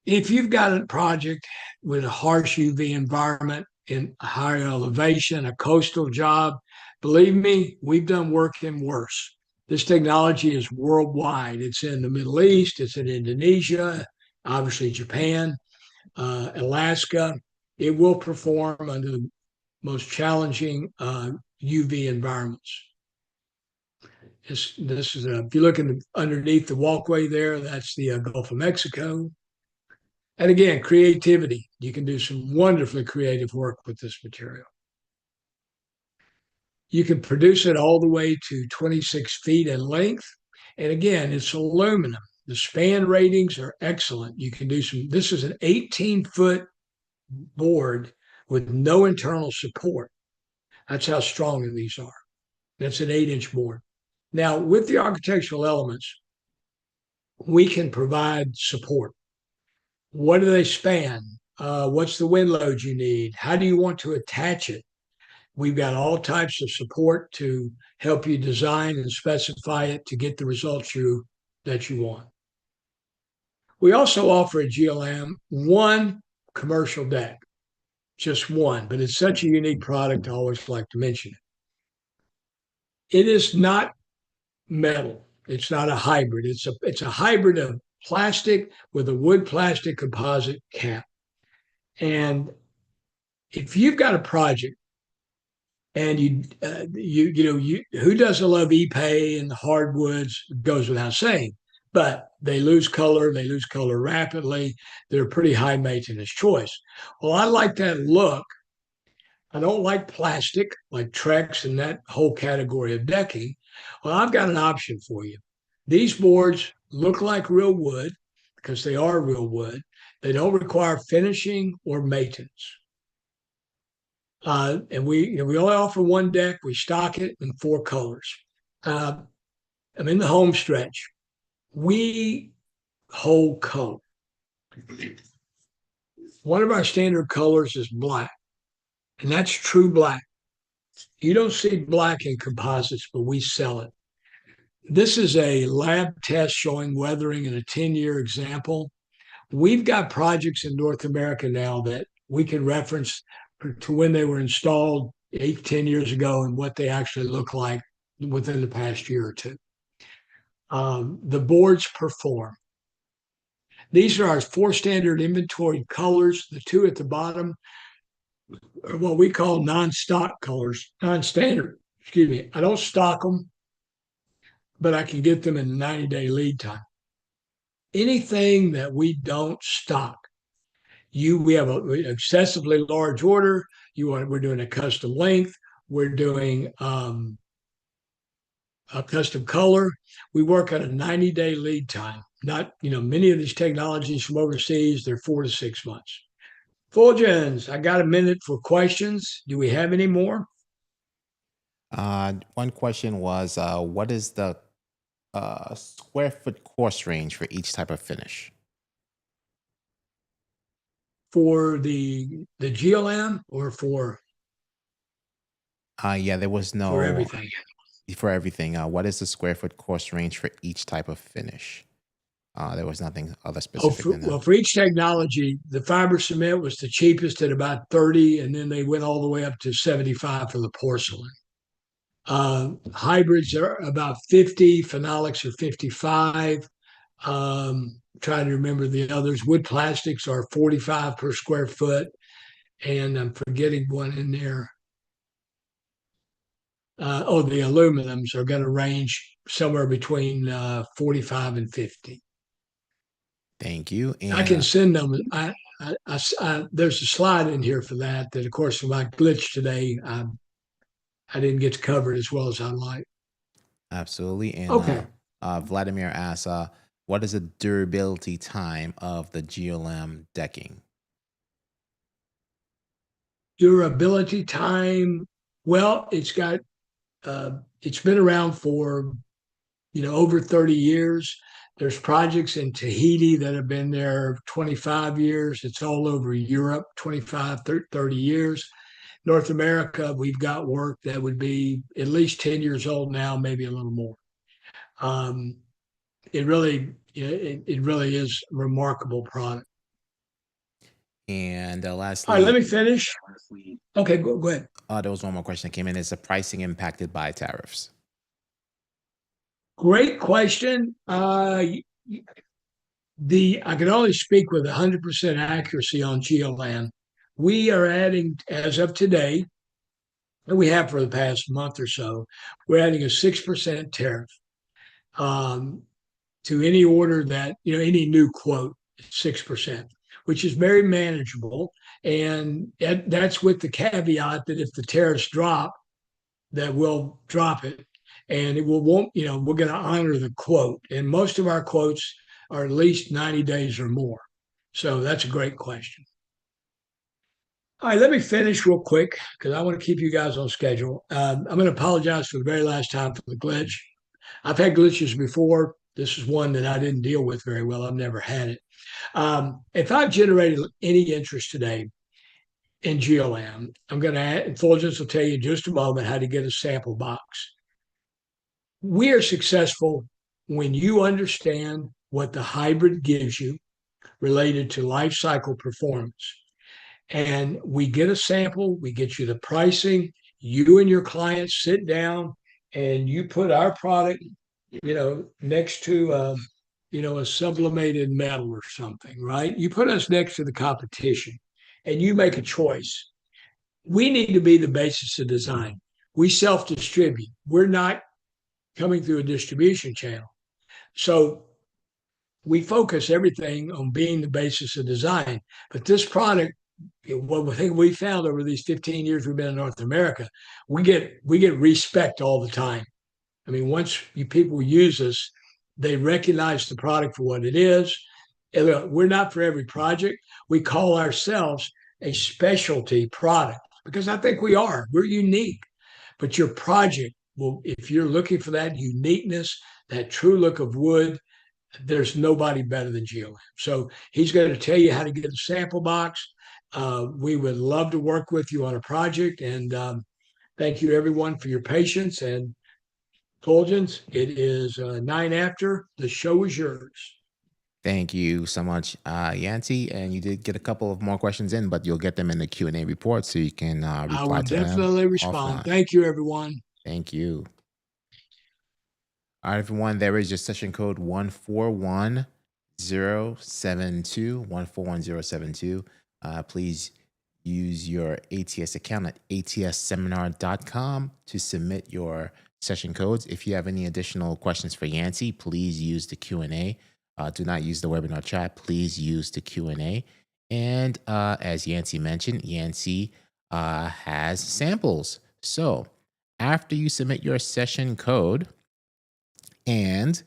If you've got a project with a harsh UV environment in a higher elevation, a coastal job, believe me, we've done work in worse. This technology is worldwide. It's in the Middle East, it's in Indonesia, obviously Japan, Alaska. It will perform under the most challenging UV environments. This is if you look underneath the walkway there, that's the Gulf of Mexico. And again, creativity. You can do some wonderfully creative work with this material. You can produce it all the way to 26 feet in length. And again, it's aluminum. The span ratings are excellent. You can do this is an 18-foot board with no internal support. That's how strong these are. That's an 8-inch board. Now, with the architectural elements, we can provide support. What do they span? What's the wind load you need? How do you want to attach it? We've got all types of support to help you design and specify it to get the results that you want. We also offer at geolam one commercial deck, just one, but it's such a unique product, I always like to mention it. It is not metal. It's not a hybrid. It's a hybrid of plastic with a wood plastic composite cap. And if you've got a project and who doesn't love AAPEI and the hardwoods, goes without saying, but they lose color rapidly. They're a pretty high maintenance choice. Well, I like that look. I don't like plastic like Trex and that whole category of decking. Well, I've got an option for you. These boards look like real wood because they are real wood. They don't require finishing or maintenance. And we only offer one deck. We stock it in 4 colors. I'm in the home stretch. We hold color. One of our standard colors is black, and that's true black. You don't see black in composites, but we sell it. This is a lab test showing weathering in a 10-year example. We've got projects in North America now that we can reference to when they were installed 8, 10 years ago and what they actually look like within the past year or two. The boards perform. These are our 4 standard inventory colors. The 2 at the bottom are what we call non-stock colors, non-standard. Excuse me. I don't stock them, but I can get them in a 90-day lead time. Anything that we don't stock, we have an excessively large order. We're doing a custom length. We're doing a custom color. We work on a 90-day lead time. Not, many of these technologies from overseas, they're 4 to 6 months. Fulgens, I got a minute for questions. Do we have any more? One question was, what is the square foot cost range for each type of finish? For the GLM or for? Yeah, there was no. For everything. For everything. What is the square foot cost range for each type of finish? There was nothing other specific than that. Well, for each technology, the fiber cement was the cheapest at about 30, and then they went all the way up to 75 for the porcelain. Hybrids are about 50, phenolics are 55. Trying to remember the others. Wood plastics are 45 per square foot, and I'm forgetting one in there. The aluminums are going to range somewhere between 45 and 50. Thank you. And I can send them. There's a slide in here for that. That, of course, for my glitch today, I didn't get to cover it as well as I'd like. Absolutely. And okay. Vladimir asks, what is the durability time of the GLM decking? Durability time. Well, it's got. It's been around for, over 30 years. There's projects in Tahiti that have been there 25 years. It's all over Europe, 25, 30 years. North America, we've got work that would be at least 10 years old now, maybe a little more. It really is a remarkable product. And lastly, all right, let me finish. Okay, go ahead. There was one more question that came in. Is the pricing impacted by tariffs? Great question. I can only speak with 100% accuracy on GLM. We are adding, as of today, and we have for the past month or so, we're adding a 6% tariff to any order that, any new quote, 6%, which is very manageable. And that's with the caveat that if the tariffs drop, that we'll drop it. And won't, we're going to honor the quote. And most of our quotes are at least 90 days or more. So that's a great question. All right, let me finish real quick because I want to keep you guys on schedule. I'm going to apologize for the very last time for the glitch. I've had glitches before. This is one that I didn't deal with very well. I've never had it. If I've generated any interest today in GLM, I'm going to add, Fulgens will tell you in just a moment how to get a sample box. We are successful when you understand what the hybrid gives you related to life cycle performance. And we get a sample, we get you the pricing, you and your clients sit down and you put our product, next to, a sublimated metal or something, right? You put us next to the competition and you make a choice. We need to be the basis of design. We self-distribute. We're not coming through a distribution channel. So we focus everything on being the basis of design. But this product, what thing we found over these 15 years we've been in North America, we get respect all the time. I mean, once people use us, they recognize the product for what it is. And we're not for every project. We call ourselves a specialty product. because I think we are. We're unique. But your project will, if you're looking for that uniqueness, that true look of wood, there's nobody better than GLM. So he's going to tell you how to get a sample box. We would love to work with you on a project. And thank you, everyone, for your patience and indulgence. It is 9 after. The show is yours. Thank you so much, Yancy. And you did get a couple of more questions in, but you'll get them in the Q&A report so you can reply I will to them definitely respond. offline. Thank you, everyone. Thank you. All right, everyone, there is your session code 141072, 141072. Please use your ATS account at atsseminar.com to submit your session codes. If you have any additional questions for Yancy, please use the Q&A. Do not use the webinar chat. Please use the Q&A. And as Yancy mentioned, Yancy has samples. So after you submit your session code and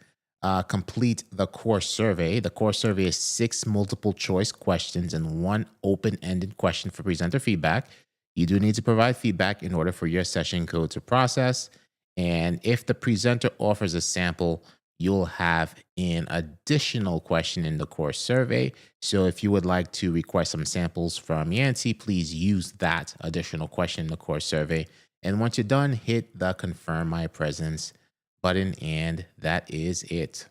complete the core survey. The core survey is 6 multiple choice questions and 1 open-ended question for presenter feedback. You do need to provide feedback in order for your session code to process. And if the presenter offers a sample, you'll have an additional question in the core survey. So if you would like to request some samples from Yancy, please use that additional question in the core survey. And once you're done, hit the confirm my presence button, and that is it.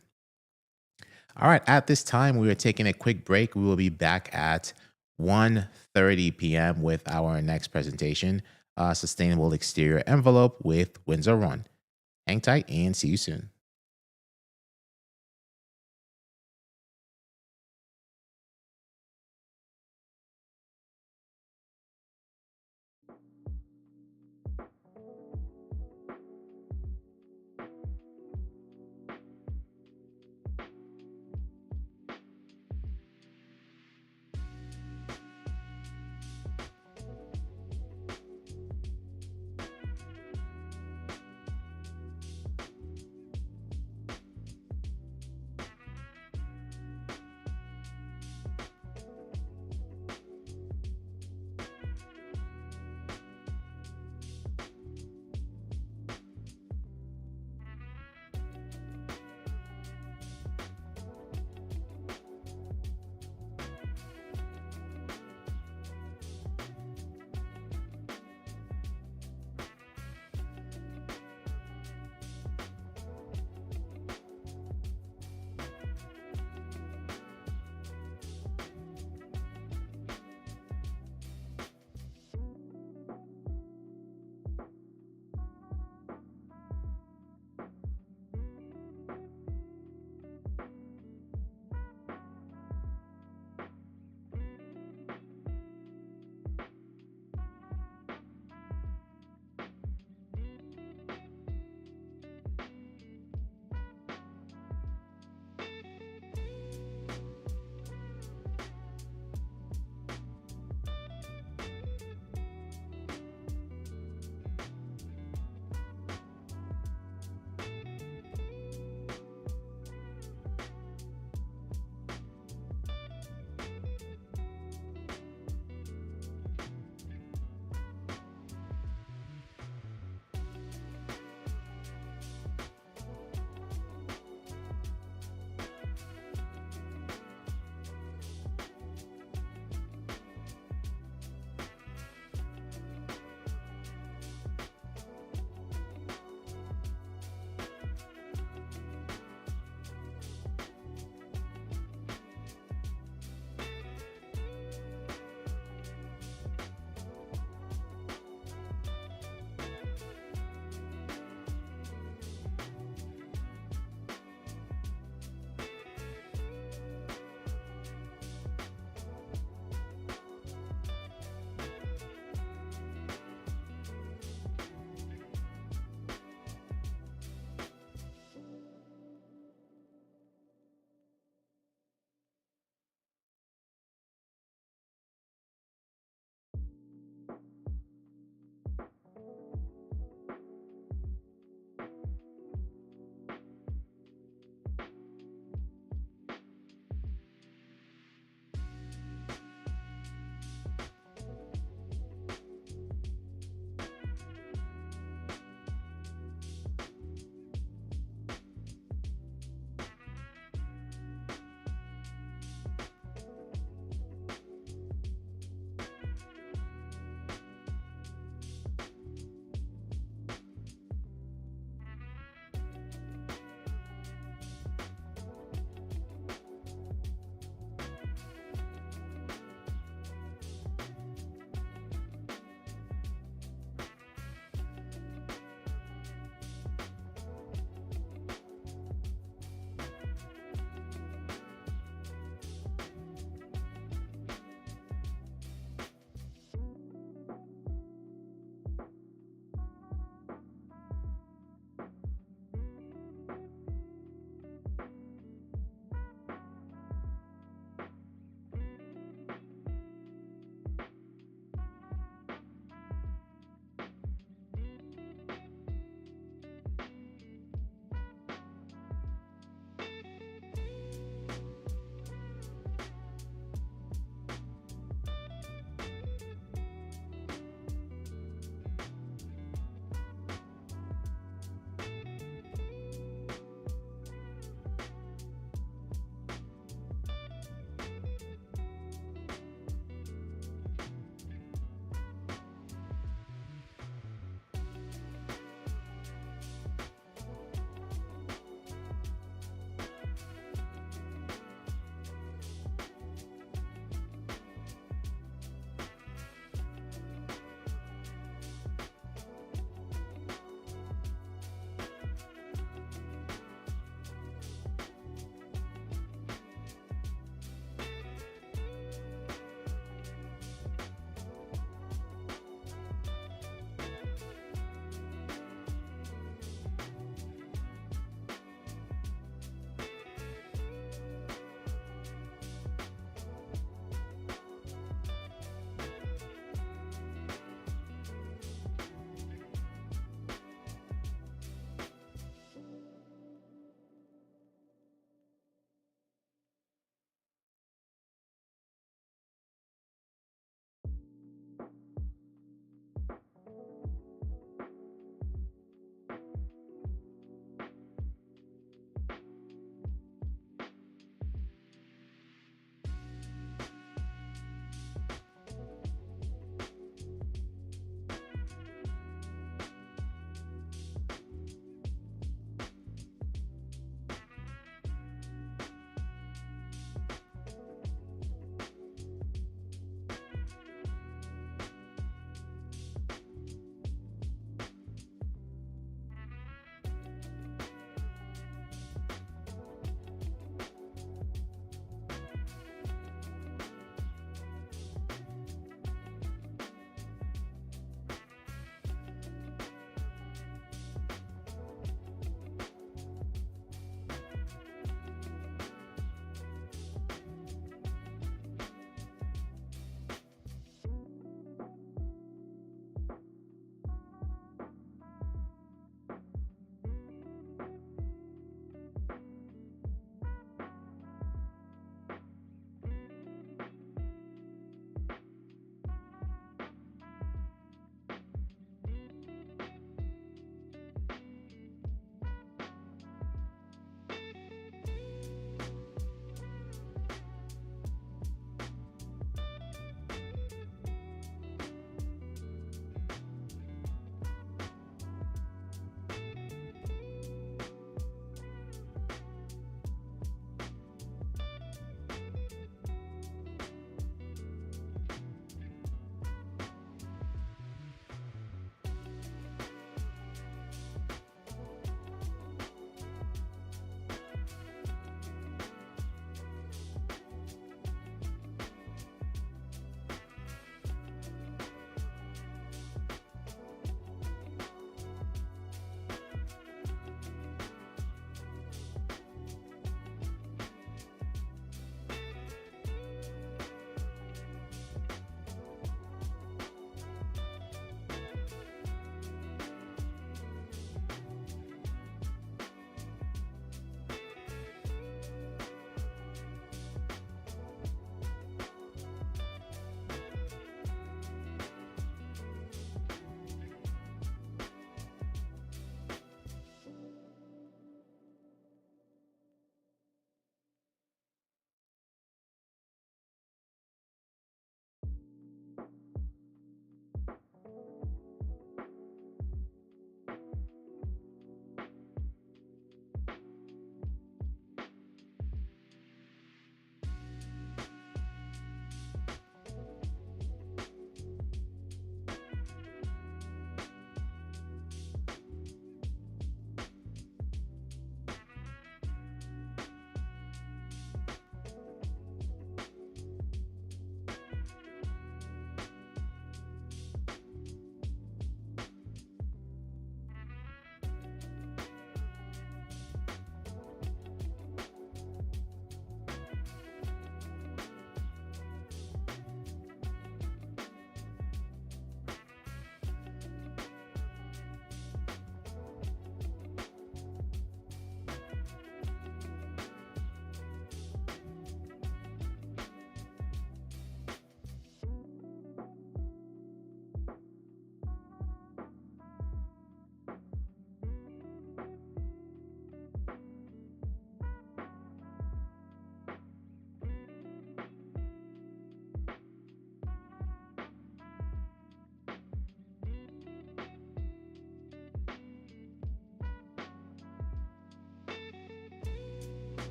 All right, at this time, we are taking a quick break. We will be back at 1:30 p.m. with our next presentation, Sustainable Exterior Envelope with Windsor Run. Hang tight and see you soon.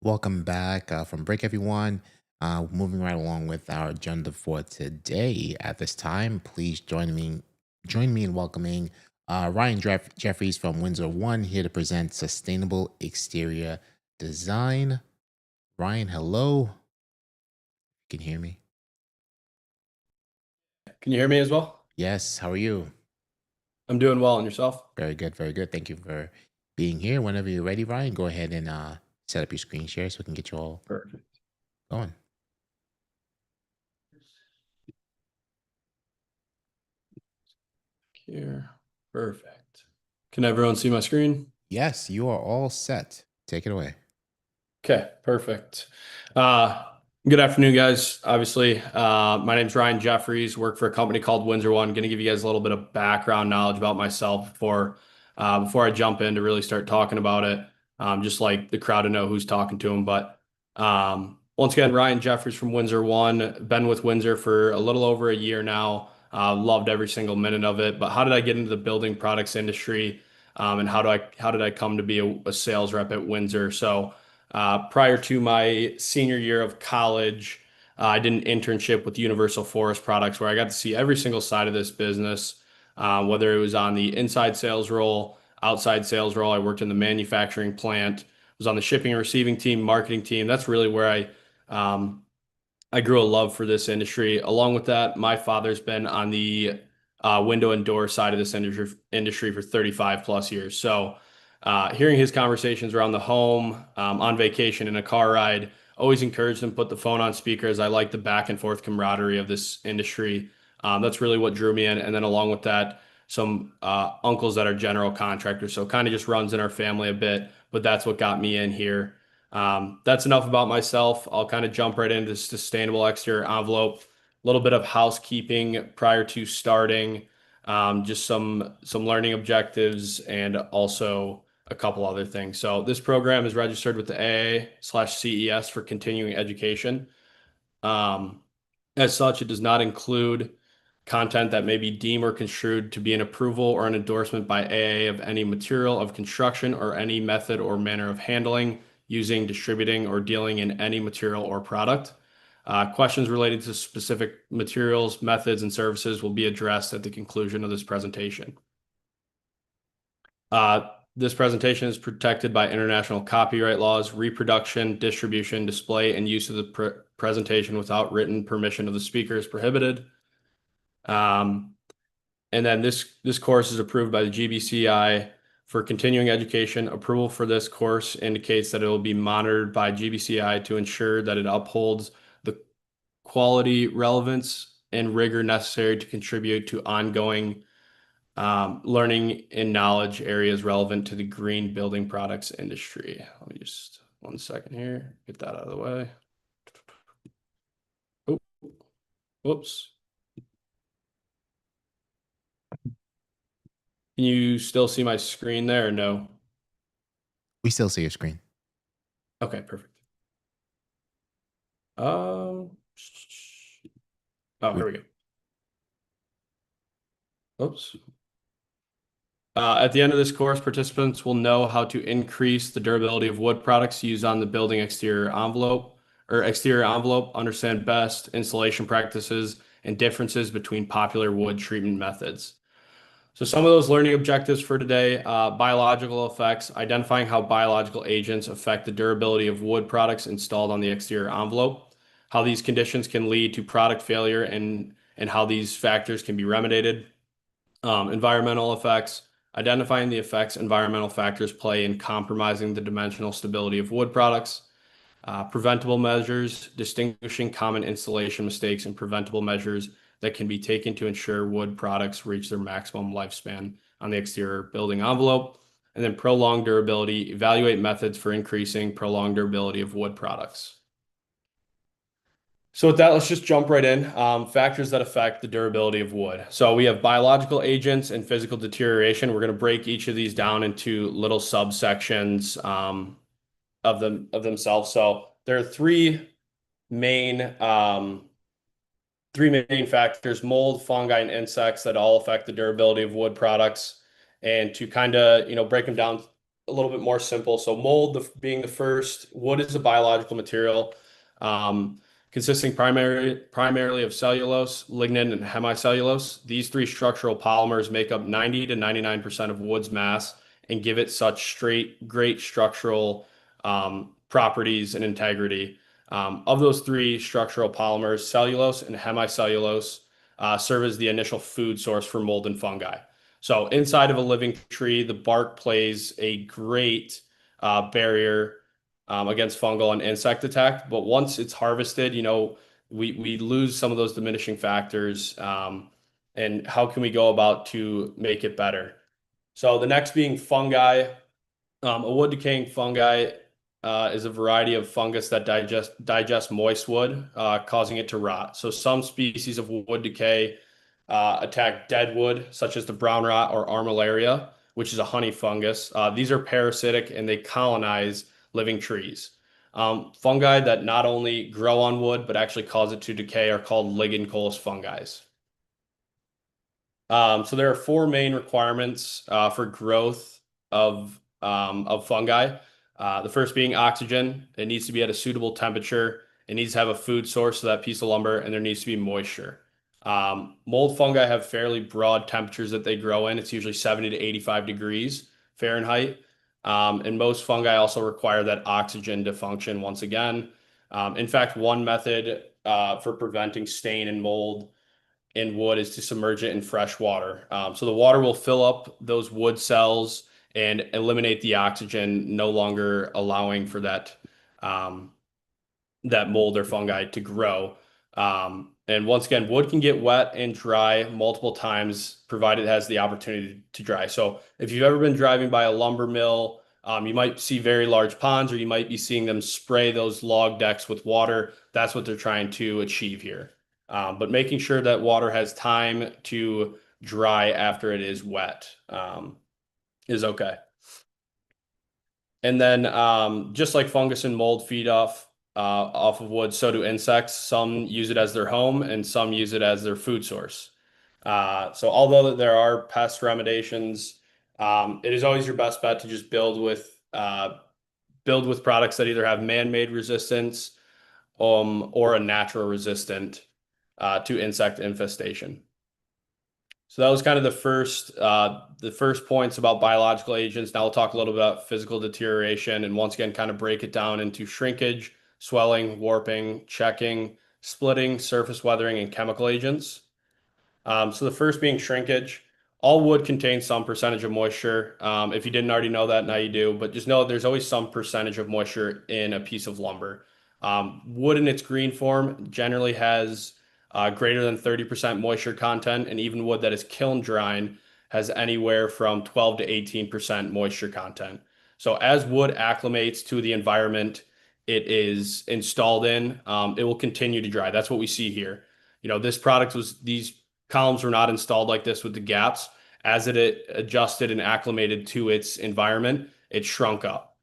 Welcome back from break, everyone. Moving right along with our agenda for today. At this time, please join me in welcoming Ryan Jeffries from Windsor One here to present sustainable exterior design. Ryan, hello. Can you hear me? Can you hear me as well? Yes. How are you? I'm doing well. And yourself? Very good. Very good. Thank you for being here. Whenever you're ready, Ryan, go ahead and set up your screen share so we can get you all Perfect. going. Here. Perfect. Can everyone see my screen? Yes, you are all set. Take it away. Okay, perfect. Good afternoon, guys. Obviously, my name's Ryan Jeffries, work for a company called Windsor One. Going to give you guys a little bit of background knowledge about myself before I jump in to really start talking about it, just like the crowd to know who's talking to them. But once again, Ryan Jeffries from Windsor One, been with Windsor for a little over a year now. Loved every single minute of it. But how did I get into the building products industry? And how did I come to be a sales rep at Windsor? So prior to my senior year of college, I did an internship with Universal Forest Products where I got to see every single side of this business, whether it was on the inside sales role, outside sales role. I worked in the manufacturing plant, was on the shipping and receiving team, marketing team. That's really where I grew a love for this industry. Along with that, my father's been on the window and door side of this industry for 35 plus years. So hearing his conversations around the home, on vacation, in a car ride, always encouraged him to put the phone on speakers. I like the back and forth camaraderie of this industry. That's really what drew me in. And then along with that, some uncles that are general contractors. So kind of just runs in our family a bit, but that's what got me in here. That's enough about myself. I'll kind of jump right into sustainable exterior envelope. A little bit of housekeeping prior to starting, just some learning objectives and also a couple other things. So this program is registered with the AA/CES for continuing education. As such, it does not include content that may be deemed or construed to be an approval or an endorsement by AA of any material of construction or any method or manner of handling, using, distributing, or dealing in any material or product. Questions related to specific materials, methods, and services will be addressed at the conclusion of this presentation. This presentation is protected by international copyright laws. Reproduction, distribution, display, and use of the presentation without written permission of the speaker is prohibited. And then this course is approved by the GBCI for continuing education. Approval for this course indicates that it will be monitored by GBCI to ensure that it upholds the quality, relevance, and rigor necessary to contribute to ongoing learning and knowledge areas relevant to the green building products industry. Let me just 1 second here, get that out of the way. Oh, whoops. Can you still see my screen there or no? We still see your screen. Okay, perfect. Oh, here we go. Oops. At the end of this course, participants will know how to increase the durability of wood products used on the building exterior envelope, understand best installation practices and differences between popular wood treatment methods. So some of those learning objectives for today, biological effects, identifying how biological agents affect the durability of wood products installed on the exterior envelope, how these conditions can lead to product failure and how these factors can be remedied, environmental effects, identifying the effects environmental factors play in compromising the dimensional stability of wood products, preventable measures, distinguishing common installation mistakes and preventable measures that can be taken to ensure wood products reach their maximum lifespan on the exterior building envelope, and then prolonged durability, evaluate methods for increasing prolonged durability of wood products. So with that, let's just jump right in. Factors that affect the durability of wood. So we have biological agents and physical deterioration. We're going to break each of these down into little subsections of themselves. So there are three main factors: mold, fungi, and insects that all affect the durability of wood products. And to kind of break them down a little bit more simple. So mold being the first, wood is a biological material consisting primarily of cellulose, lignin, and hemicellulose. These three structural polymers make up 90 to 99% of wood's mass and give it such great structural properties and integrity. Of those three structural polymers, cellulose and hemicellulose serve as the initial food source for mold and fungi. So inside of a living tree, the bark plays a great barrier against fungal and insect attack. But once it's harvested, we lose some of those diminishing factors. And how can we go about to make it better? So the next being fungi. A wood decaying fungi is a variety of fungus that digest moist wood, causing it to rot. So some species of wood decay attack dead wood, such as the brown rot or armillaria, which is a honey fungus. These are parasitic and they colonize living trees. Fungi that not only grow on wood, but actually cause it to decay are called lignin-colous fungi. So there are four main requirements for growth of fungi. The first being oxygen. It needs to be at a suitable temperature. It needs to have a food source to that piece of lumber, and there needs to be moisture. Mold fungi have fairly broad temperatures that they grow in. It's usually 70 to 85 degrees Fahrenheit. And most fungi also require that oxygen to function once again. In fact, one method for preventing stain and mold in wood is to submerge it in fresh water. So the water will fill up those wood cells and eliminate the oxygen, no longer allowing for that mold or fungi to grow. And once again, wood can get wet and dry multiple times, provided it has the opportunity to dry. So if you've ever been driving by a lumber mill, you might see very large ponds, or you might be seeing them spray those log decks with water. That's what they're trying to achieve here. But making sure that water has time to dry after it is wet is okay. And then just like fungus and mold feed off of wood, so do insects. Some use it as their home and some use it as their food source. So although there are pest remediations, it is always your best bet to just build with products that either have man-made resistance or a natural resistant to insect infestation. So that was kind of the first points about biological agents. Now we'll talk a little bit about physical deterioration, and once again, kind of break it down into shrinkage, swelling, warping, checking, splitting, surface weathering, and chemical agents. So the first being shrinkage. All wood contains some percentage of moisture. If you didn't already know that, now you do, but just know that there's always some percentage of moisture in a piece of lumber. Wood in its green form generally has greater than 30% moisture content, and even wood that is kiln drying has anywhere from 12 to 18% moisture content. So as wood acclimates to the environment it is installed in, it will continue to dry. That's what we see here. These columns were not installed like this with the gaps. As it adjusted and acclimated to its environment, it shrunk up.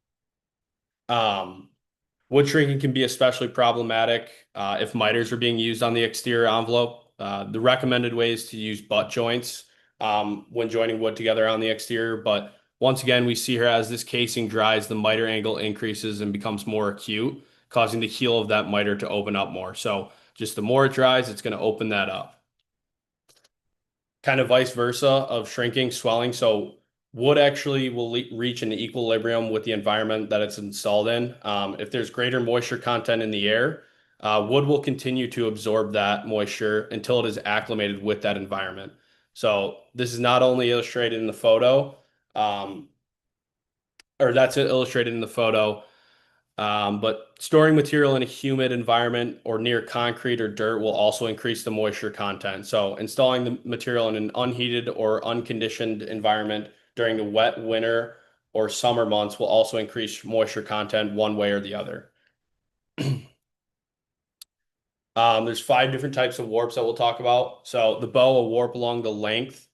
Wood shrinking can be especially problematic if miters are being used on the exterior envelope. The recommended way is to use butt joints when joining wood together on the exterior. But once again, we see here as this casing dries, the miter angle increases and becomes more acute, causing the heel of that miter to open up more. So just the more it dries, it's going to open that up. Kind of vice versa of shrinking, swelling. So wood actually will reach an equilibrium with the environment that it's installed in. If there's greater moisture content in the air, wood will continue to absorb that moisture until it is acclimated with that environment. So this is not only illustrated in the photo, but storing material in a humid environment or near concrete or dirt will also increase the moisture content. So installing the material in an unheated or unconditioned environment during the wet winter or summer months will also increase moisture content one way or the other. There's 5 different types of warps that we'll talk about. So the bow, a warp along the length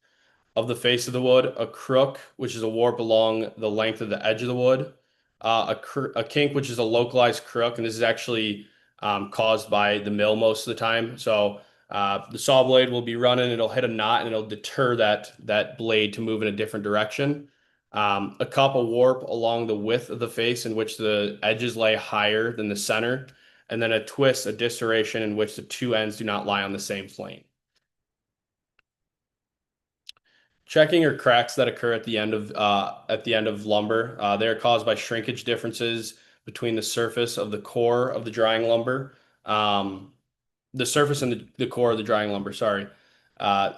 of the face of the wood, a crook, which is a warp along the length of the edge of the wood, a kink, which is a localized crook, and this is actually caused by the mill most of the time. So the saw blade will be running, it'll hit a knot, and it'll deter that blade to move in a different direction. A cup of warp along the width of the face in which the edges lay higher than the center, and then a twist, a dislocation in which the two ends do not lie on the same plane. Checking or cracks that occur at the end of lumber, they are caused by shrinkage differences between the surface of the core of the drying lumber, the surface and the core of the drying lumber. Sorry.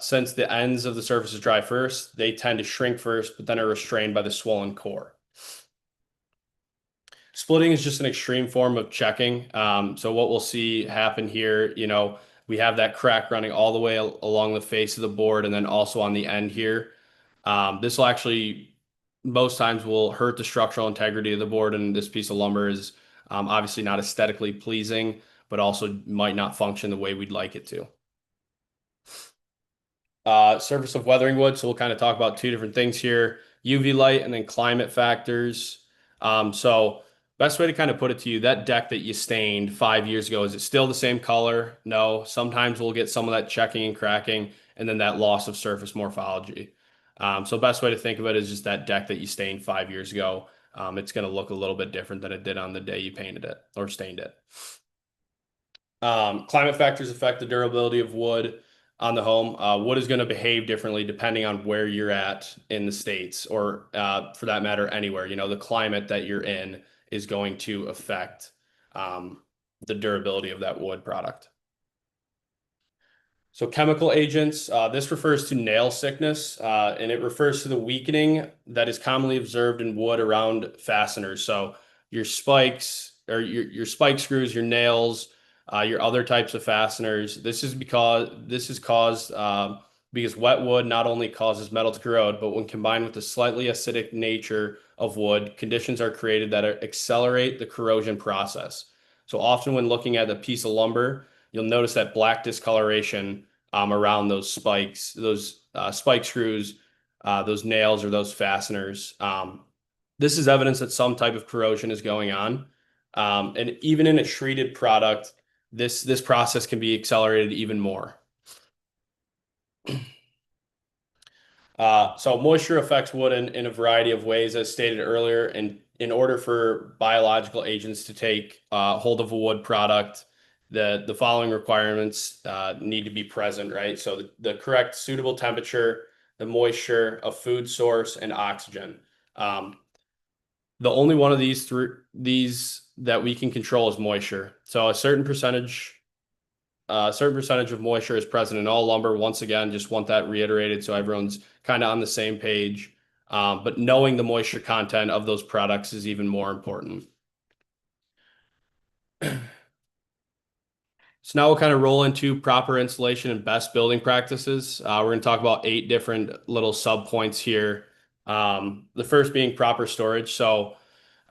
Since the ends of the surface is dry first, they tend to shrink first, but then are restrained by the swollen core. Splitting is just an extreme form of checking. So what we'll see happen here, we have that crack running all the way along the face of the board and then also on the end here. This will actually, most times, will hurt the structural integrity of the board, and this piece of lumber is obviously not aesthetically pleasing, but also might not function the way we'd like it to. Surface of weathering wood. So we'll kind of talk about two different things here, UV light and then climate factors. So best way to kind of put it to you, that deck that you stained 5 years ago, is it still the same color? No. Sometimes we'll get some of that checking and cracking and then that loss of surface morphology. So best way to think of it is just that deck that you stained 5 years ago. It's going to look a little bit different than it did on the day you painted it or stained it. Climate factors affect the durability of wood on the home. Wood is going to behave differently depending on where you're at in the States, or for that matter, anywhere. The climate that you're in is going to affect the durability of that wood product. So chemical agents, this refers to nail sickness, and it refers to the weakening that is commonly observed in wood around fasteners. So your spikes or your spike screws, your nails, your other types of fasteners. This is caused because wet wood not only causes metal to corrode, but when combined with the slightly acidic nature of wood, conditions are created that accelerate the corrosion process. So often when looking at a piece of lumber, you'll notice that black discoloration around those spikes, those spike screws, those nails, or those fasteners. This is evidence that some type of corrosion is going on. And even in a treated product, this process can be accelerated even more. So moisture affects wood in a variety of ways, as stated earlier. And in order for biological agents to take hold of a wood product, the following requirements need to be present, right? So the correct suitable temperature, the moisture, a food source, and oxygen. The only one of these that we can control is moisture. So a certain percentage of moisture is present in all lumber. Once again, just want that reiterated so everyone's kind of on the same page. But knowing the moisture content of those products is even more important. So now we'll kind of roll into proper installation and best building practices. We're going to talk about 8 different little sub points here. The first being proper storage. So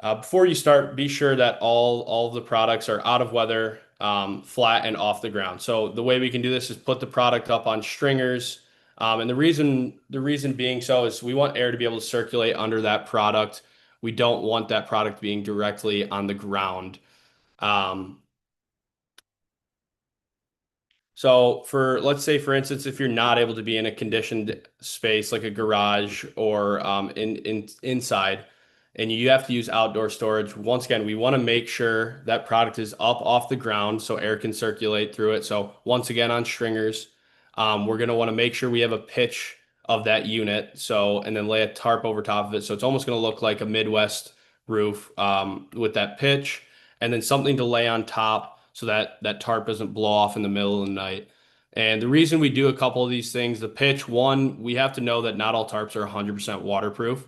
before you start, be sure that all of the products are out of weather, flat, and off the ground. So the way we can do this is put the product up on stringers. And the reason being so is we want air to be able to circulate under that product. We don't want that product being directly on the ground. So let's say, for instance, if you're not able to be in a conditioned space like a garage or inside, and you have to use outdoor storage, once again, we want to make sure that product is up off the ground so air can circulate through it. So once again, on stringers, we're going to want to make sure we have a pitch of that unit. And then lay a tarp over top of it. So it's almost going to look like a Midwest roof with that pitch, and then something to lay on top so that tarp doesn't blow off in the middle of the night. And the reason we do a couple of these things, the pitch, one, we have to know that not all tarps are 100% waterproof.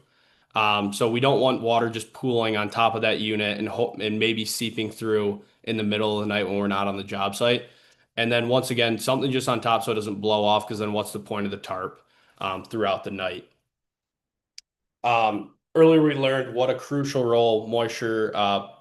So we don't want water just pooling on top of that unit and maybe seeping through in the middle of the night when we're not on the job site. And then once again, something just on top so it doesn't blow off, because then what's the point of the tarp throughout the night? Earlier, we learned what a crucial role moisture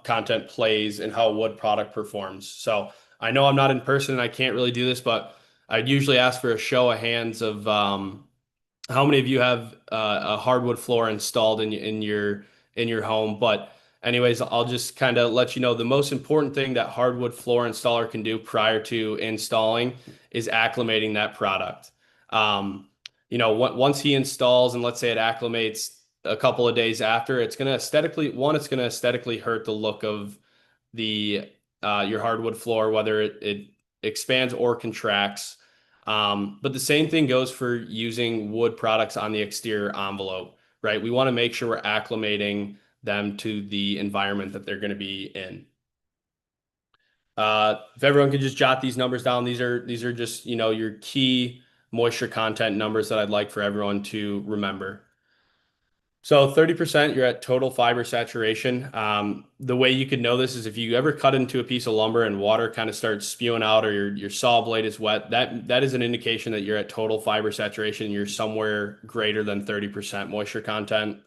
content plays in how a wood product performs. So I know I'm not in person and I can't really do this, but I'd usually ask for a show of hands of how many of you have a hardwood floor installed in your home. But anyways, I'll just kind of let you know the most important thing that hardwood floor installer can do prior to installing is acclimating that product. Once he installs, and let's say it acclimates a couple of days after, it's going to aesthetically hurt the look of the your hardwood floor, whether it expands or contracts. But the same thing goes for using wood products on the exterior envelope, right? We want to make sure we're acclimating them to the environment that they're going to be in. If everyone could just jot these numbers down, these are just, your key moisture content numbers that I'd like for everyone to remember. So 30%, you're at total fiber saturation. The way you could know this is if you ever cut into a piece of lumber and water kind of starts spewing out, or your saw blade is wet, that is an indication that you're at total fiber saturation. You're somewhere greater than 30% moisture content.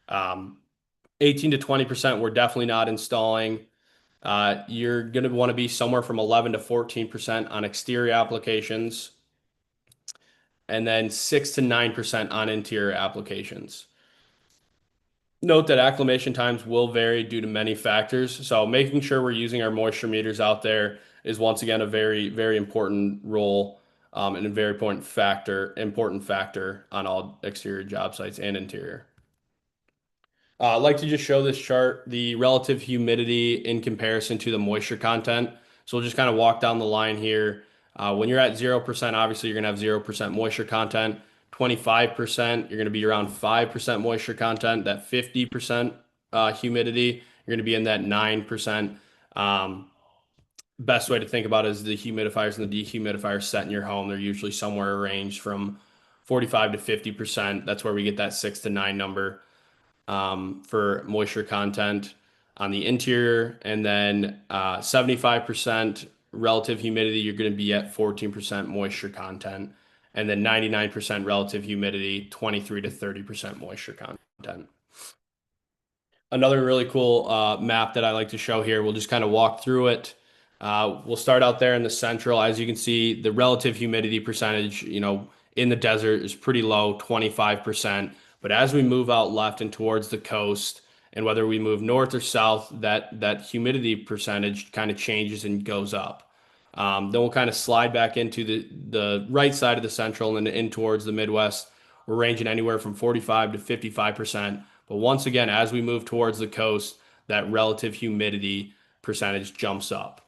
18 to 20%, we're definitely not installing. You're going to want to be somewhere from 11 to 14% on exterior applications, and then 6 to 9% on interior applications. Note that acclimation times will vary due to many factors. So making sure we're using our moisture meters out there is once again a very, very important role, and a very important factor on all exterior job sites and interior. I'd like to just show this chart, the relative humidity in comparison to the moisture content. So we'll just kind of walk down the line here. When you're at 0%, obviously you're going to have 0% moisture content. 25%, you're going to be around 5% moisture content. That 50% humidity, you're going to be in that 9%. Best way to think about it is the humidifiers and the dehumidifiers set in your home. They're usually somewhere arranged from 45 to 50%. That's where we get that 6 to 9 number for moisture content on the interior. And then 75% relative humidity, you're going to be at 14% moisture content. And then 99% relative humidity, 23 to 30% moisture content. Another really cool map that I like to show here, we'll just kind of walk through it. We'll start out there in the central. As you can see, the relative humidity percentage, in the desert is pretty low, 25%. But as we move out left and towards the coast, and whether we move north or south, that humidity percentage kind of changes and goes up. Then we'll kind of slide back into the right side of the central and then in towards the Midwest. We're ranging anywhere from 45 to 55%. But once again, as we move towards the coast, that relative humidity percentage jumps up.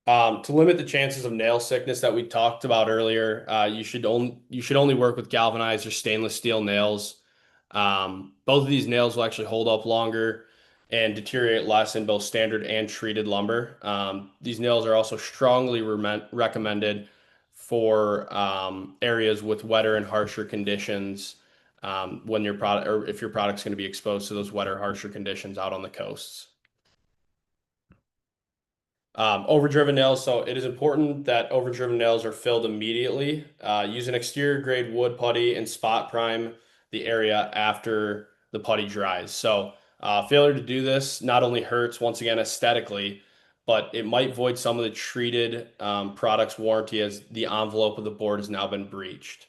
To limit the chances of nail sickness that we talked about earlier, you should only work with galvanized or stainless steel nails. Both of these nails will actually hold up longer and deteriorate less in both standard and treated lumber. These nails are also strongly recommended for areas with wetter and harsher conditions, when your product, or if your product's going to be exposed to those wetter, harsher conditions out on the coasts. Overdriven nails. So it is important that overdriven nails are filled immediately. Use an exterior grade wood putty and spot prime the area after the putty dries. So failure to do this not only hurts, once again, aesthetically, but it might void some of the treated product's warranty as the envelope of the board has now been breached.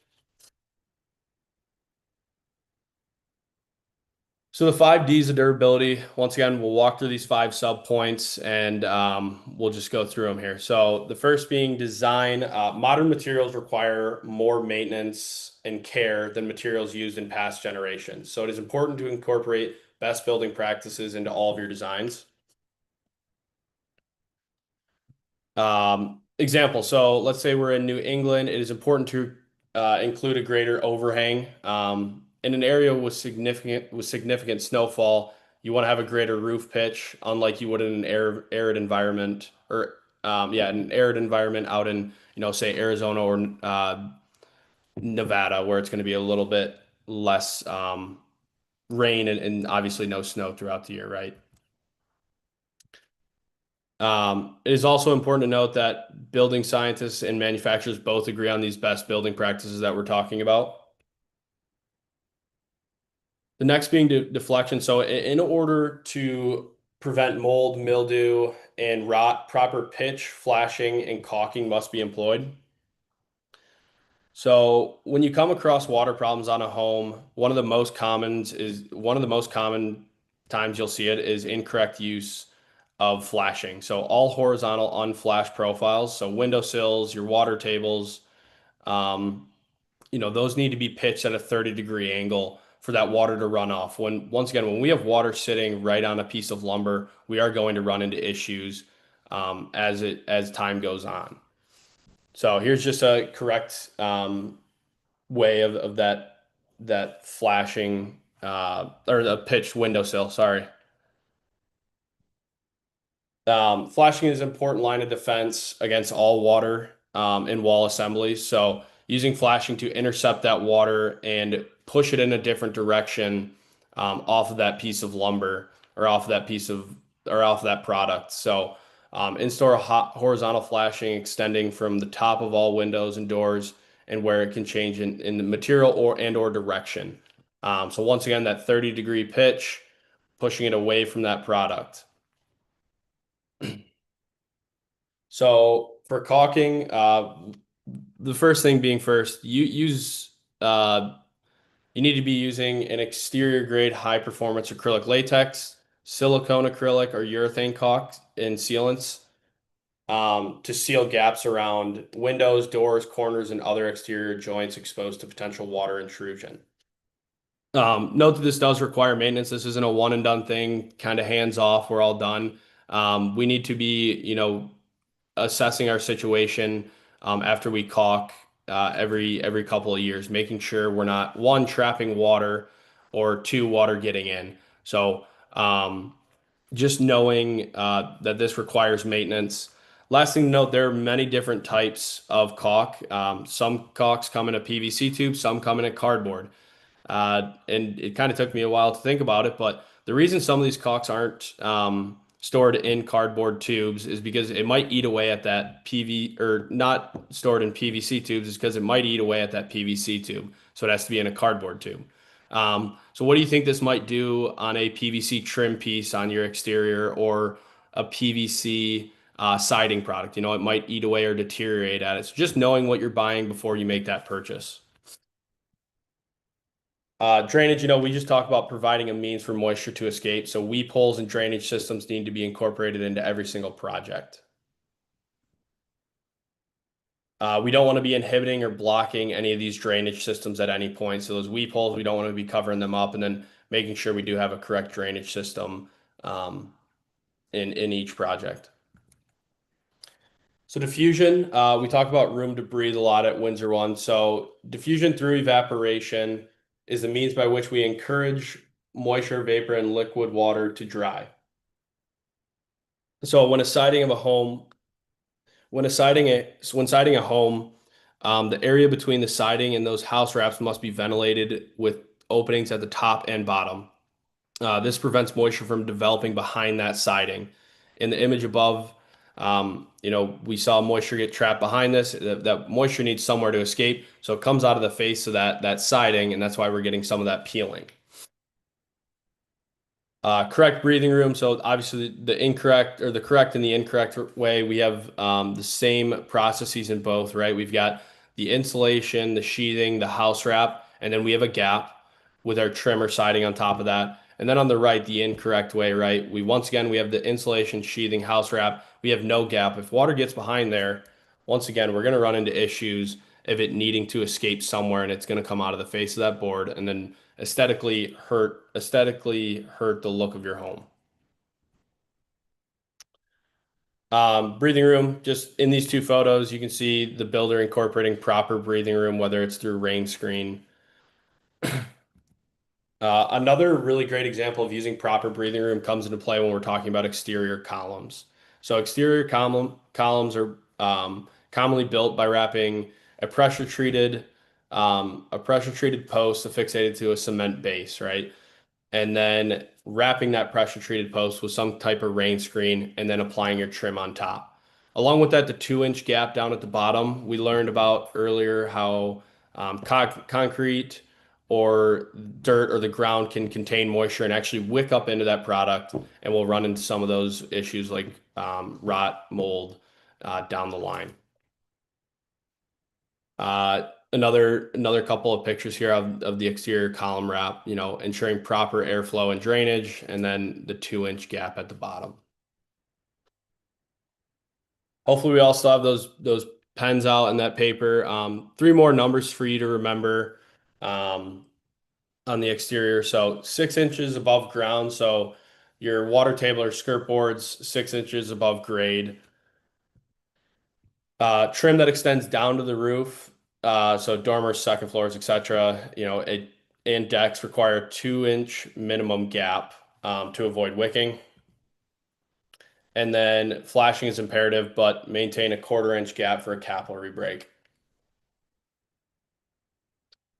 So the 5 Ds of durability, once again, we'll walk through these 5 sub points and we'll just go through them here. So the first being design. Modern materials require more maintenance and care than materials used in past generations. So it is important to incorporate best building practices into all of your designs. Example, so let's say we're in New England. It is important to include a greater overhang. In an area with significant snowfall, you want to have a greater roof pitch, unlike you would in an arid environment, or an arid environment out in, say Arizona or Nevada, where it's going to be a little bit less rain and obviously no snow throughout the year, right? It is also important to note that building scientists and manufacturers both agree on these best building practices that we're talking about. The next being deflection. So in order to prevent mold, mildew, and rot, proper pitch, flashing, and caulking must be employed. So when you come across water problems on a home, one of the most common times you'll see it is incorrect use of flashing. So all horizontal unflashed profiles, so windowsills, your water tables, those need to be pitched at a 30-degree angle for that water to run off. Once again, when we have water sitting right on a piece of lumber, we are going to run into issues as time goes on. So here's just a correct way of that flashing or the pitched windowsill. Sorry. Flashing is an important line of defense against all water in wall assemblies. So using flashing to intercept that water and push it in a different direction off of that piece of lumber or off of that product. So install a horizontal flashing extending from the top of all windows and doors and where it can change in the material or direction. So once again, that 30-degree pitch, pushing it away from that product. So for caulking, the first thing being first, you need to be using an exterior grade high performance acrylic latex, silicone acrylic or urethane caulk and sealants to seal gaps around windows, doors, corners, and other exterior joints exposed to potential water intrusion. Note that this does require maintenance. This isn't a one and done thing, kind of hands off, we're all done. We need to be, assessing our situation after we caulk every couple of years, making sure we're not, one, trapping water, or two, water getting in. So just knowing that this requires maintenance. Last thing to note, there are many different types of caulk. Some caulks come in a PVC tube, some come in a cardboard. And it kind of took me a while to think about it, but the reason some of these caulks aren't stored in cardboard tubes is because it might eat away at that or not stored in PVC tubes is because it might eat away at that PVC tube. So it has to be in a cardboard tube. So what do you think this might do on a PVC trim piece on your exterior or a PVC siding product? It might eat away or deteriorate at it. So just knowing what you're buying before you make that purchase. Drainage, we just talked about providing a means for moisture to escape. So weep holes and drainage systems need to be incorporated into every single project. We don't want to be inhibiting or blocking any of these drainage systems at any point. So those weep holes, we don't want to be covering them up and then making sure we do have a correct drainage system in each project. So diffusion, we talk about room to breathe a lot at Windsor One. So diffusion through evaporation is the means by which we encourage moisture, vapor, and liquid water to dry. So when siding a home, the area between the siding and those house wraps must be ventilated with openings at the top and bottom. This prevents moisture from developing behind that siding. In the image above, we saw moisture get trapped behind this. That moisture needs somewhere to escape, so it comes out of the face of that siding, and that's why we're getting some of that peeling. Correct breathing room. So obviously the correct and the incorrect way, we have the same processes in both, right? We've got the insulation, the sheathing, the house wrap, and then we have a gap with our trim or siding on top of that. And then on the right, the incorrect way, right? Once again, we have the insulation, sheathing, house wrap. We have no gap. If water gets behind there, once again, we're going to run into issues of it needing to escape somewhere, and it's going to come out of the face of that board and then aesthetically hurt the look of your home. Breathing room, just in these two photos, you can see the builder incorporating proper breathing room, whether it's through rain screen. Another really great example of using proper breathing room comes into play when we're talking about exterior columns. So exterior columns are commonly built by wrapping a pressure treated post affixated to a cement base, right? And then wrapping that pressure treated post with some type of rain screen and then applying your trim on top. Along with that, the 2-inch gap down at the bottom, we learned about earlier how concrete or dirt or the ground can contain moisture and actually wick up into that product, and we'll run into some of those issues like rot, mold down the line. Another couple of pictures here of the exterior column wrap, ensuring proper airflow and drainage, and then the 2-inch gap at the bottom. Hopefully we all still have those pens out and that paper. 3 more numbers for you to remember on the exterior. So 6 inches above ground. So your water table or skirt boards, 6 inches above grade. Trim that extends down to the roof. So dormers, second floors, etc. And decks require a 2-inch minimum gap to avoid wicking. And then flashing is imperative, but maintain a 1/4-inch gap for a capillary break.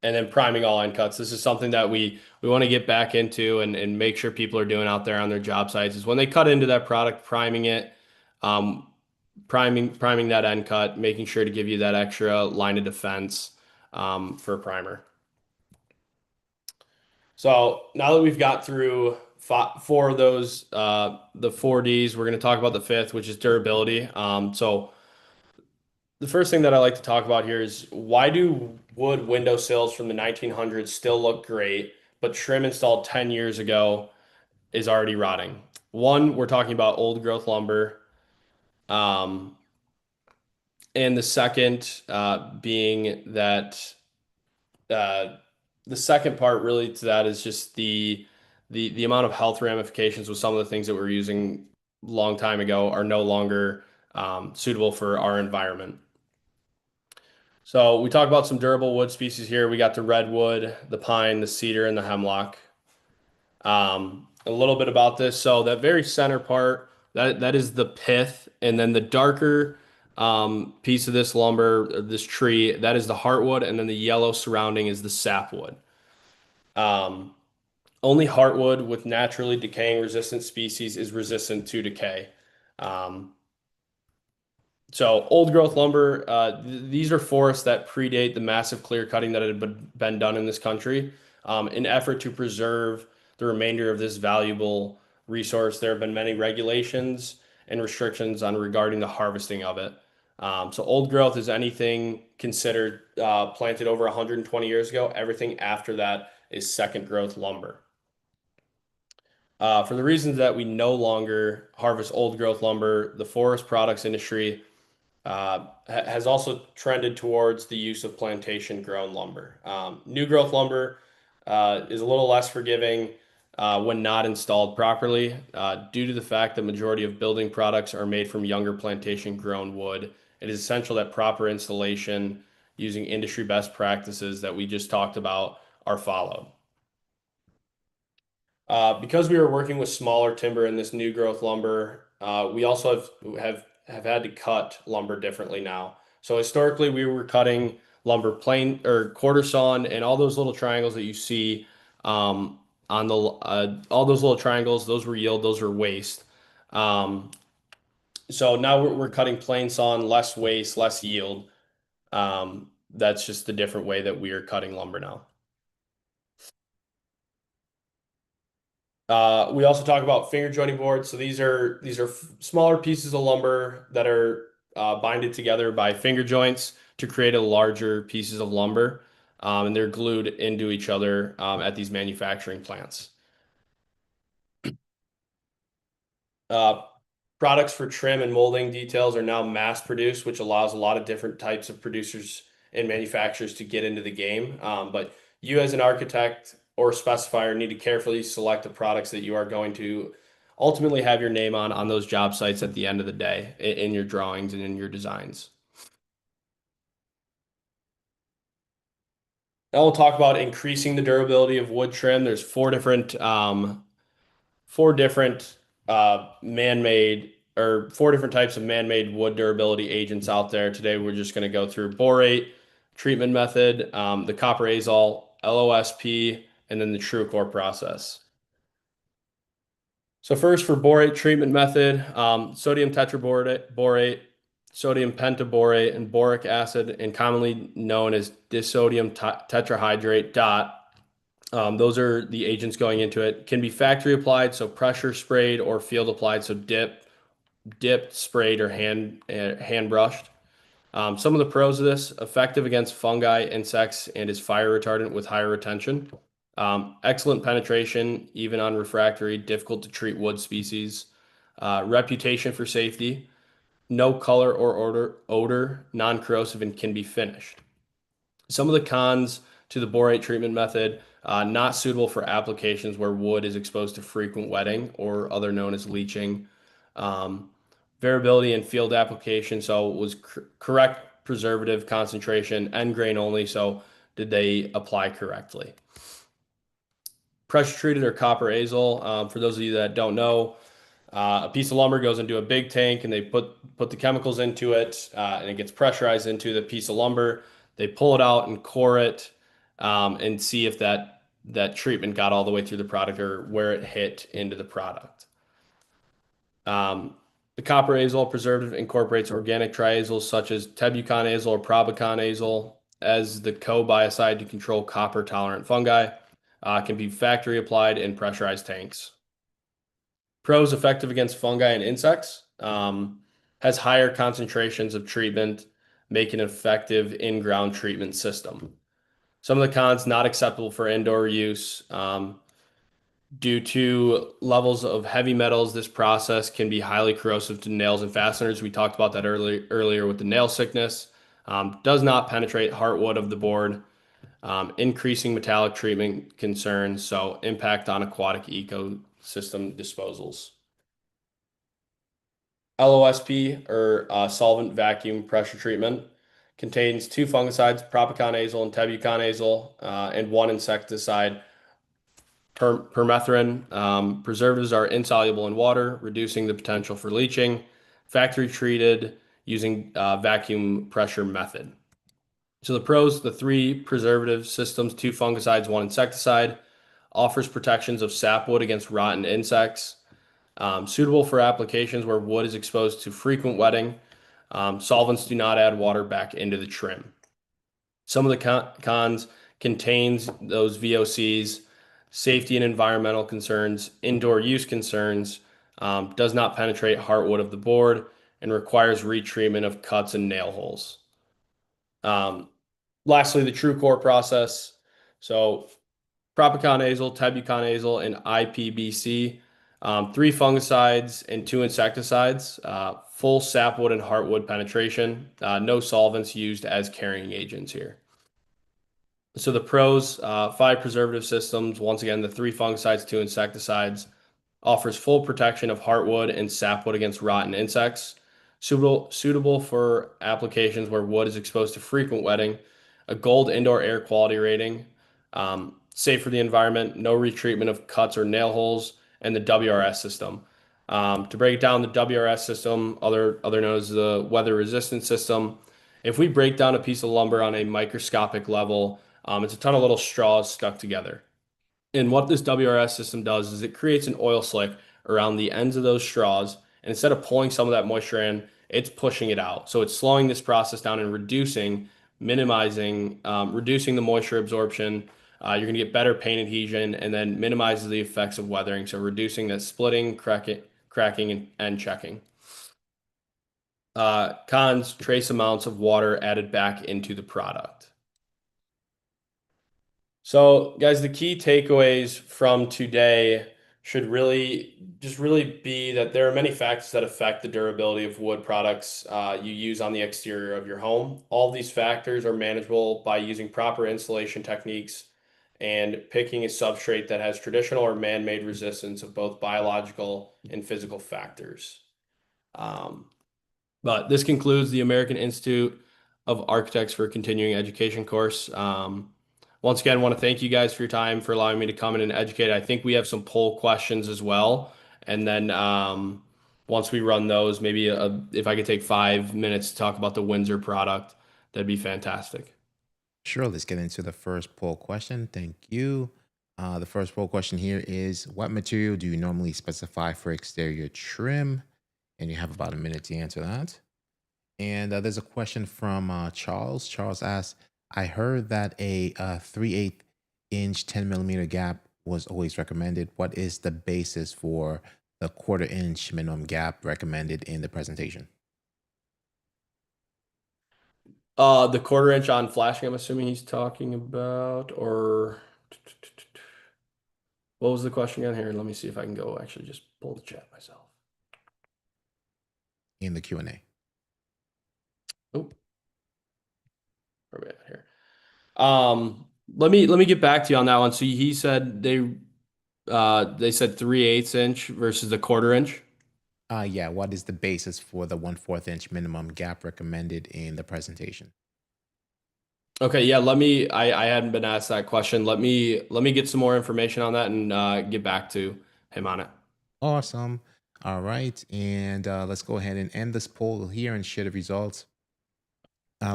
And then priming all end cuts. This is something that we want to get back into and make sure people are doing out there on their job sites, is when they cut into that product, priming it, priming that end cut, making sure to give you that extra line of defense for a primer. So now that we've got through 4 of those, the 4 Ds, we're going to talk about the 5th, which is durability. So the first thing that I like to talk about here is, why do wood window sills from the 1900s still look great, but trim installed 10 years ago is already rotting? One, we're talking about old growth lumber. And the second being that the second part really to that is just the amount of health ramifications with some of the things that we're using a long time ago are no longer suitable for our environment. So we talk about some durable wood species here. We got the redwood, the pine, the cedar, and the hemlock. A little bit about this. So that very center part, that is the pith, and then the darker piece of this lumber, this tree, that is the heartwood, and then the yellow surrounding is the sapwood. Only heartwood with naturally decaying resistant species is resistant to decay. So old growth lumber, these are forests that predate the massive clear cutting that had been done in this country. In effort to preserve the remainder of this valuable resource, there have been many regulations and restrictions on regarding the harvesting of it. So old growth is anything considered planted over 120 years ago. Everything after that is second growth lumber. For the reasons that we no longer harvest old growth lumber, the forest products industry has also trended towards the use of plantation grown lumber. New growth lumber is a little less forgiving when not installed properly, due to the fact that majority of building products are made from younger plantation grown wood. It is essential that proper installation using industry best practices that we just talked about are followed. Because we were working with smaller timber in this new growth lumber, we also have had to cut lumber differently now. So historically, we were cutting lumber plain or quarter sawn, and all those little triangles that you see on the all those little triangles, those were yield, those were waste. So now we're cutting plain sawn, less waste, less yield. That's just the different way that we are cutting lumber now. We also talk about finger joining boards. So these are smaller pieces of lumber that are binded together by finger joints to create a larger pieces of lumber, and they're glued into each other at these manufacturing plants. Products for trim and molding details are now mass produced, which allows a lot of different types of producers and manufacturers to get into the game. But you as an architect or specifier need to carefully select the products that you are going to ultimately have your name on those job sites at the end of the day in your drawings and in your designs. Now we'll talk about increasing the durability of wood trim. There's four different man-made or 4 different types of man-made wood durability agents out there. Today we're just going to go through borate treatment method, the copper azole, LOSP, and then the TrueCore process. So first, for borate treatment method, sodium tetraborate, sodium pentaborate, and boric acid, and commonly known as disodium tetrahydrate DOT. Those are the agents going into it. Can be factory applied, so pressure sprayed, or field applied, so dipped, sprayed, or hand brushed. Some of the pros of this: effective against fungi, insects, and is fire retardant with higher retention. Excellent penetration, even on refractory, difficult to treat wood species. Reputation for safety. no color or odor, non-corrosive, and can be finished. Some of the cons to the borate treatment method, not suitable for applications where wood is exposed to frequent wetting or other known as leaching. Variability in field application, so it was correct preservative concentration, end grain only, so did they apply correctly? Pressure treated or copper azole, for those of you that don't know, a piece of lumber goes into a big tank and they put the chemicals into it, and it gets pressurized into the piece of lumber. They pull it out and core it, and see if that treatment got all the way through the product or where it hit into the product. The copper azole preservative incorporates organic triazoles such as tebuconazole or probuconazole as the co-biocide to control copper tolerant fungi. Can be factory applied in pressurized tanks. Pros: effective against fungi and insects. Has higher concentrations of treatment, making an effective in-ground treatment system. Some of the cons: not acceptable for indoor use. Due to levels of heavy metals, this process can be highly corrosive to nails and fasteners. We talked about that earlier with the nail sickness. Does not penetrate heartwood of the board. Increasing metallic treatment concerns, so impact on aquatic ecosystem disposals. LOSP, or solvent vacuum pressure treatment, contains 2 fungicides, propiconazole and tebuconazole, and 1 insecticide, permethrin. Preservatives are insoluble in water, reducing the potential for leaching. Factory treated using vacuum pressure method. So the pros: the 3 preservative systems, 2 fungicides, 1 insecticide, offers protections of sapwood against rotten insects. Suitable for applications where wood is exposed to frequent wetting. Solvents do not add water back into the trim. Some of the cons: contains those VOCs, safety and environmental concerns, indoor use concerns, does not penetrate heartwood of the board, and requires retreatment of cuts and nail holes. Lastly, the true core process. So propiconazole, tebuconazole, and AIBC, 3 fungicides and 2 insecticides, full sapwood and heartwood penetration, no solvents used as carrying agents here. So the pros: 5 preservative systems, once again, the 3 fungicides, 2 insecticides, offers full protection of heartwood and sapwood against rotten insects, suitable for applications where wood is exposed to frequent wetting, a gold indoor air quality rating, safe for the environment, no retreatment of cuts or nail holes, and the WRS system. To break down the WRS system, other known as the weather resistant system, if we break down a piece of lumber on a microscopic level, it's a ton of little straws stuck together. And what this WRS system does is it creates an oil slick around the ends of those straws. And instead of pulling some of that moisture in, it's pushing it out. So it's slowing this process down and minimizing the moisture absorption. You're going to get better paint adhesion, and then minimizes the effects of weathering. So reducing that splitting, cracking, and checking. Cons: trace amounts of water added back into the product. So, guys, the key takeaways from today should really be that there are many factors that affect the durability of wood products you use on the exterior of your home. All these factors are manageable by using proper installation techniques and picking a substrate that has traditional or man-made resistance of both biological and physical factors. But this concludes the American Institute of Architects for Continuing Education course. Once again, I want to thank you guys for your time, for allowing me to come in and educate. I think we have some poll questions as well. And then once we run those, maybe if I could take 5 minutes to talk about the Windsor product, that'd be fantastic. Sure, let's get into the first poll question. Thank you. The first poll question here is, what material do you normally specify for exterior trim? And you have about a minute to answer that. And there's a question from Charles. Charles asks, I heard that a 3/8 inch 10 millimeter gap was always recommended. What is the basis for the 1/4 inch minimum gap recommended in the presentation? The 1/4 inch on flashing, I'm assuming he's talking about, or what was the question again here? Let me see if I can go actually just pull the chat myself. In the Q&A. Oh, where are we at here? Let me get back to you on that one. So he said they said 3/8 inch versus the 1/4 inch. Yeah, what is the basis for the 1/4 inch minimum gap recommended in the presentation? Okay, yeah, I hadn't been asked that question. Let me get some more information on that and get back to him on it. Awesome. All right. And let's go ahead and end this poll here and share the results.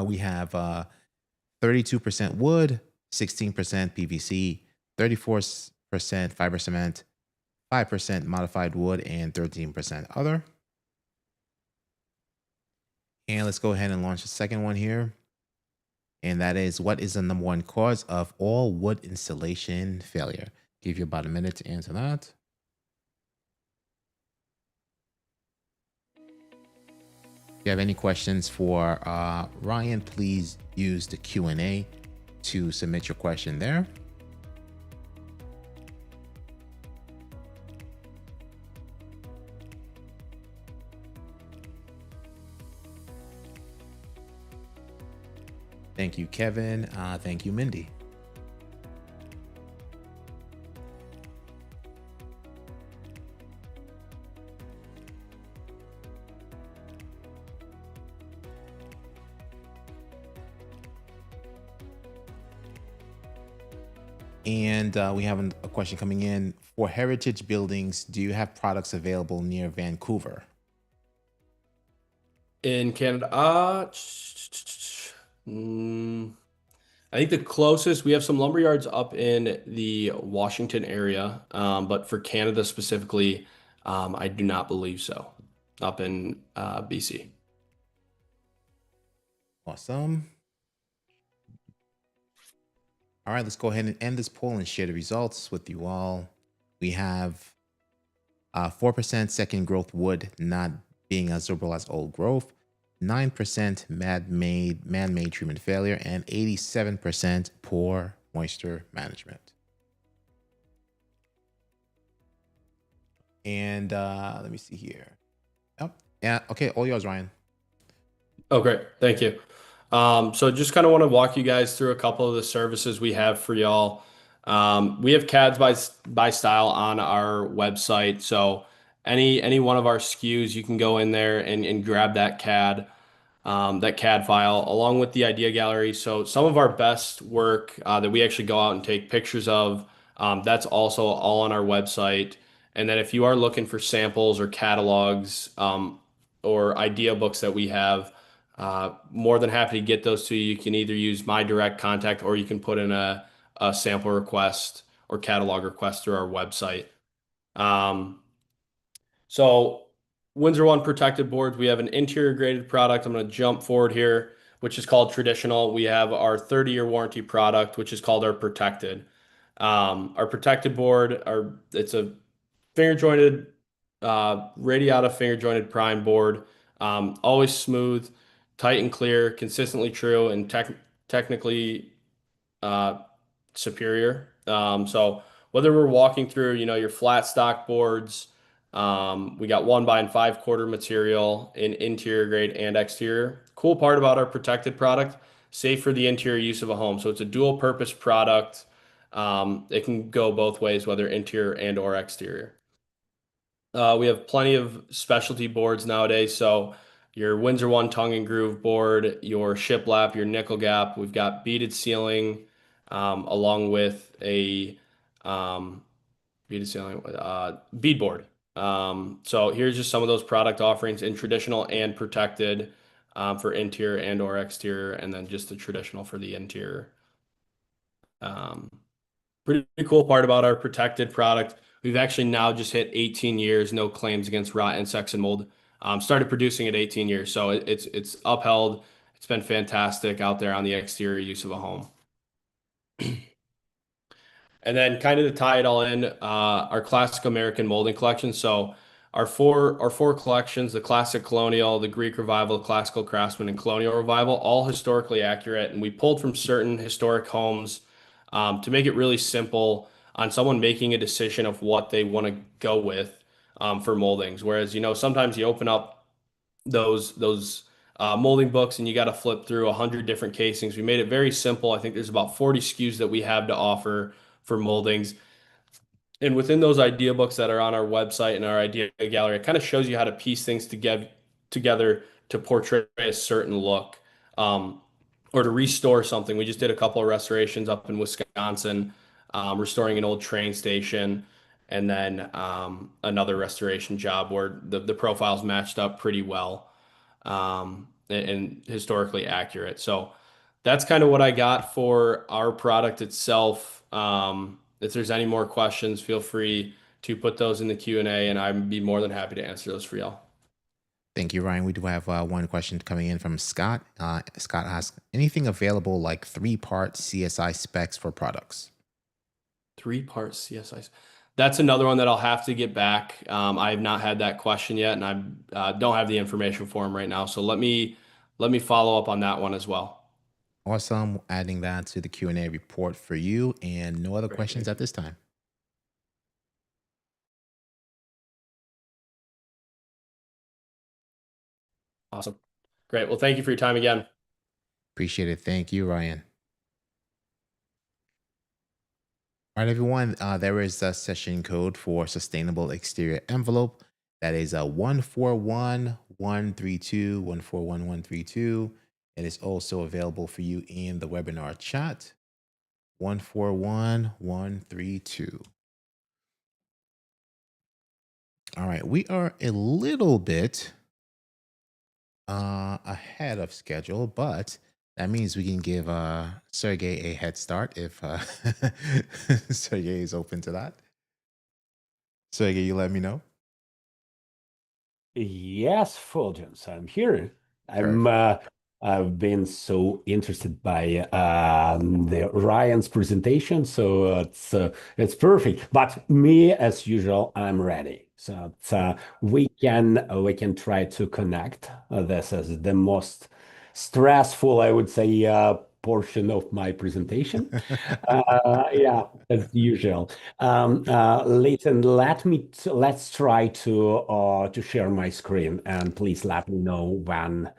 We have 32% wood, 16% PVC, 34% fiber cement, 5% modified wood, and 13% other. And let's go ahead and launch the second one here. And that is, what is the #1 cause of all wood installation failure? Give you about a minute to answer that. If you have any questions for Ryan, please use the Q&A to submit your question there. Thank you, Kevin. Thank you, Mindy. And we have a question coming in. For heritage buildings, do you have products available near Vancouver? In Canada, I think the closest, we have some lumber yards up in the Washington area, but for Canada specifically, I do not believe so. Up in BC. Awesome. All right, let's go ahead and end this poll and share the results with you all. We have 4% second growth wood not being as durable as old growth, 9% man-made treatment failure, and 87% poor moisture management. And let me see here. Oh, yeah, okay, all yours, Ryan. Oh, great. Thank you. So just kind of want to walk you guys through a couple of the services we have for y'all. We have CADs by style on our website. So any one of our SKUs, you can go in there and grab that CAD file along with the idea gallery. So some of our best work that we actually go out and take pictures of, that's also all on our website. And then if you are looking for samples or catalogs or idea books that we have, more than happy to get those to you. You can either use my direct contact or you can put in a sample request or catalog request through our website. So Windsor One protected boards, we have an interior graded product. I'm going to jump forward here, which is called traditional. We have our 30-year warranty product, which is called our protected. Our protected board, it's a finger jointed, radiata finger jointed prime board, always smooth, tight and clear, consistently true, and technically superior. So whether we're walking through, your flat stock boards, we got 1x and 5/4 material in interior grade and exterior. Cool part about our protected product, safe for the interior use of a home. So it's a dual purpose product. It can go both ways, whether interior and or exterior. We have plenty of specialty boards nowadays. So your Windsor One tongue and groove board, your shiplap, your nickel gap. We've got beaded ceiling, along with a beaded ceiling, bead board. So here's just some of those product offerings in traditional and protected for interior and or exterior, and then just the traditional for the interior. Pretty cool part about our protected product. We've actually now just hit 18 years, no claims against rot, insects, and mold. Started producing at 18 years, so it's upheld. It's been fantastic out there on the exterior use of a home. And then kind of to tie it all in, our classic American molding collection. So our four collections, the classic colonial, the Greek revival, classical craftsman, and colonial revival, all historically accurate. And we pulled from certain historic homes to make it really simple on someone making a decision of what they want to go with for moldings. Whereas, sometimes you open up those molding books and you got to flip through 100 different casings. We made it very simple. I think there's about 40 SKUs that we have to offer for moldings. And within those idea books that are on our website and our idea gallery, it kind of shows you how to piece things together to portray a certain look, or to restore something. We just did a couple of restorations up in Wisconsin, restoring an old train station, and then another restoration job where the profiles matched up pretty well, and historically accurate. So that's kind of what I got for our product itself. If there's any more questions, feel free to put those in the Q&A, and I'd be more than happy to answer those for y'all. Thank you, Ryan. We do have one question coming in from Scott. Scott asks, anything available like 3-part CSI specs for products? 3-part CSI. That's another one that I'll have to get back. I have not had that question yet, and I don't have the information for him right now. So let me follow up on that one as well. Awesome. Adding that to the Q&A report for you, and no other questions at this time. Awesome. Great. Well, thank you for your time again. Appreciate it. Thank you, Ryan. All right, everyone. There is a session code for sustainable exterior envelope. That is 141132, 141132. It is also available for you in the webinar chat. 141132. All right, we are a little bit ahead of schedule, but that means we can give Sergey a head start if Sergey is open to that. Sergey, you let me know. Yes, Fulgence, I'm here. I've been so interested by the Ryan's presentation, so it's perfect. But me, as usual, I'm ready. So we can try to connect. This is the most stressful, I would say, portion of my presentation. Yeah, as usual. Leighton, let's try to share my screen, and please let me know when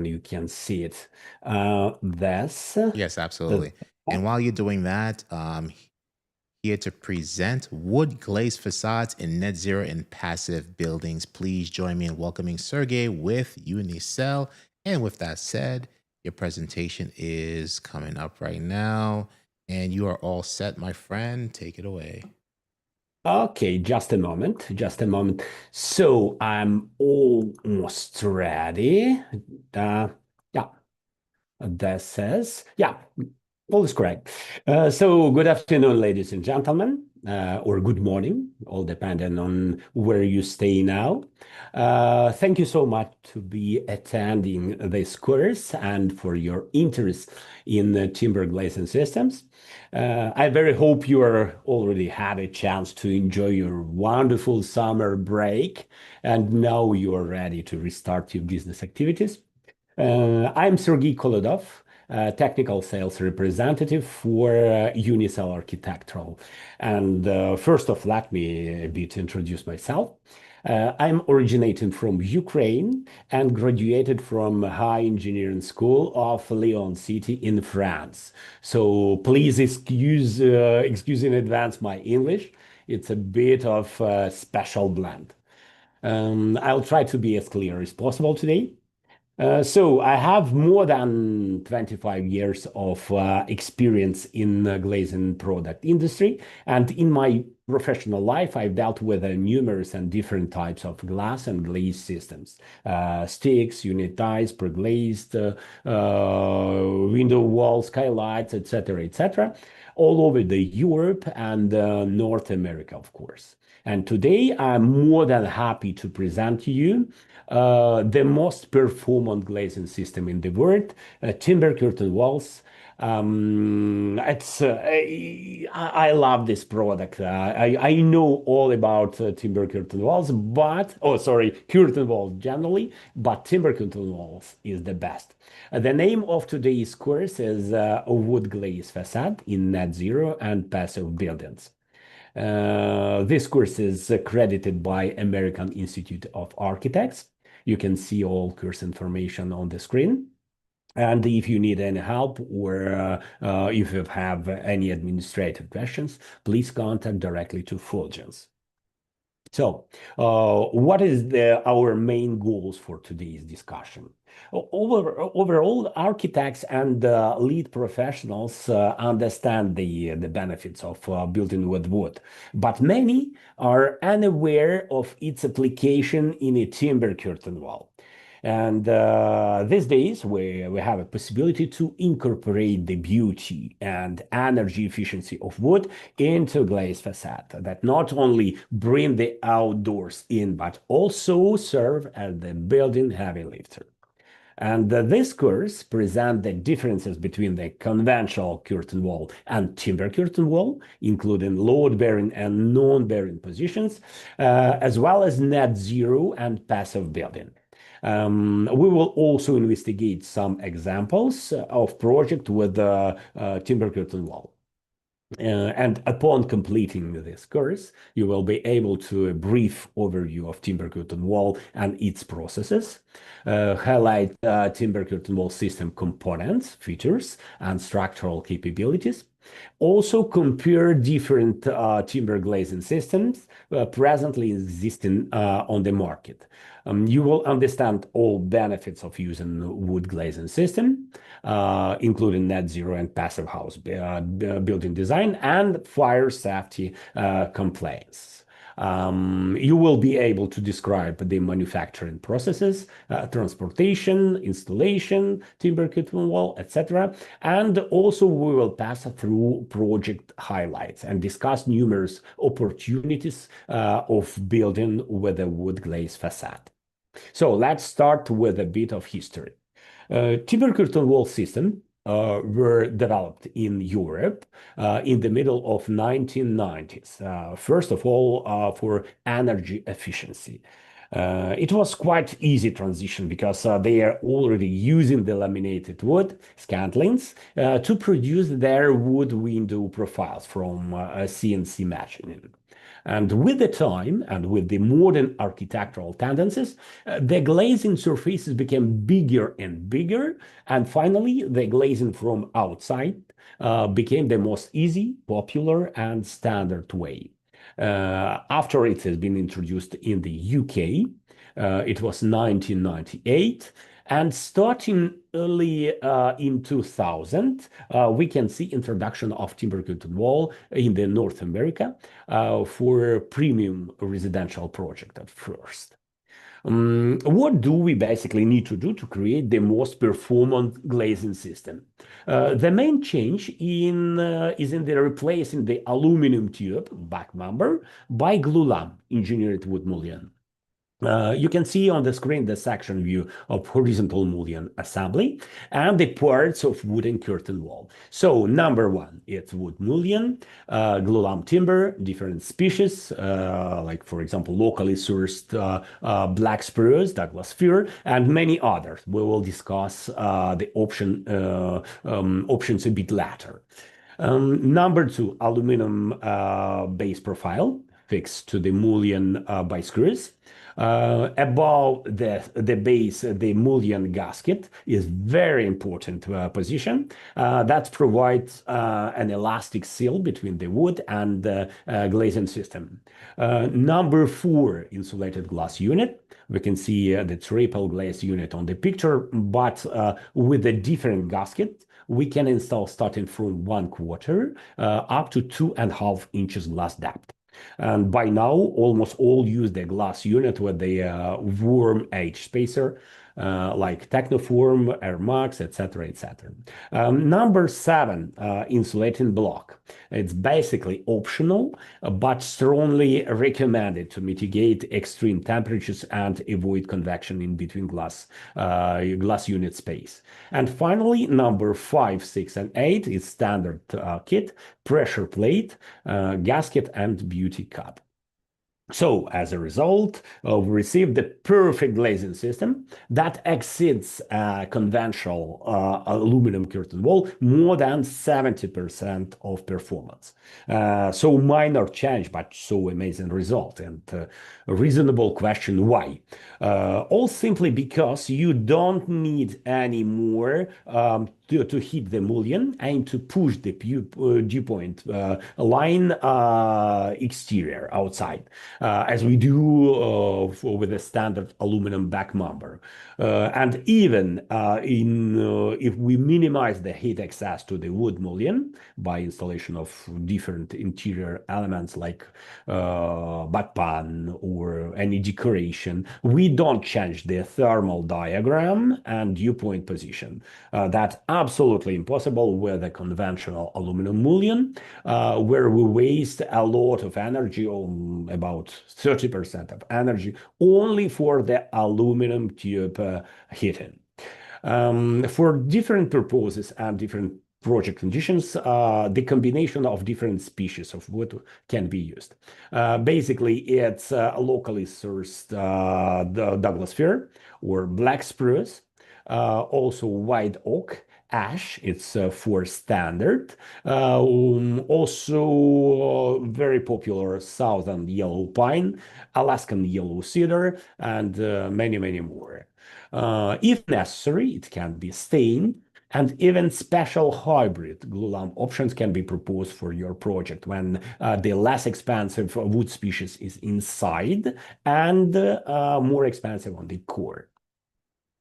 you can see it. Yes, absolutely. And while you're doing that, here to present wood glazed facades in net zero and passive buildings. Please join me in welcoming Sergey with Unicell. And with that said, your presentation is coming up right now, and you are all set, my friend. Take it away. Okay, just a moment. So I'm almost ready. Yeah, that says, yeah, all is correct. So good afternoon, ladies and gentlemen, or good morning, all depending on where you stay now. Thank you so much to be attending this course and for your interest in timber glazing systems. I very hope you are already had a chance to enjoy your wonderful summer break, and now you are ready to restart your business activities. I'm Sergey Kolodov, technical sales representative for Unicell Architectural. And first off, let me a bit introduce myself. I'm originating from Ukraine and graduated from High Engineering School of Lyon City in France. So please excuse in advance my English. It's a bit of a special blend. I'll try to be as clear as possible today. So I have more than 25 years of experience in the glazing product industry, and in my professional life, I've dealt with numerous and different types of glass and glaze systems: sticks, unit ties, pre-glazed, window walls, skylights, etc., all over the Europe and North America, of course. And today, I'm more than happy to present to you the most performant glazing system in the world, timber curtain walls. I love this product. I know all about timber curtain walls, curtain walls generally, but timber curtain walls is the best. The name of today's course is Wood Glaze Facade in Net Zero and Passive Buildings. This course is accredited by American Institute of Architects, You can see all course information on the screen. And if you need any help or if you have any administrative questions, please contact directly to Fulgence. So, what is our main goals for today's discussion? Overall, architects and lead professionals understand the benefits of building with wood, but many are unaware of its application in a timber curtain wall. And these days, we have a possibility to incorporate the beauty and energy efficiency of wood into glazed facade that not only bring the outdoors in, but also serve as the building heavy lifter. And this course presents the differences between the conventional curtain wall and timber curtain wall, including load-bearing and non-bearing positions, as well as net zero and passive building. We will also investigate some examples of project with the timber curtain wall. And upon completing this course, you will be able to a brief overview of timber curtain wall and its processes, highlight timber curtain wall system components, features, and structural capabilities. Also compare different timber glazing systems presently existing on the market. You will understand all benefits of using wood glazing system, including net zero and passive house building design and fire safety compliance. You will be able to describe the manufacturing processes, transportation, installation, timber curtain wall, etc. And also we will pass through project highlights and discuss numerous opportunities of building with a wood glaze facade. So let's start with a bit of history. Timber curtain wall system were developed in Europe in the middle of 1990s. First of all, for energy efficiency. It was quite easy transition because they are already using the laminated wood scantlings to produce their wood window profiles from CNC machining. And with the time and with the modern architectural tendencies, the glazing surfaces became bigger and bigger. And finally, the glazing from outside became the most easy, popular, and standard way. After it has been introduced in the UK, it was 1998. And starting early in 2000, we can see introduction of timber curtain wall in the North America for premium residential project at first. What do we basically need to do to create the most performant glazing system? The main change is in the replacing the aluminum tube back member by glulam engineered wood mullion. You can see on the screen the section view of horizontal mullion assembly and the parts of wooden curtain wall. So number one, it's wood mullion, glulam timber, different species, like for example, locally sourced black spruce, Douglas fir, and many others. We will discuss the options a bit later. Number two, aluminum base profile fixed to the mullion by screws. Above the base, the mullion gasket is very important position that provides an elastic seal between the wood and the glazing system. Number four, insulated glass unit. We can see the triple glaze unit on the picture, but with a different gasket. We can install starting from 1/4 up to 2.5 inches glass depth. And by now, almost all use the glass unit with the warm edge spacer, like Technoform, Air Max, etc., etc. Number seven, insulating block. It's basically optional, but strongly recommended to mitigate extreme temperatures and avoid convection in between glass unit space. And finally, number 5, 6, and 8 is standard kit, pressure plate, gasket, and beauty cup. So as a result, we received the perfect glazing system that exceeds conventional aluminum curtain wall more than 70% of performance. So minor change, but so amazing result. And a reasonable question, why? All simply because you don't need any more to hit the mullion and to push the dew point line exterior outside, as we do with a standard aluminum back member. And even if we minimize the heat access to the wood mullion by installation of different interior elements like backpan or any decoration, we don't change the thermal diagram and dew point position. That's absolutely impossible with a conventional aluminum mullion, where we waste a lot of energy, about 30% of energy, only for the aluminum tube heating. For different purposes and different project conditions, the combination of different species of wood can be used. Basically, it's locally sourced Douglas fir or black spruce, also white oak, ash, it's for standard. Also very popular southern yellow pine, Alaskan yellow cedar, and many, many more. If necessary, it can be stained, and even special hybrid glue lamp options can be proposed for your project when the less expensive wood species is inside and more expensive on the core.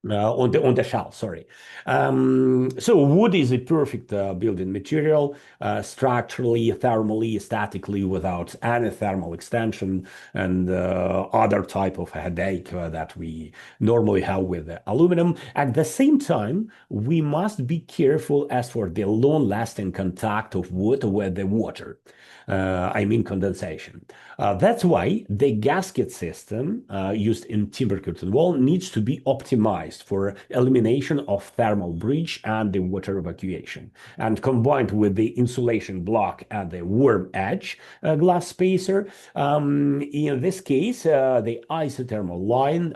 On the shell, sorry. So wood is a perfect building material, structurally, thermally, statically, without any thermal extension and other type of headache that we normally have with aluminum. At the same time, we must be careful as for the long-lasting contact of wood with the water. I mean condensation. That's why the gasket system used in timber curtain wall needs to be optimized for elimination of thermal breach and the water evacuation. And combined with the insulation block and the warm edge glass spacer, in this case, the isothermal line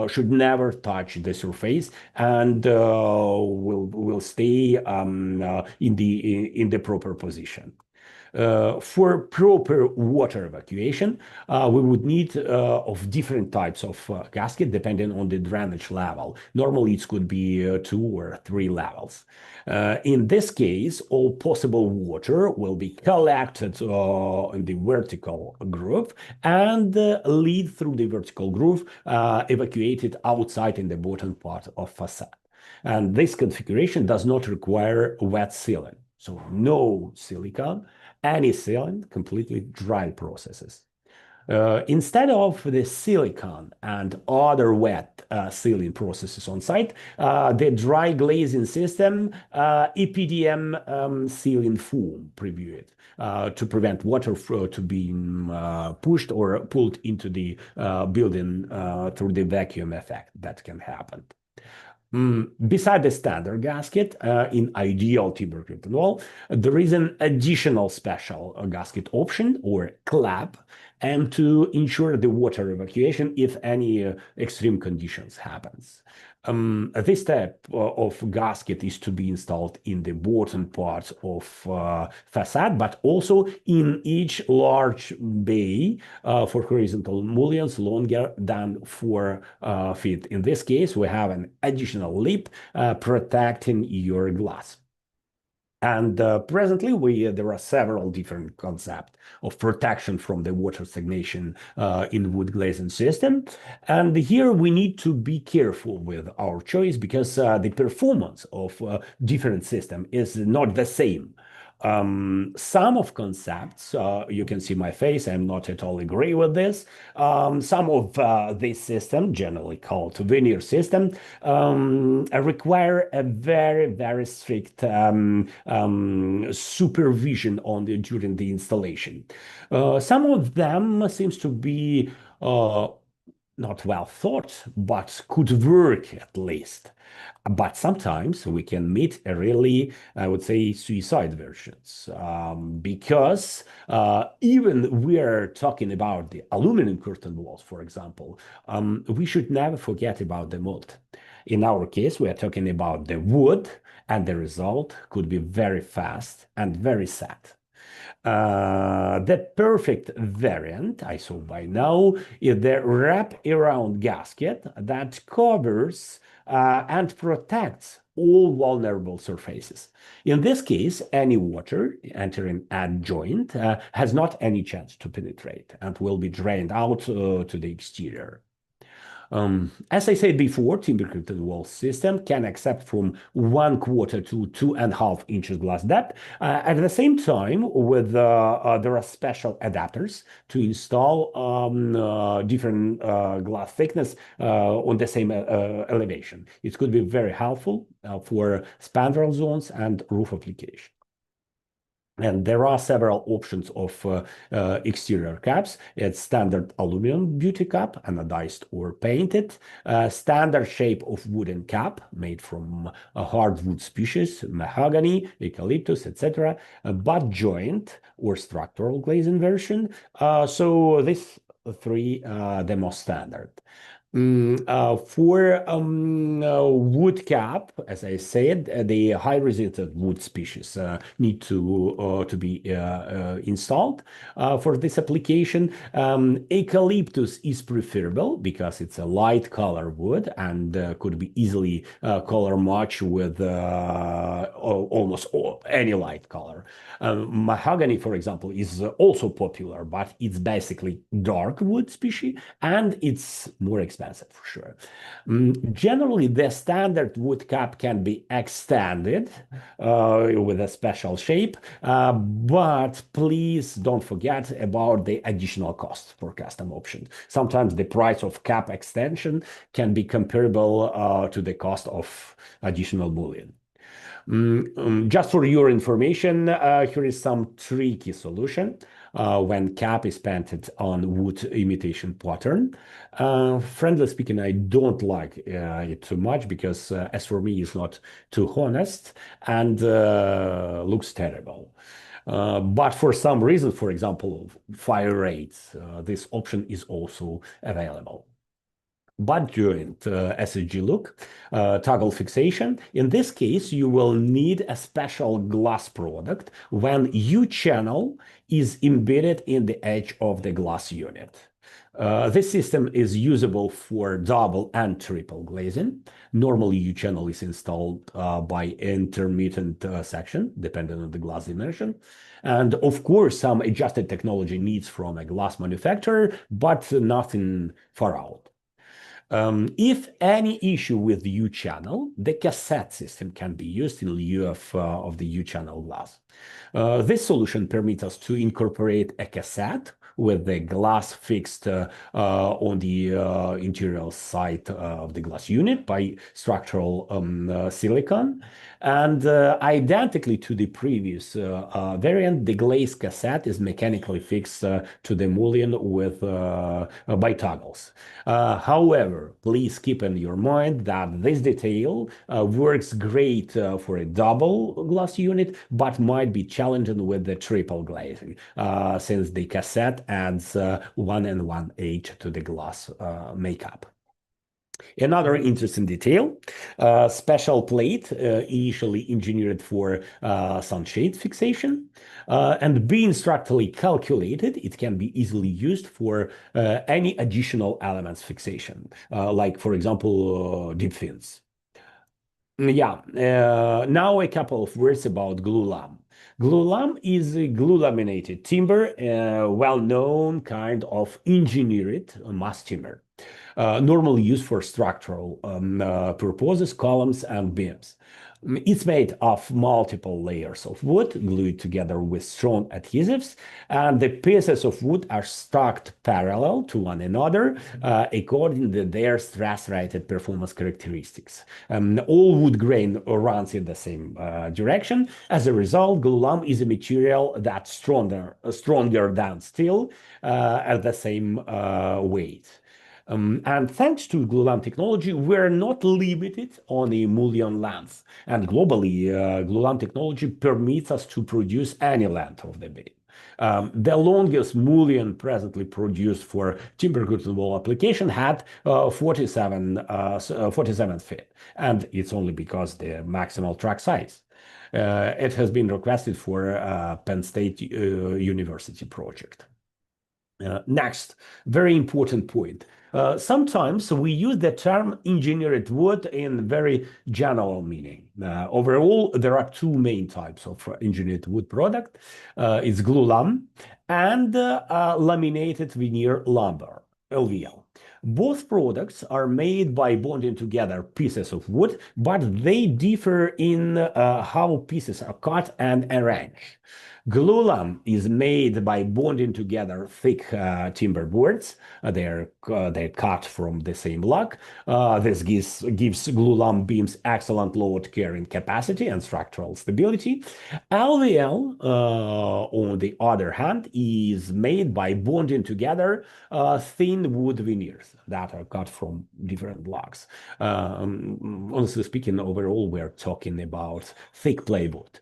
should never touch the surface and will stay in the proper position. For proper water evacuation, we would need of different types of gasket depending on the drainage level. Normally, it could be 2 or 3 levels. In this case, all possible water will be collected in the vertical groove and lead through the vertical groove, evacuated outside in the bottom part of facade. And this configuration does not require wet sealing. So no silicone, any sealant, completely dry processes. Instead of the silicone and other wet sealing processes on site, the dry glazing system, EPDM sealing foam previewed to prevent water flow to be pushed or pulled into the building through the vacuum effect that can happen. Beside the standard gasket, in ideal timber curtain wall, there is an additional special gasket option or clap, and to ensure the water evacuation if any extreme conditions happens. This type of gasket is to be installed in the bottom part of facade, but also in each large bay for horizontal mullions longer than 4 feet. In this case, we have an additional lip protecting your glass. And presently, there are several different concepts of protection from the water stagnation in wood glazing system. And here we need to be careful with our choice because the performance of different system is not the same. Some of concepts, you can see my face, I'm not at all agree with this. Some of this system, generally called veneer system, require a very, very strict supervision during the installation. Some of them seems to be not well thought, but could work at least. But sometimes we can meet a really, I would say, suicide versions, because even we are talking about the aluminum curtain walls, for example, we should never forget about the mold. In our case, we are talking about the wood, and the result could be very fast and very sad. The perfect variant, I saw by now, is the wrap-around gasket that covers and protects all vulnerable surfaces. In this case, any water entering a joint has not any chance to penetrate and will be drained out to the exterior. As I said before, timber curtain wall system can accept from 1/4 to 2.5 inches glass depth. At the same time, with there are special adapters to install different glass thickness on the same elevation. It could be very helpful for spandrel zones and roof application. And there are several options of exterior caps. It's standard aluminum beauty cap, anodized or painted, standard shape of wooden cap made from hardwood species, mahogany, eucalyptus, etc., butt joint or structural glazing version. So these three the most standard. For wood cap, as I said, the high resistant wood species need to be installed. For this application, eucalyptus is preferable because it's a light color wood and could be easily color matched with almost any light color. Mahogany, for example, is also popular, but it's basically dark wood species and it's more expensive for sure. Generally, the standard wood cap can be extended with a special shape, but please don't forget about the additional cost for custom options. Sometimes the price of cap extension can be comparable to the cost of additional mullion. Just for your information, here is some tricky solution when cap is painted on wood imitation pattern. Friendly speaking, I don't like it too much because as for me, it's not too honest and looks terrible. But for some reason, for example, fire rates, this option is also available. Butt joint SSG look, toggle fixation. In this case, you will need a special glass product when U-channel is embedded in the edge of the glass unit. This system is usable for double and triple glazing. Normally, U-channel is installed by intermittent section, depending on the glass dimension. And of course, some adjusted technology needs from a glass manufacturer, but nothing far out. If any issue with the U-channel, the cassette system can be used in lieu of the U-channel glass. This solution permits us to incorporate a cassette with the glass fixed on the interior side of the glass unit by structural silicon. And identically to the previous variant, the glazed cassette is mechanically fixed to the mullion with by toggles. However, please keep in your mind that this detail works great for a double glass unit, but might be challenging with the triple glazing, since the cassette adds 1 1/8 to the glass makeup. Another interesting detail, special plate initially engineered for sunshade fixation, and being structurally calculated, it can be easily used for any additional elements fixation, like, for example, deep fins. Yeah, now a couple of words about glulam. Glulam is a glue-laminated timber, well-known kind of engineered mass timber. Normally used for structural purposes, columns and beams. It's made of multiple layers of wood glued together with strong adhesives, and the pieces of wood are stacked parallel to one another according to their stress-rated performance characteristics. All wood grain runs in the same direction. As a result, glulam is a material that's stronger than steel at the same weight. And thanks to glulam technology, we're not limited on a mullion length. And globally, glulam technology permits us to produce any length of the beam. The longest mullion presently produced for timber curtain wall application had 47 feet, and it's only because the maximal track size. It has been requested for Penn State University project. Next, very important point. Sometimes we use the term engineered wood in very general meaning. Overall, there are two main types of engineered wood product. It's glulam and laminated veneer lumber, LVL. Both products are made by bonding together pieces of wood, but they differ in how pieces are cut and arranged. Glulam is made by bonding together thick timber boards. They're cut from the same block. This gives glulam beams excellent load carrying capacity and structural stability. LVL, on the other hand, is made by bonding together thin wood veneers that are cut from different blocks. Honestly speaking, overall, we're talking about thick plywood.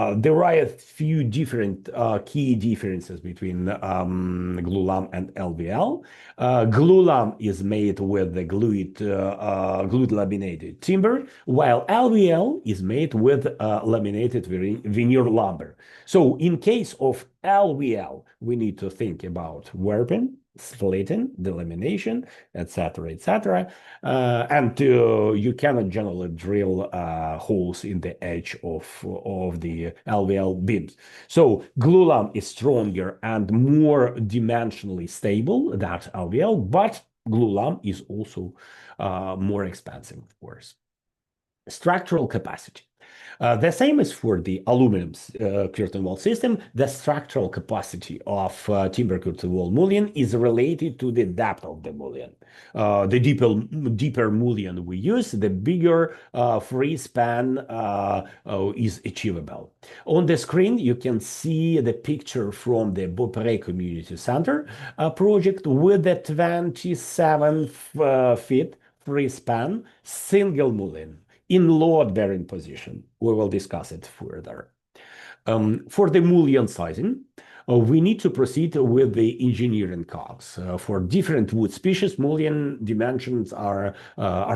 There are a few different key differences between glulam and LVL. Glulam is made with the glued laminated timber, while LVL is made with laminated veneer lumber. So in case of LVL, we need to think about warping, splitting, delamination, etc., etc. And you cannot generally drill holes in the edge of the LVL beams. So glulam is stronger and more dimensionally stable than LVL, but glulam is also more expensive, of course. Structural capacity. The same is for the aluminum curtain wall system. The structural capacity of timber curtain wall mullion is related to the depth of the mullion. The deeper mullion we use, the bigger free span is achievable. On the screen, you can see the picture from the Beaupré Community Center project with the 27 feet free span single mullion in load-bearing position. We will discuss it further. For the mullion sizing, we need to proceed with the engineering cogs. For different wood species, mullion dimensions are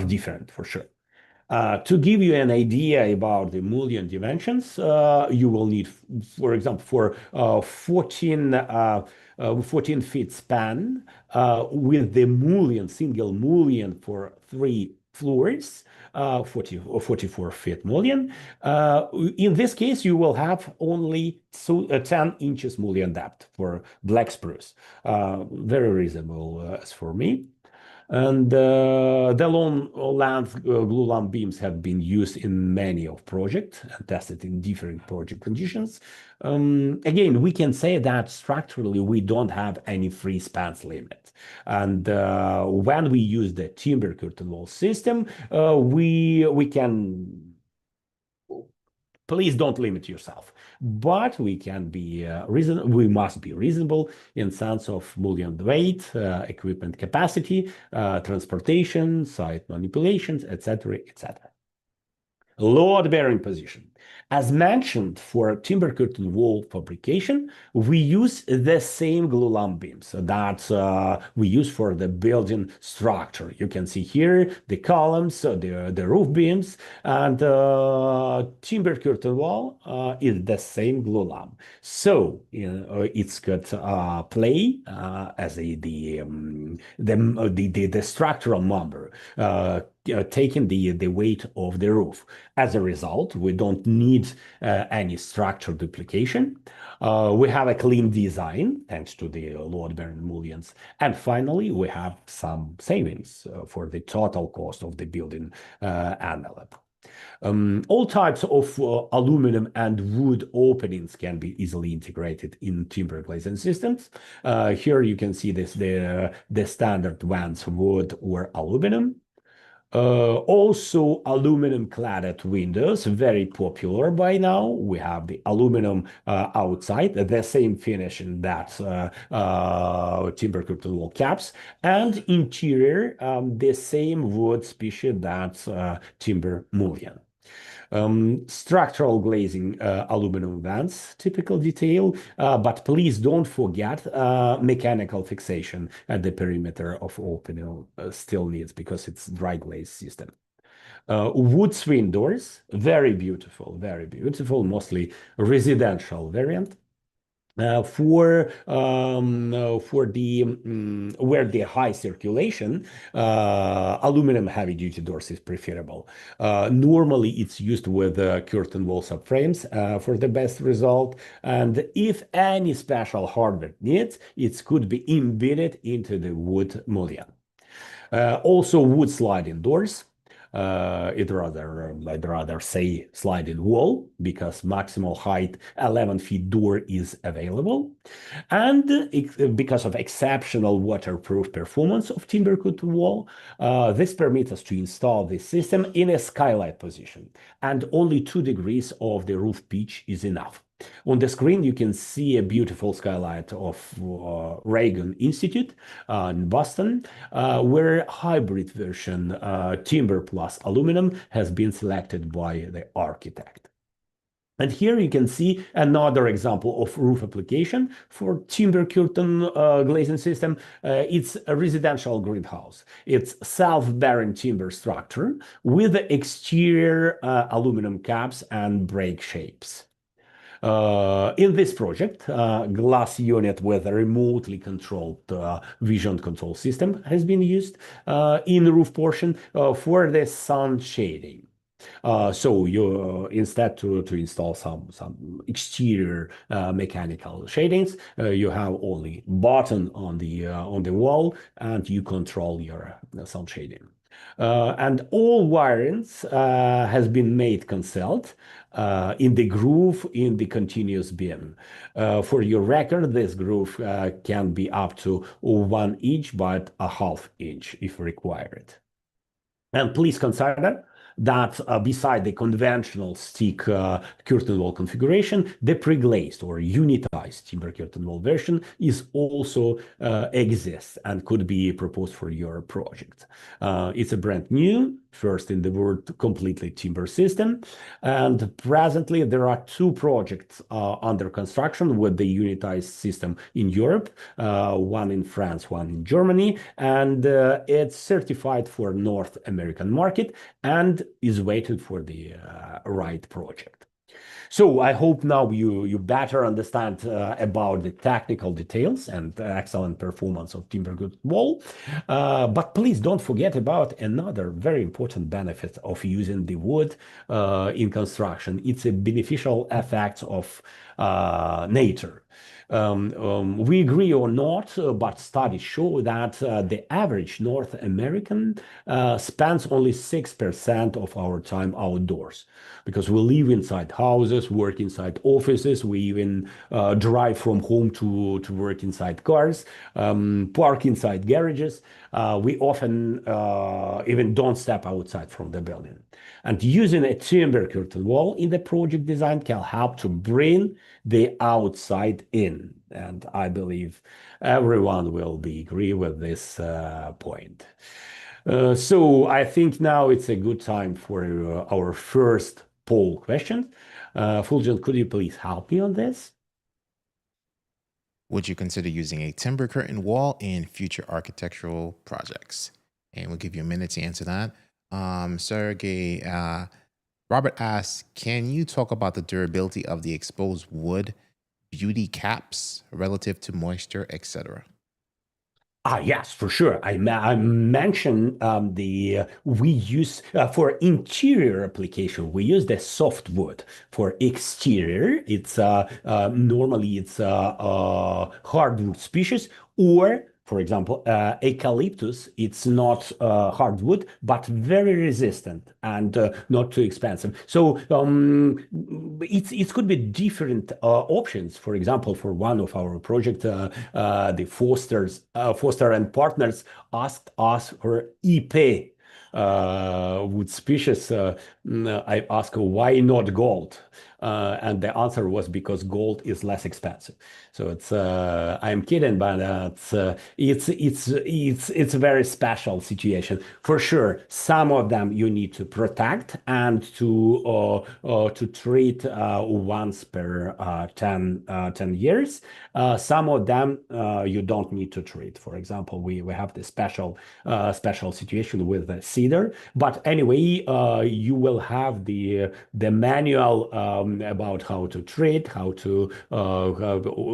different for sure. To give you an idea about the mullion dimensions, you will need, for example, for 14 feet span with the mullion, single mullion for 3 floors, 44 feet mullion. In this case, you will have only 10 inches mullion depth for black spruce. Very reasonable as for me. And the long length glulam beams have been used in many of projects and tested in different project conditions. Again, we can say that structurally we don't have any free spans limit. And when we use the timber curtain wall system, we can. Please don't limit yourself, but we can be we must be reasonable in sense of mullion weight, equipment capacity, transportation, site manipulations, etc., etc. Load-bearing position. As mentioned, for timber curtain wall fabrication, we use the same glulam beams that we use for the building structure. You can see here the columns, the roof beams, and timber curtain wall is the same glulam. So it's got play as the structural member. Taking the weight of the roof. As a result, we don't need any structure duplication. We have a clean design thanks to the load-bearing mullions. And finally, we have some savings for the total cost of the building envelope. All types of aluminum and wood openings can be easily integrated in timber glazing systems. Here you can see this the standard ones, wood or aluminum. Also, aluminum cladded windows, very popular by now. We have the aluminum outside, the same finish in that timber curtain wall caps, and interior, the same wood species that's timber mullion. Structural glazing aluminum vents, typical detail, but please don't forget mechanical fixation at the perimeter of opening still needs because it's dry glaze system. Wood swing doors, very beautiful, mostly residential variant. For the where the high circulation, aluminum heavy-duty doors is preferable. Normally, it's used with curtain wall subframes for the best result. And if any special hardware needs, it could be embedded into the wood mullion. Also, wood sliding doors. I'd rather say sliding wall because maximal height 11 feet door is available, and because of exceptional waterproof performance of timber curtain wall, this permits us to install this system in a skylight position, and only 2 degrees of the roof pitch is enough. On the screen, you can see a beautiful skylight of Reagan Institute in Boston, where hybrid version timber plus aluminum has been selected by the architect. And here you can see another example of roof application for timber curtain glazing system. It's a residential greenhouse. It's self-bearing timber structure with exterior aluminum caps and break shapes. In this project, glass unit with a remotely controlled vision control system has been used in the roof portion for the sun shading. So you instead to install some exterior mechanical shadings, you have only button on the wall, and you control your sun shading. And all wirings has been made consult in the groove in the continuous beam. For your record, this groove can be up to 1 inch, but a half inch if required. And please consider that beside the conventional stick curtain wall configuration, the pre-glazed or unitized timber curtain wall version is also exists and could be proposed for your project. It's a brand new, first in the world, completely timber system. And presently, there are 2 projects under construction with the unitized system in Europe, one in France, one in Germany, and it's certified for North American market and is waited for the right project. So I hope now you better understand about the technical details and excellent performance of timber curtain wall. But please don't forget about another very important benefit of using the wood in construction. It's a beneficial effect of nature. We agree or not, but studies show that the average North American spends only 6% of our time outdoors because we live inside houses, work inside offices, we even drive from home to work inside cars, park inside garages. We often even don't step outside from the building. And using a timber curtain wall in the project design can help to bring the outside in. And I believe everyone will agree with this point. So I think now it's a good time for our first poll question. Fulgent, could you please help me on this? Would you consider using a timber curtain wall in future architectural projects? And we'll give you a minute to answer that. Sergey, Robert asks, can you talk about the durability of the exposed wood beauty caps relative to moisture, etc.? Yes, for sure. I mentioned we use for interior application, we use the softwood. For exterior, it's normally it's hardwood species, or for example, eucalyptus, it's not hardwood, but very resistant and not too expensive. So it could be different options. For example, for one of our projects, the Foster and Partners asked us for AAPEI wood species, I asked why not gold, and the answer was because gold is less expensive. So it's I'm kidding, but it's a very special situation for sure. Some of them you need to protect and to treat once per 10 years. Some of them you don't need to treat. For example, we have this special situation with the cedar. But anyway, you will have the manual about how to treat, how to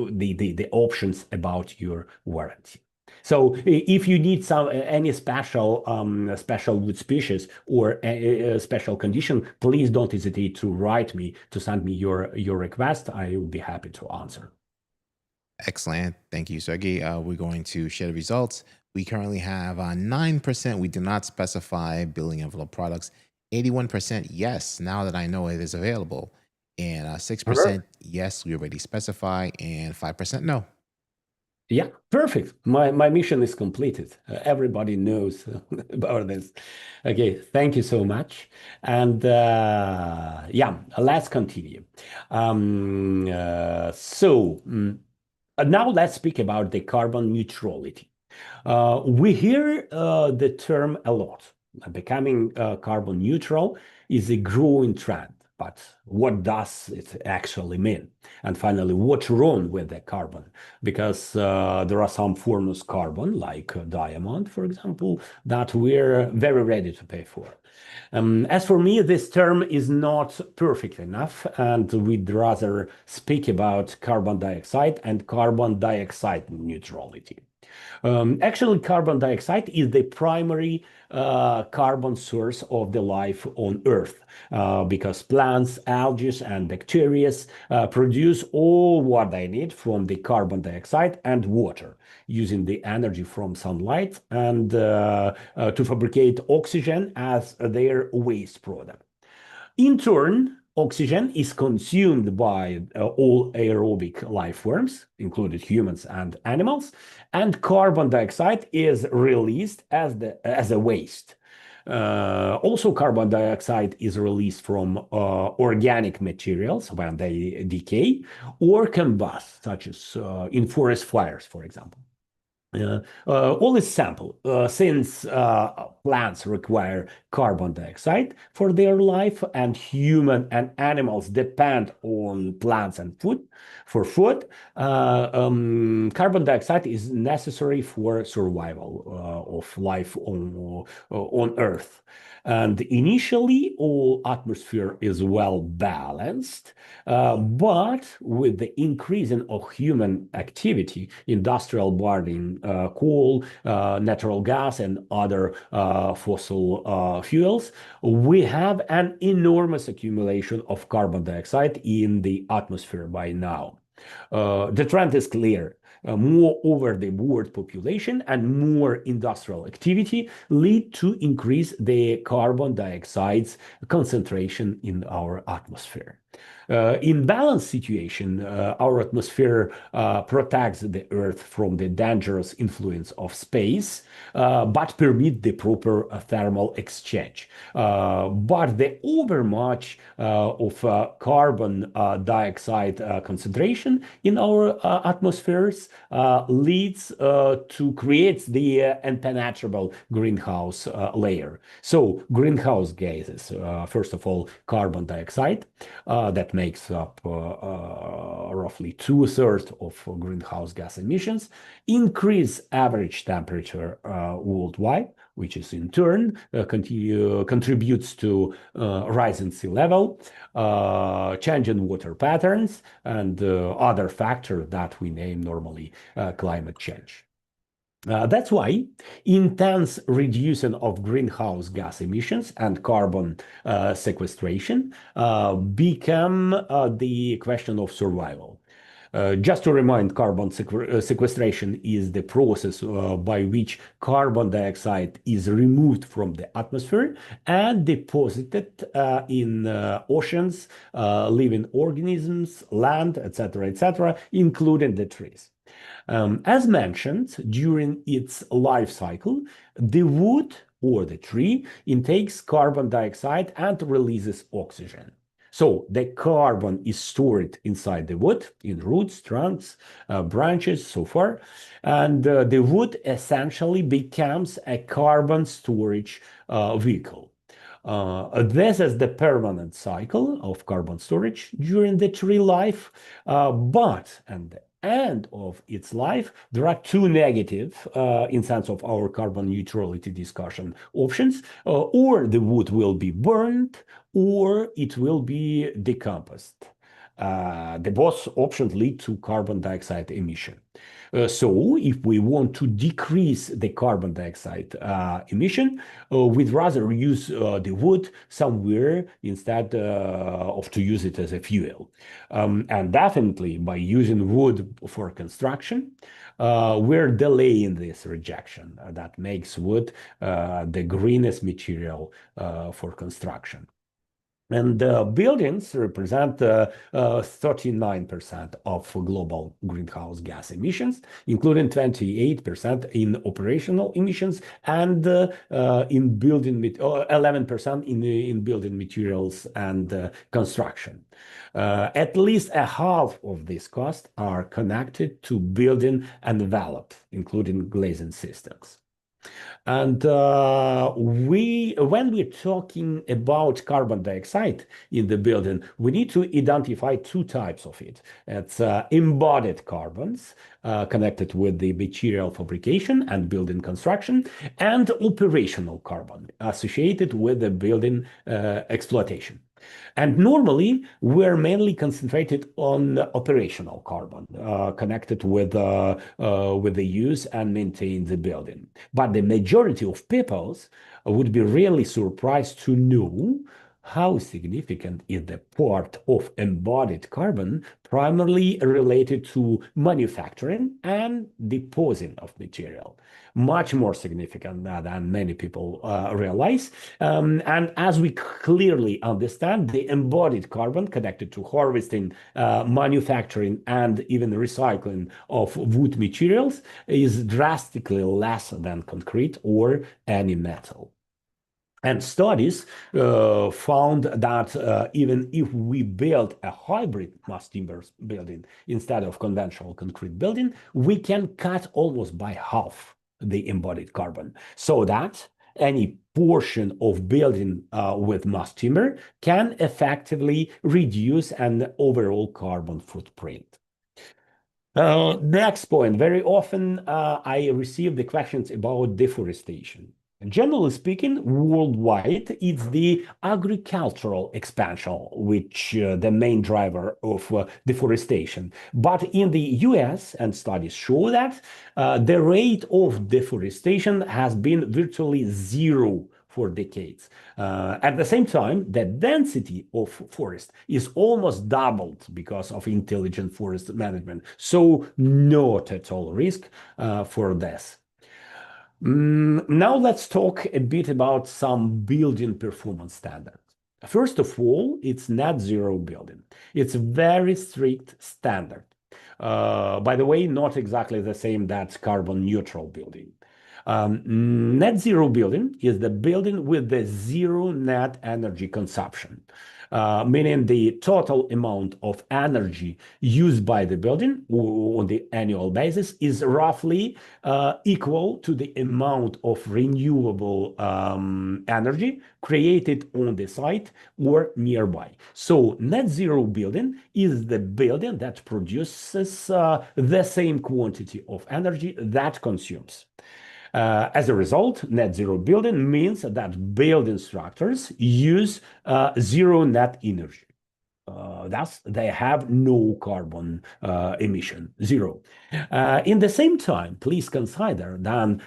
the options about your warranty. So if you need any special wood species or a special condition, please don't hesitate to write me, to send me your request. I will be happy to answer. Excellent. Thank you, Sergey. We're going to share the results. We currently have 9%. We do not specify building envelope products. 81% yes, now that I know it is available. And 6% yes, we already specify. And 5% no. Yeah, perfect. My mission is completed. Everybody knows about this. Okay, thank you so much. And yeah, let's continue. Now let's speak about the carbon neutrality. We hear the term a lot. Becoming carbon neutral is a growing trend. But what does it actually mean? And finally, what's wrong with the carbon? Because there are some forms of carbon, like diamond, for example, that we're very ready to pay for. As for me, this term is not perfect enough, and we'd rather speak about carbon dioxide and carbon dioxide neutrality. Actually, carbon dioxide is the primary carbon source of the life on Earth because plants, algae, and bacteria produce all what they need from the carbon dioxide and water, using the energy from sunlight and to fabricate oxygen as their waste product. In turn, oxygen is consumed by all aerobic life forms, including humans and animals, and carbon dioxide is released as a waste. Also, carbon dioxide is released from organic materials when they decay or combust, such as in forest fires, for example. All is simple. Since plants require carbon dioxide for their life, and human and animals depend on plants and food for food, carbon dioxide is necessary for survival of life on Earth. And initially, all atmosphere is well balanced, but with the increasing of human activity, industrial burning, coal, natural gas, and other fossil fuels, we have an enormous accumulation of carbon dioxide in the atmosphere by now. The trend is clear. More over-the-board population and more industrial activity lead to increase the carbon dioxide's concentration in our atmosphere. In balanced situation, our atmosphere protects the Earth from the dangerous influence of space, but permit the proper thermal exchange. But the overmuch of carbon dioxide concentration in our atmospheres leads to create the impenetrable greenhouse layer. So greenhouse gases, first of all, carbon dioxide, that makes up roughly 2/3 of greenhouse gas emissions, increase average temperature worldwide, which is in turn contributes to rising sea level, change in water patterns, and other factors that we name normally climate change. That's why intense reducing of greenhouse gas emissions and carbon sequestration become the question of survival. Just to remind, carbon sequestration is the process by which carbon dioxide is removed from the atmosphere and deposited in oceans, living organisms, land, etc., including the trees. As mentioned, during its life cycle, the wood or the tree intakes carbon dioxide and releases oxygen. So the carbon is stored inside the wood, in roots, trunks, branches, so far, and the wood essentially becomes a carbon storage vehicle. This is the permanent cycle of carbon storage during the tree life, but at the end of its life, there are two negative, in sense of our carbon neutrality discussion options, or the wood will be burned, or it will be decomposed. The both options lead to carbon dioxide emission. So if we want to decrease the carbon dioxide emission, we'd rather use the wood somewhere instead of to use it as a fuel. And definitely by using wood for construction, we're delaying this rejection. That makes wood the greenest material for construction. And buildings represent 39% of global greenhouse gas emissions, including 28% in operational emissions and in building 11% in building materials and construction. At least a half of these costs are connected to building envelope, including glazing systems. And when we're talking about carbon dioxide in the building, we need to identify two types of it. It's embodied carbons connected with the material fabrication and building construction, and operational carbon associated with the building exploitation. And normally, we're mainly concentrated on operational carbon connected with the use and maintain the building. But the majority of people would be really surprised to know how significant is the part of embodied carbon primarily related to manufacturing and disposing of material. Much more significant than many people realize. And as we clearly understand, the embodied carbon connected to harvesting, manufacturing, and even recycling of wood materials is drastically less than concrete or any metal. And studies found that even if we build a hybrid mass timber building instead of conventional concrete building, we can cut almost by half the embodied carbon, so that any portion of building with mass timber can effectively reduce an overall carbon footprint. Next point, very often I receive the questions about deforestation. Generally speaking, worldwide, it's the agricultural expansion which the main driver of deforestation. But in the US, and studies show that the rate of deforestation has been virtually zero for decades. At the same time, the density of forest is almost doubled because of intelligent forest management. So not at all risk for this. Now let's talk a bit about some building performance standards. First of all, it's net zero building. It's a very strict standard. By the way, not exactly the same that's carbon neutral building. Net zero building is the building with the zero net energy consumption. Meaning the total amount of energy used by the building on the annual basis is roughly equal to the amount of renewable energy created on the site or nearby. So net zero building is the building that produces the same quantity of energy that consumes. As a result, net zero building means that building structures use zero net energy. Thus, they have no carbon emission, zero. In the same time, please consider that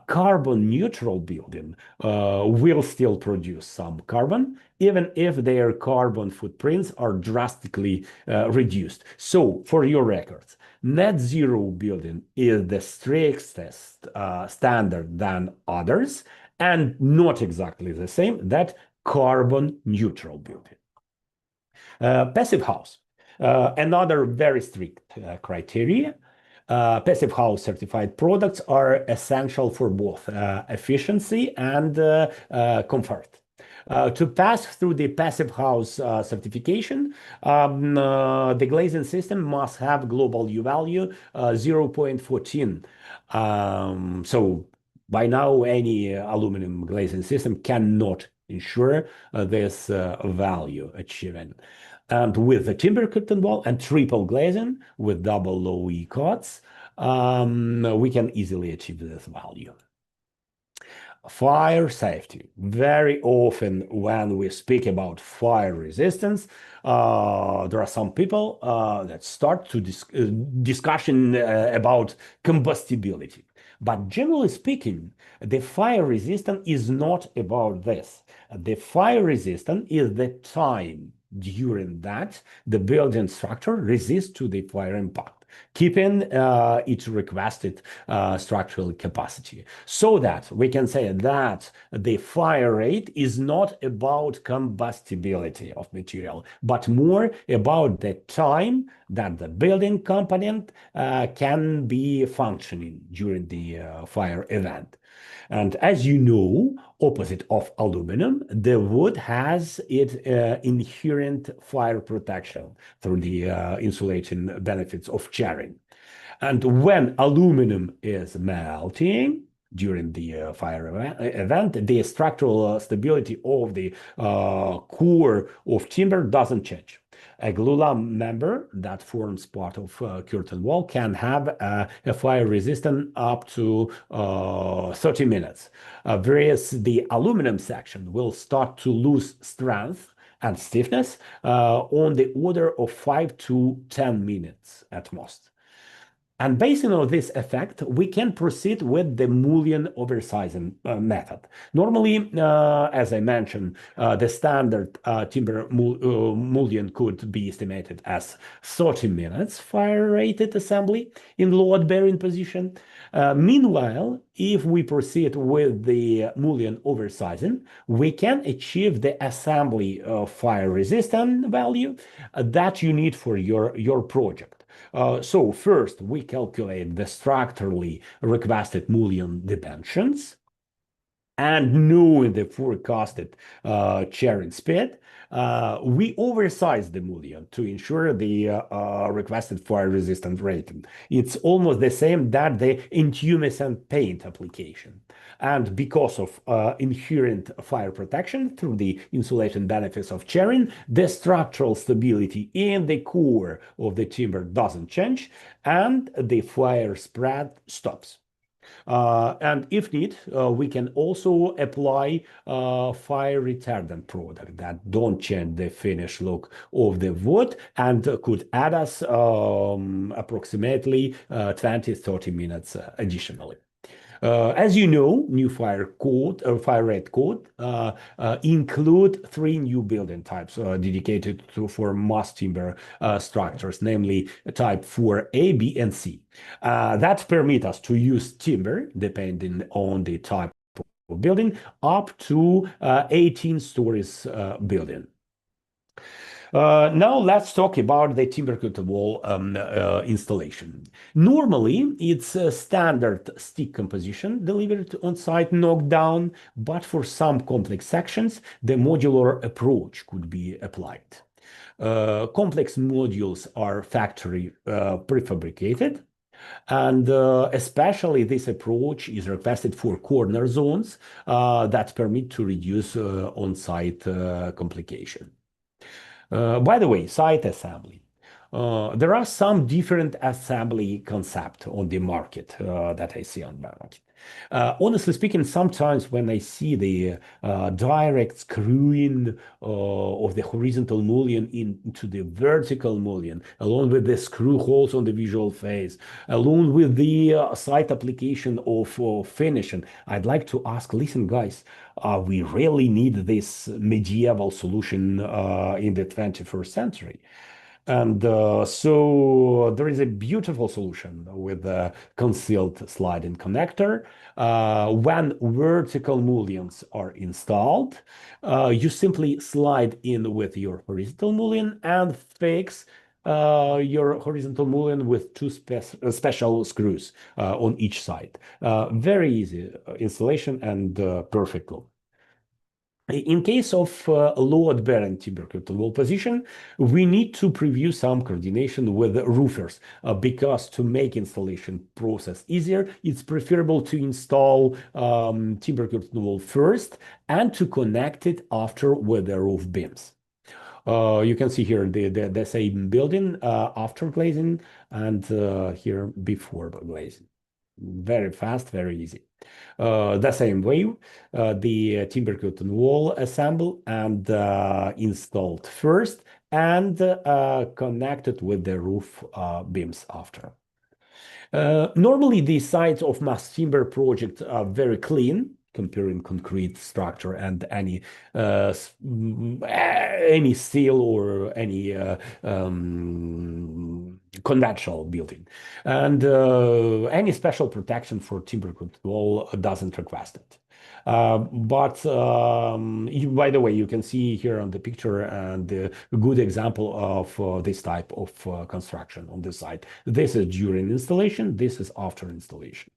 carbon neutral building will still produce some carbon, even if their carbon footprints are drastically reduced. So, for your records, net zero building is the strictest standard than others, and not exactly the same that carbon neutral building. Passive house, another very strict criteria. passive house certified products are essential for both efficiency and comfort. To pass through the passive house certification, the glazing system must have global U value 0.14. So by now, any aluminum glazing system cannot ensure this value achievement. And with the timber curtain wall and triple glazing with double low E coats, we can easily achieve this value. Fire safety. Very often when we speak about fire resistance, there are some people that start to discussion about combustibility. But generally speaking, the fire resistance is not about this. The fire resistance is the time during that the building structure resists to the fire impact, keeping its requested structural capacity. So that we can say that the fire rate is not about combustibility of material, but more about the time that the building component can be functioning during the fire event. And as you know, opposite of aluminum, the wood has its inherent fire protection through the insulating benefits of charring. And when aluminum is melting during the fire event, the structural stability of the core of timber doesn't change. A glulam member that forms part of curtain wall can have a fire resistance up to 30 minutes, whereas the aluminum section will start to lose strength and stiffness on the order of 5 to 10 minutes at most. And based on this effect, we can proceed with the mullion oversizing method. Normally, as I mentioned, the standard timber mullion could be estimated as 30 minutes fire-rated assembly in load-bearing position. Meanwhile, if we proceed with the mullion oversizing, we can achieve the assembly fire resistance value that you need for your project. So first, we calculate the structurally requested mullion dimensions, and knowing the forecasted charring speed, we oversize the mullion to ensure the requested fire resistant rating. It's almost the same that the intumescent paint application. And because of inherent fire protection through the insulation benefits of charring, the structural stability in the core of the timber doesn't change, and the fire spread stops. And if need, we can also apply fire retardant product that don't change the finish look of the wood and could add us approximately 20-30 minutes additionally. As you know, new fire code or fire rate code include 3 new building types dedicated for mass timber structures, namely type 4A, B, and C. That permit us to use timber, depending on the type of building, up to 18 stories building. Now let's talk about the timber curtain wall installation. Normally, it's a standard stick composition delivered on site knockdown, but for some complex sections, the modular approach could be applied. Complex modules are factory prefabricated, and especially this approach is requested for corner zones that permit to reduce on-site complication. By the way, site assembly. There are some different assembly concepts on the market that I see on the market. Honestly speaking, sometimes when I see the direct screwing of the horizontal mullion into the vertical mullion, along with the screw holes on the visual face, along with the site application of finishing, I'd like to ask, listen guys, we really need this medieval solution in the 21st century. And so there is a beautiful solution with a concealed sliding connector. When vertical mullions are installed, you simply slide in with your horizontal mullion and fix your horizontal mullion with two special screws on each side. Very easy installation and perfect look. In case of load-bearing timber curtain wall position, we need to preview some coordination with roofers because to make installation process easier, it's preferable to install timber curtain wall first and to connect it after with the roof beams. You can see here the same building after glazing and here before glazing. Very fast, very easy. The same way, the timber curtain wall assembled and installed first and connected with the roof beams after. Normally, the sites of mass timber projects are very clean, comparing concrete structure and any steel or any conventional building, and any special protection for timber curtain wall doesn't request it. By the way, you can see here on the picture and a good example of this type of construction on the site. This is during installation, this is after installation.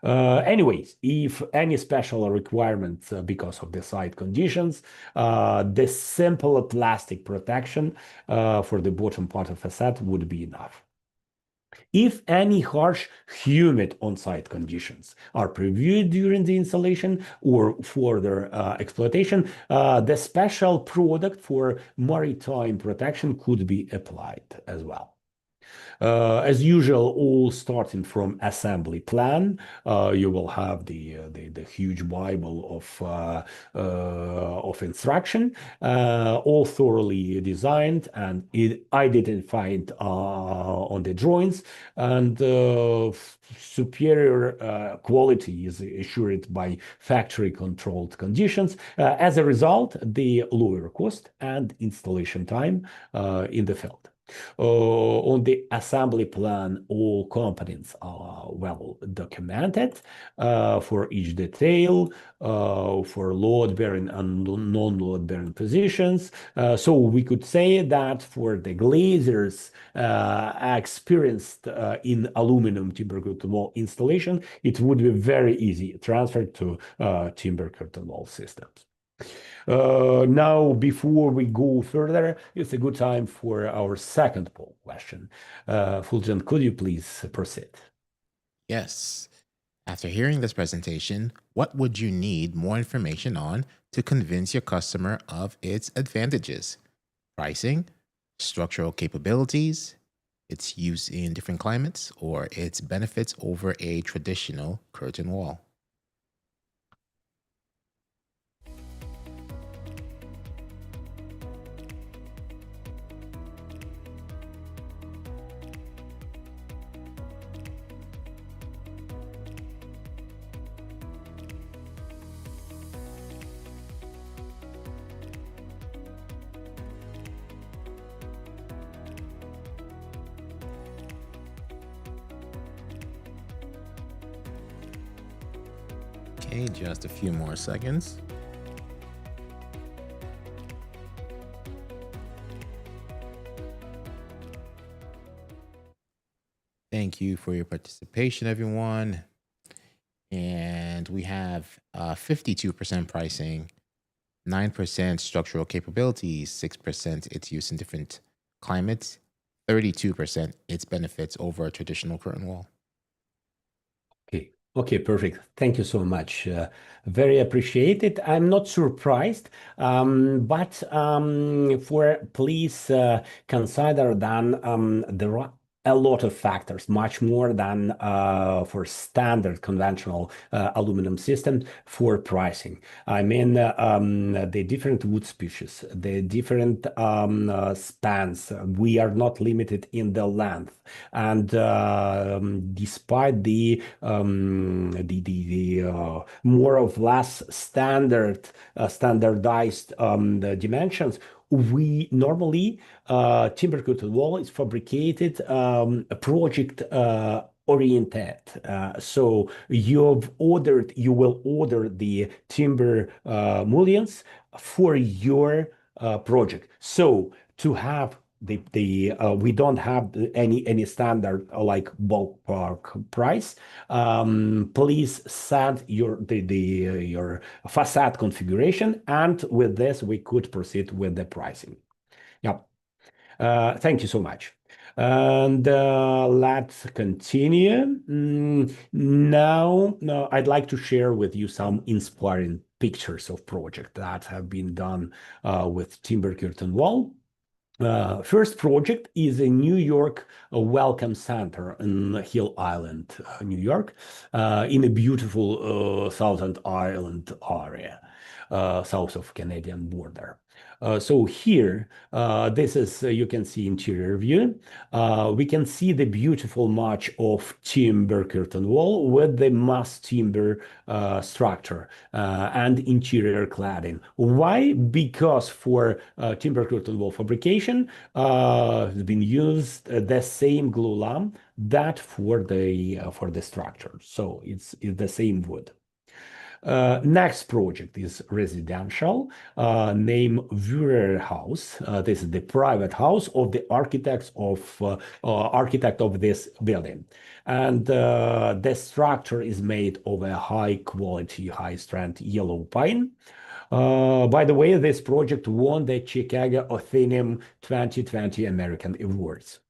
Anyways, if any special requirements because of the site conditions, the simple plastic protection for the bottom part of facade would be enough. If any harsh, humid on-site conditions are previewed during the installation or further exploitation, the special product for maritime protection could be applied as well. As usual, all starting from assembly plan, you will have the huge Bible of instruction, all thoroughly designed and identified on the drawings, and superior quality is assured by factory-controlled conditions. As a result, the lower cost and installation time in the field. On the assembly plan, all components are well documented for each detail, for load-bearing and non-load-bearing positions. So we could say that for the glazers experienced in aluminum timber curtain wall installation, it would be very easy transfer to timber curtain wall systems. Now, before we go further, it's a good time for our second poll question. Fuljan, could you please proceed? Yes. After hearing this presentation, what would you need more information on to convince your customer of its advantages? Pricing, structural capabilities, its use in different climates, or its benefits over a traditional curtain wall? Okay, just a few more seconds. Thank you for your participation, everyone. And we have 52% pricing, 9% structural capabilities, 6% its use in different climates, 32% its benefits over a traditional curtain wall. Okay, perfect. Thank you so much. Very appreciated. I'm not surprised, but please consider that there are a lot of factors, much more than for standard conventional aluminum systems for pricing. I mean, the different wood species, the different spans. We are not limited in the length, and despite the more or less standardized dimensions, we normally timber curtain wall is fabricated project oriented. So you will order the timber mullions for your project. So to have we don't have any standard like ballpark price. Please send your facade configuration, and with this we could proceed with the pricing. Yeah. Thank you so much. And let's continue. Now, I'd like to share with you some inspiring pictures of projects that have been done with timber curtain wall. First project is a New York Welcome Center in Hill Island, New York, in a beautiful Thousand Island area, south of Canadian border. So here, this is, you can see interior view. We can see the beautiful match of timber curtain wall with the mass timber structure and interior cladding. Why? Because for timber curtain wall fabrication has been used the same glue lamp that for the structure. So it's the same wood. Next project is residential, named Wurer House. This is the private house of the architect of this building. And the structure is made of a high quality, high strength yellow pine. By the way, this project won the Chicago Athenaeum 2020 American Awards.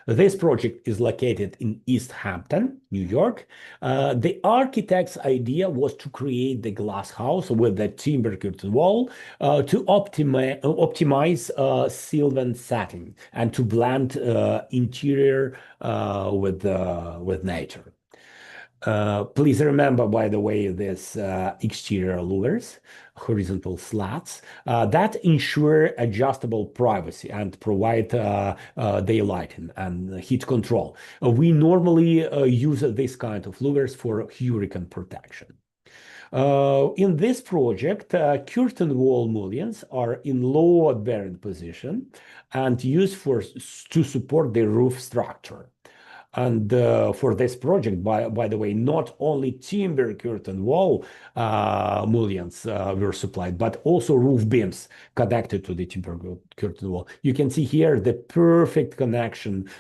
This project is located in East Hampton, New York. The architect's idea was to create the glass house with the timber curtain wall to optimize sylvan setting and to blend interior with nature. Please remember, by the way, this exterior louvers, horizontal slats, that ensure adjustable privacy and provide daylight and heat control. We normally use this kind of louvers for hurricane protection. In this project, curtain wall mullions are in load-bearing position and used to support the roof structure. And for this project, by the way, not only timber curtain wall mullions were supplied, but also roof beams connected to the timber curtain wall. You can see here the perfect connection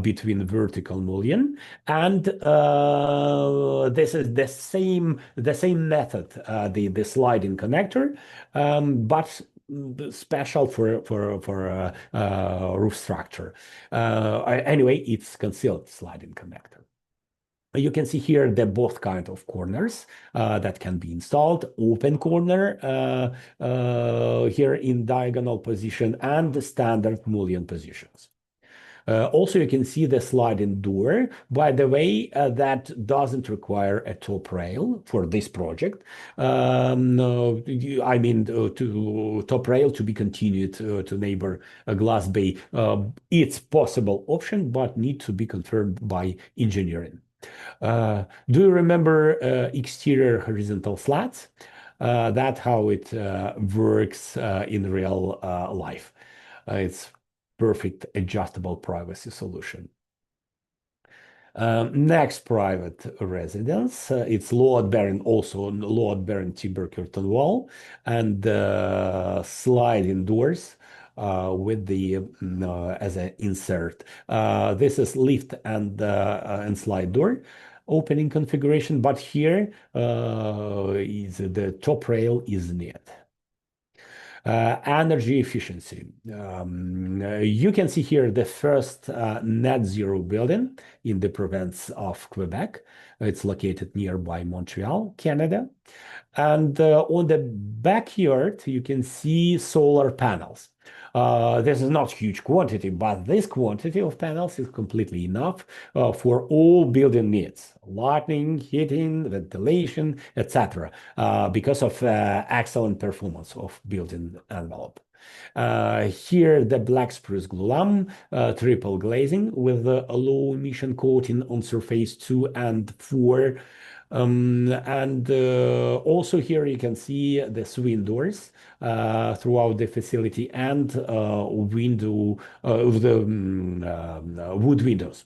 between vertical mullion, and this is the same method, the sliding connector, but special for roof structure. Anyway, it's concealed sliding connector. You can see here the both kind of corners that can be installed, open corner here in diagonal position and the standard mullion positions. Also, you can see the sliding door, by the way, that doesn't require a top rail for this project. I mean, to top rail to be continued to neighbor a glass bay. It's possible option, but need to be confirmed by engineering. Do you remember exterior horizontal slats? That's how it works in real life. It's perfect adjustable privacy solution. Next private residence, it's load-bearing, also load-bearing timber curtain wall and sliding doors with the as an insert. This is lift and slide door opening configuration, but here is the top rail is needed. Energy efficiency. You can see here the first net zero building in the province of Quebec. It's located nearby Montreal, Canada. And on the backyard, you can see solar panels. This is not huge quantity, but this quantity of panels is completely enough for all building needs, lighting, heating, ventilation, etc., because of excellent performance of building envelope. Here, the black spruce glue lamp, triple glazing with a low emission coating on surface 2 and 4. Also here you can see the swing doors throughout the facility and window of the wood windows.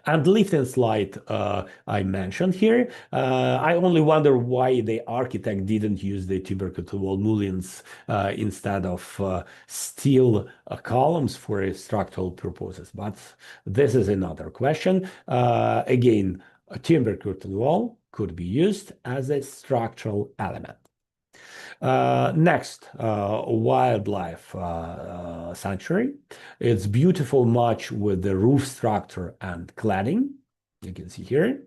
And lift and slide, I mentioned here. I only wonder why the architect didn't use the timber curtain wall mullions instead of steel columns for structural purposes. But this is another question. Again, a timber curtain wall could be used as a structural element. Next, wildlife sanctuary. It's beautiful match with the roof structure and cladding. You can see here.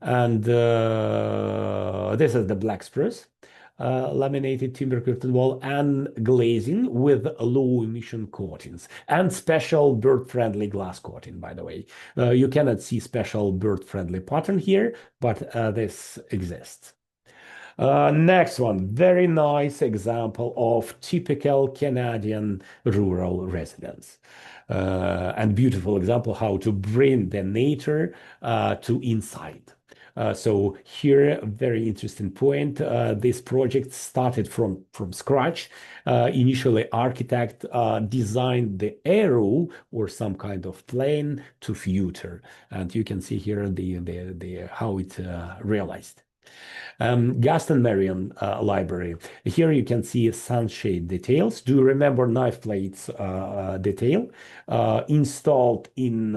And this is the black spruce, laminated timber curtain wall and glazing with low emission coatings and special bird-friendly glass coating, by the way. You cannot see special bird-friendly pattern here, but this exists. Next one, very nice example of typical Canadian rural residence. And beautiful example how to bring the nature to inside. So here, a very interesting point. This project started from scratch. Initially, architect designed the arrow or some kind of plane to future, and you can see here the how it realized. Gaston Marion library. Here you can see sunshade details. Do you remember knife plates detail installed in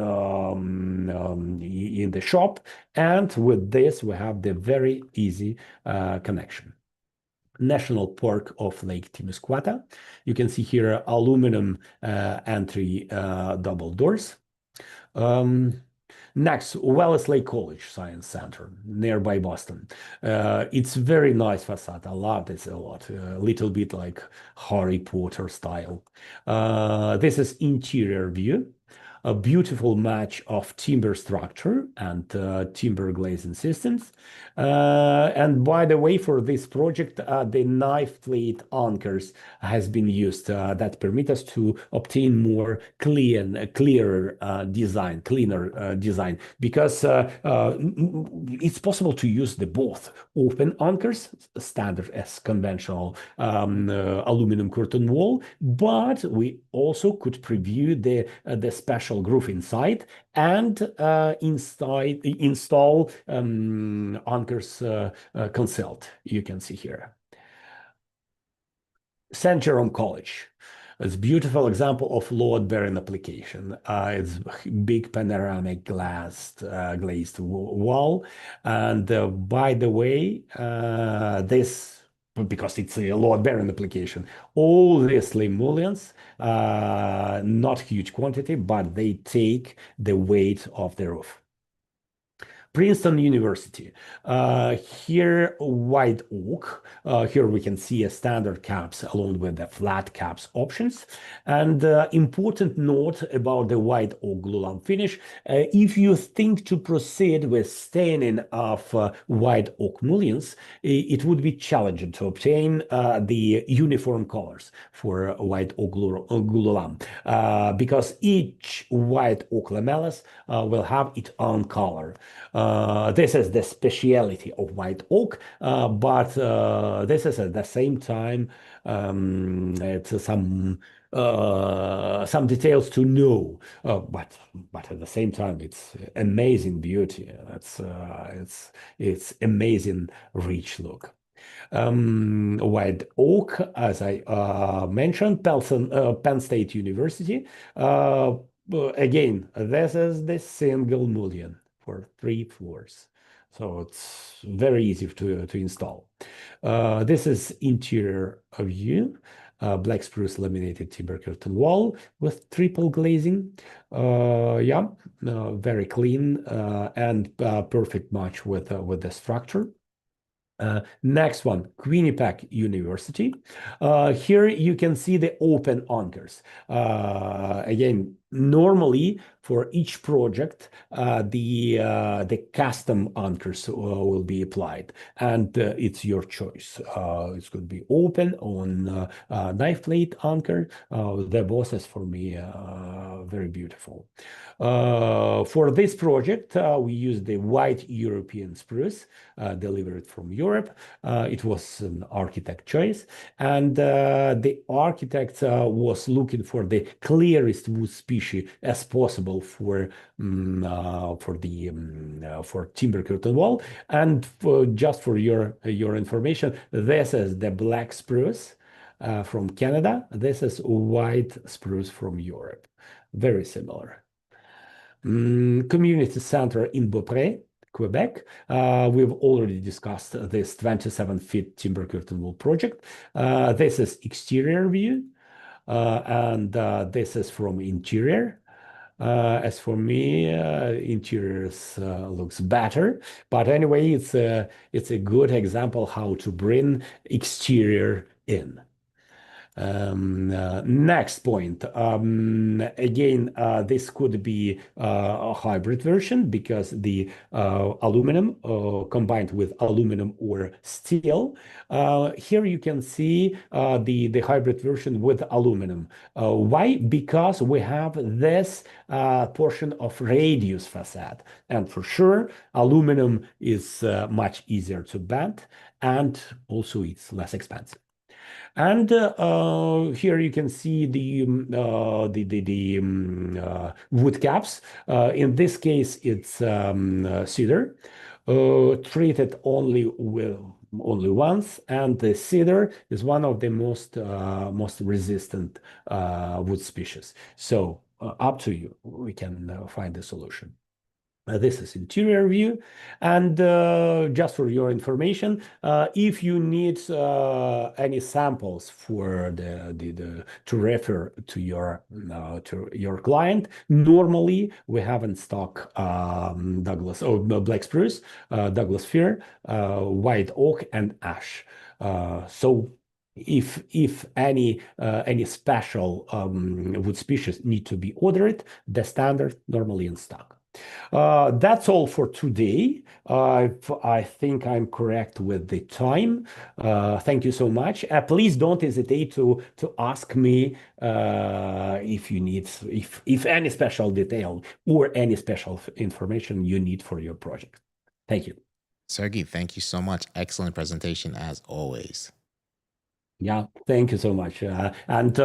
the shop? And with this, we have the very easy connection. National Park of Lake Temiscouata. You can see here aluminum entry double doors. Next, Wellesley College Science Center, nearby Boston. It's very nice facade. I love this a lot. A little bit like Harry Potter style. This is interior view. A beautiful match of timber structure and timber glazing systems. And by the way, for this project, the knife plate anchors has been used that permit us to obtain more clearer design, cleaner design, because it's possible to use the both open anchors, standard as conventional aluminum curtain wall, but we also could preview the special groove inside and install anchors concealed. You can see here. St. Jerome College. It's a beautiful example of load-bearing application. It's big panoramic glazed wall. And by the way, this, because it's a load-bearing application, all these mullions, not huge quantity, but they take the weight of the roof. Princeton University. Here, white oak. Here we can see a standard caps along with the flat caps options. And important note about the white oak glue lamp finish. If you think to proceed with staining of white oak mullions, it would be challenging to obtain the uniform colors for white oak glue lamp because each white oak lamellas will have its own color. This is the speciality of white oak, but this is at the same time it's some details to know, but at the same time it's amazing beauty. It's amazing rich look. White oak, as I mentioned, Penn State University. Again, this is the single mullion for 3 floors. So it's very easy to install. This is interior view, black spruce laminated timber curtain wall with triple glazing. Very clean and perfect match with the structure. Next one, Quinnipiac University. Here you can see the open anchors. Again, normally for each project, the custom anchors will be applied, and it's your choice. It's going to be open on knife plate anchor. The bosses for me very beautiful. For this project, we used the white European spruce delivered from Europe. It was an architect choice, and the architect was looking for the clearest wood species as possible responsible for timber curtain wall. And just for your information, this is the black spruce from Canada. This is white spruce from Europe. Very similar. Community center in Beaupré, Quebec. We've already discussed this 27-feet timber curtain wall project. This is exterior view, and this is from interior. As for me, interiors looks better, but anyway, it's a good example how to bring exterior in. Next point. Again, this could be a hybrid version because the aluminum combined with aluminum or steel. Here you can see the hybrid version with aluminum. Why? Because we have this portion of radius facade, and for sure, aluminum is much easier to bend, and also it's less expensive. And here you can see the wood caps. In this case, it's cedar, treated only once, and the cedar is one of the most resistant wood species. So up to you. We can find the solution. This is interior view, and just for your information, if you need any samples for to refer to your client, normally we have in stock Douglas or black spruce, Douglas fir, white oak, and ash. So if any special wood species need to be ordered, the standard normally in stock. That's all for today. I think I'm correct with the time. Thank you so much. Please don't hesitate to ask me if you need if any special detail or any special information you need for your project. Thank you. Sergey, thank you so much. Excellent presentation as always. Yeah, thank you so much. And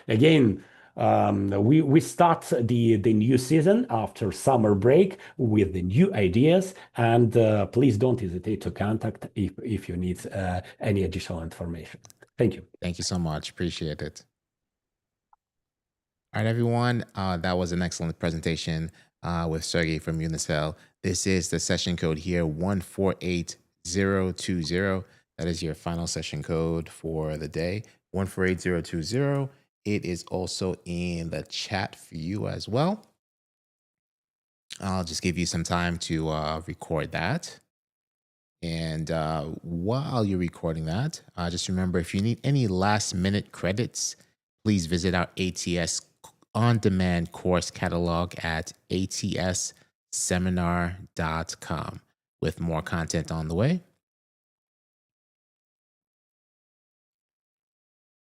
again, we start the new season after summer break with the new ideas, and please don't hesitate to contact if you need any additional information. Thank you. Thank you so much. Appreciate it. All right, everyone. That was an excellent presentation with Sergey from Unicell. This is the session code here, 148020. That is your final session code for the day, 148020. It is also in the chat for you as well. I'll just give you some time to record that. And while you're recording that, just remember, if you need any last minute credits, please visit our ATS on-demand course catalog at atsseminar.com with more content on the way.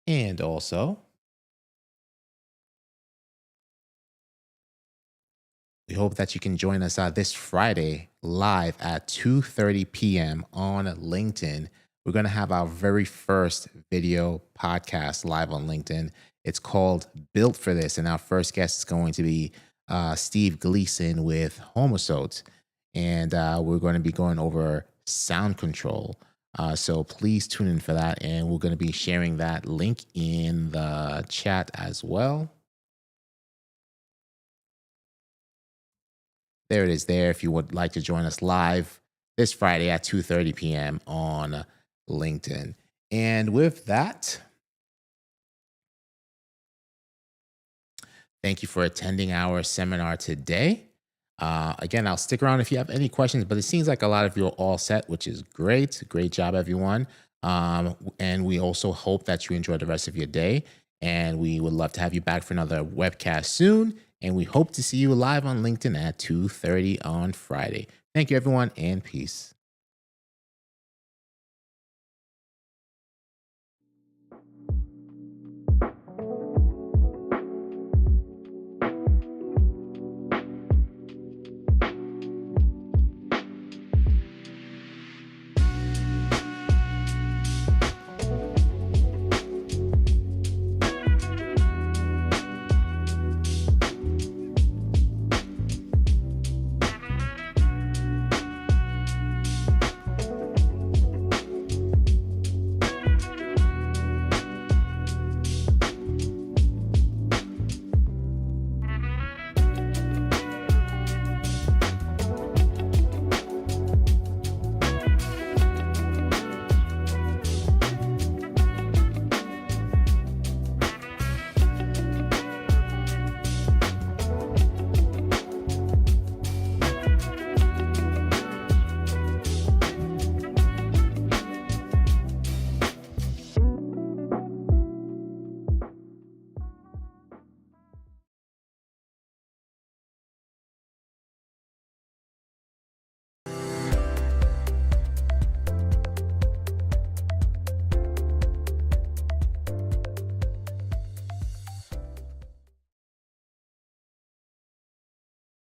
And also, we hope that you can join us this Friday live at 2:30 p.m. on LinkedIn. We're going to have our very first video podcast live on LinkedIn. It's called Built for This, and our first guest is going to be Steve Gleason with Homosote, and we're going to be going over sound control. So please tune in for that, and we're going to be sharing that link in the chat as well. There it is there if you would like to join us live this Friday at 2:30 p.m. on LinkedIn. And with that, thank you for attending our seminar today. Again, I'll stick around if you have any questions, but it seems like a lot of you are all set, which is great. Great job, everyone. And we also hope that you enjoy the rest of your day. And we would love to have you back for another webcast soon. And we hope to see you live on LinkedIn at 2:30 on Friday. Thank you, everyone, and peace.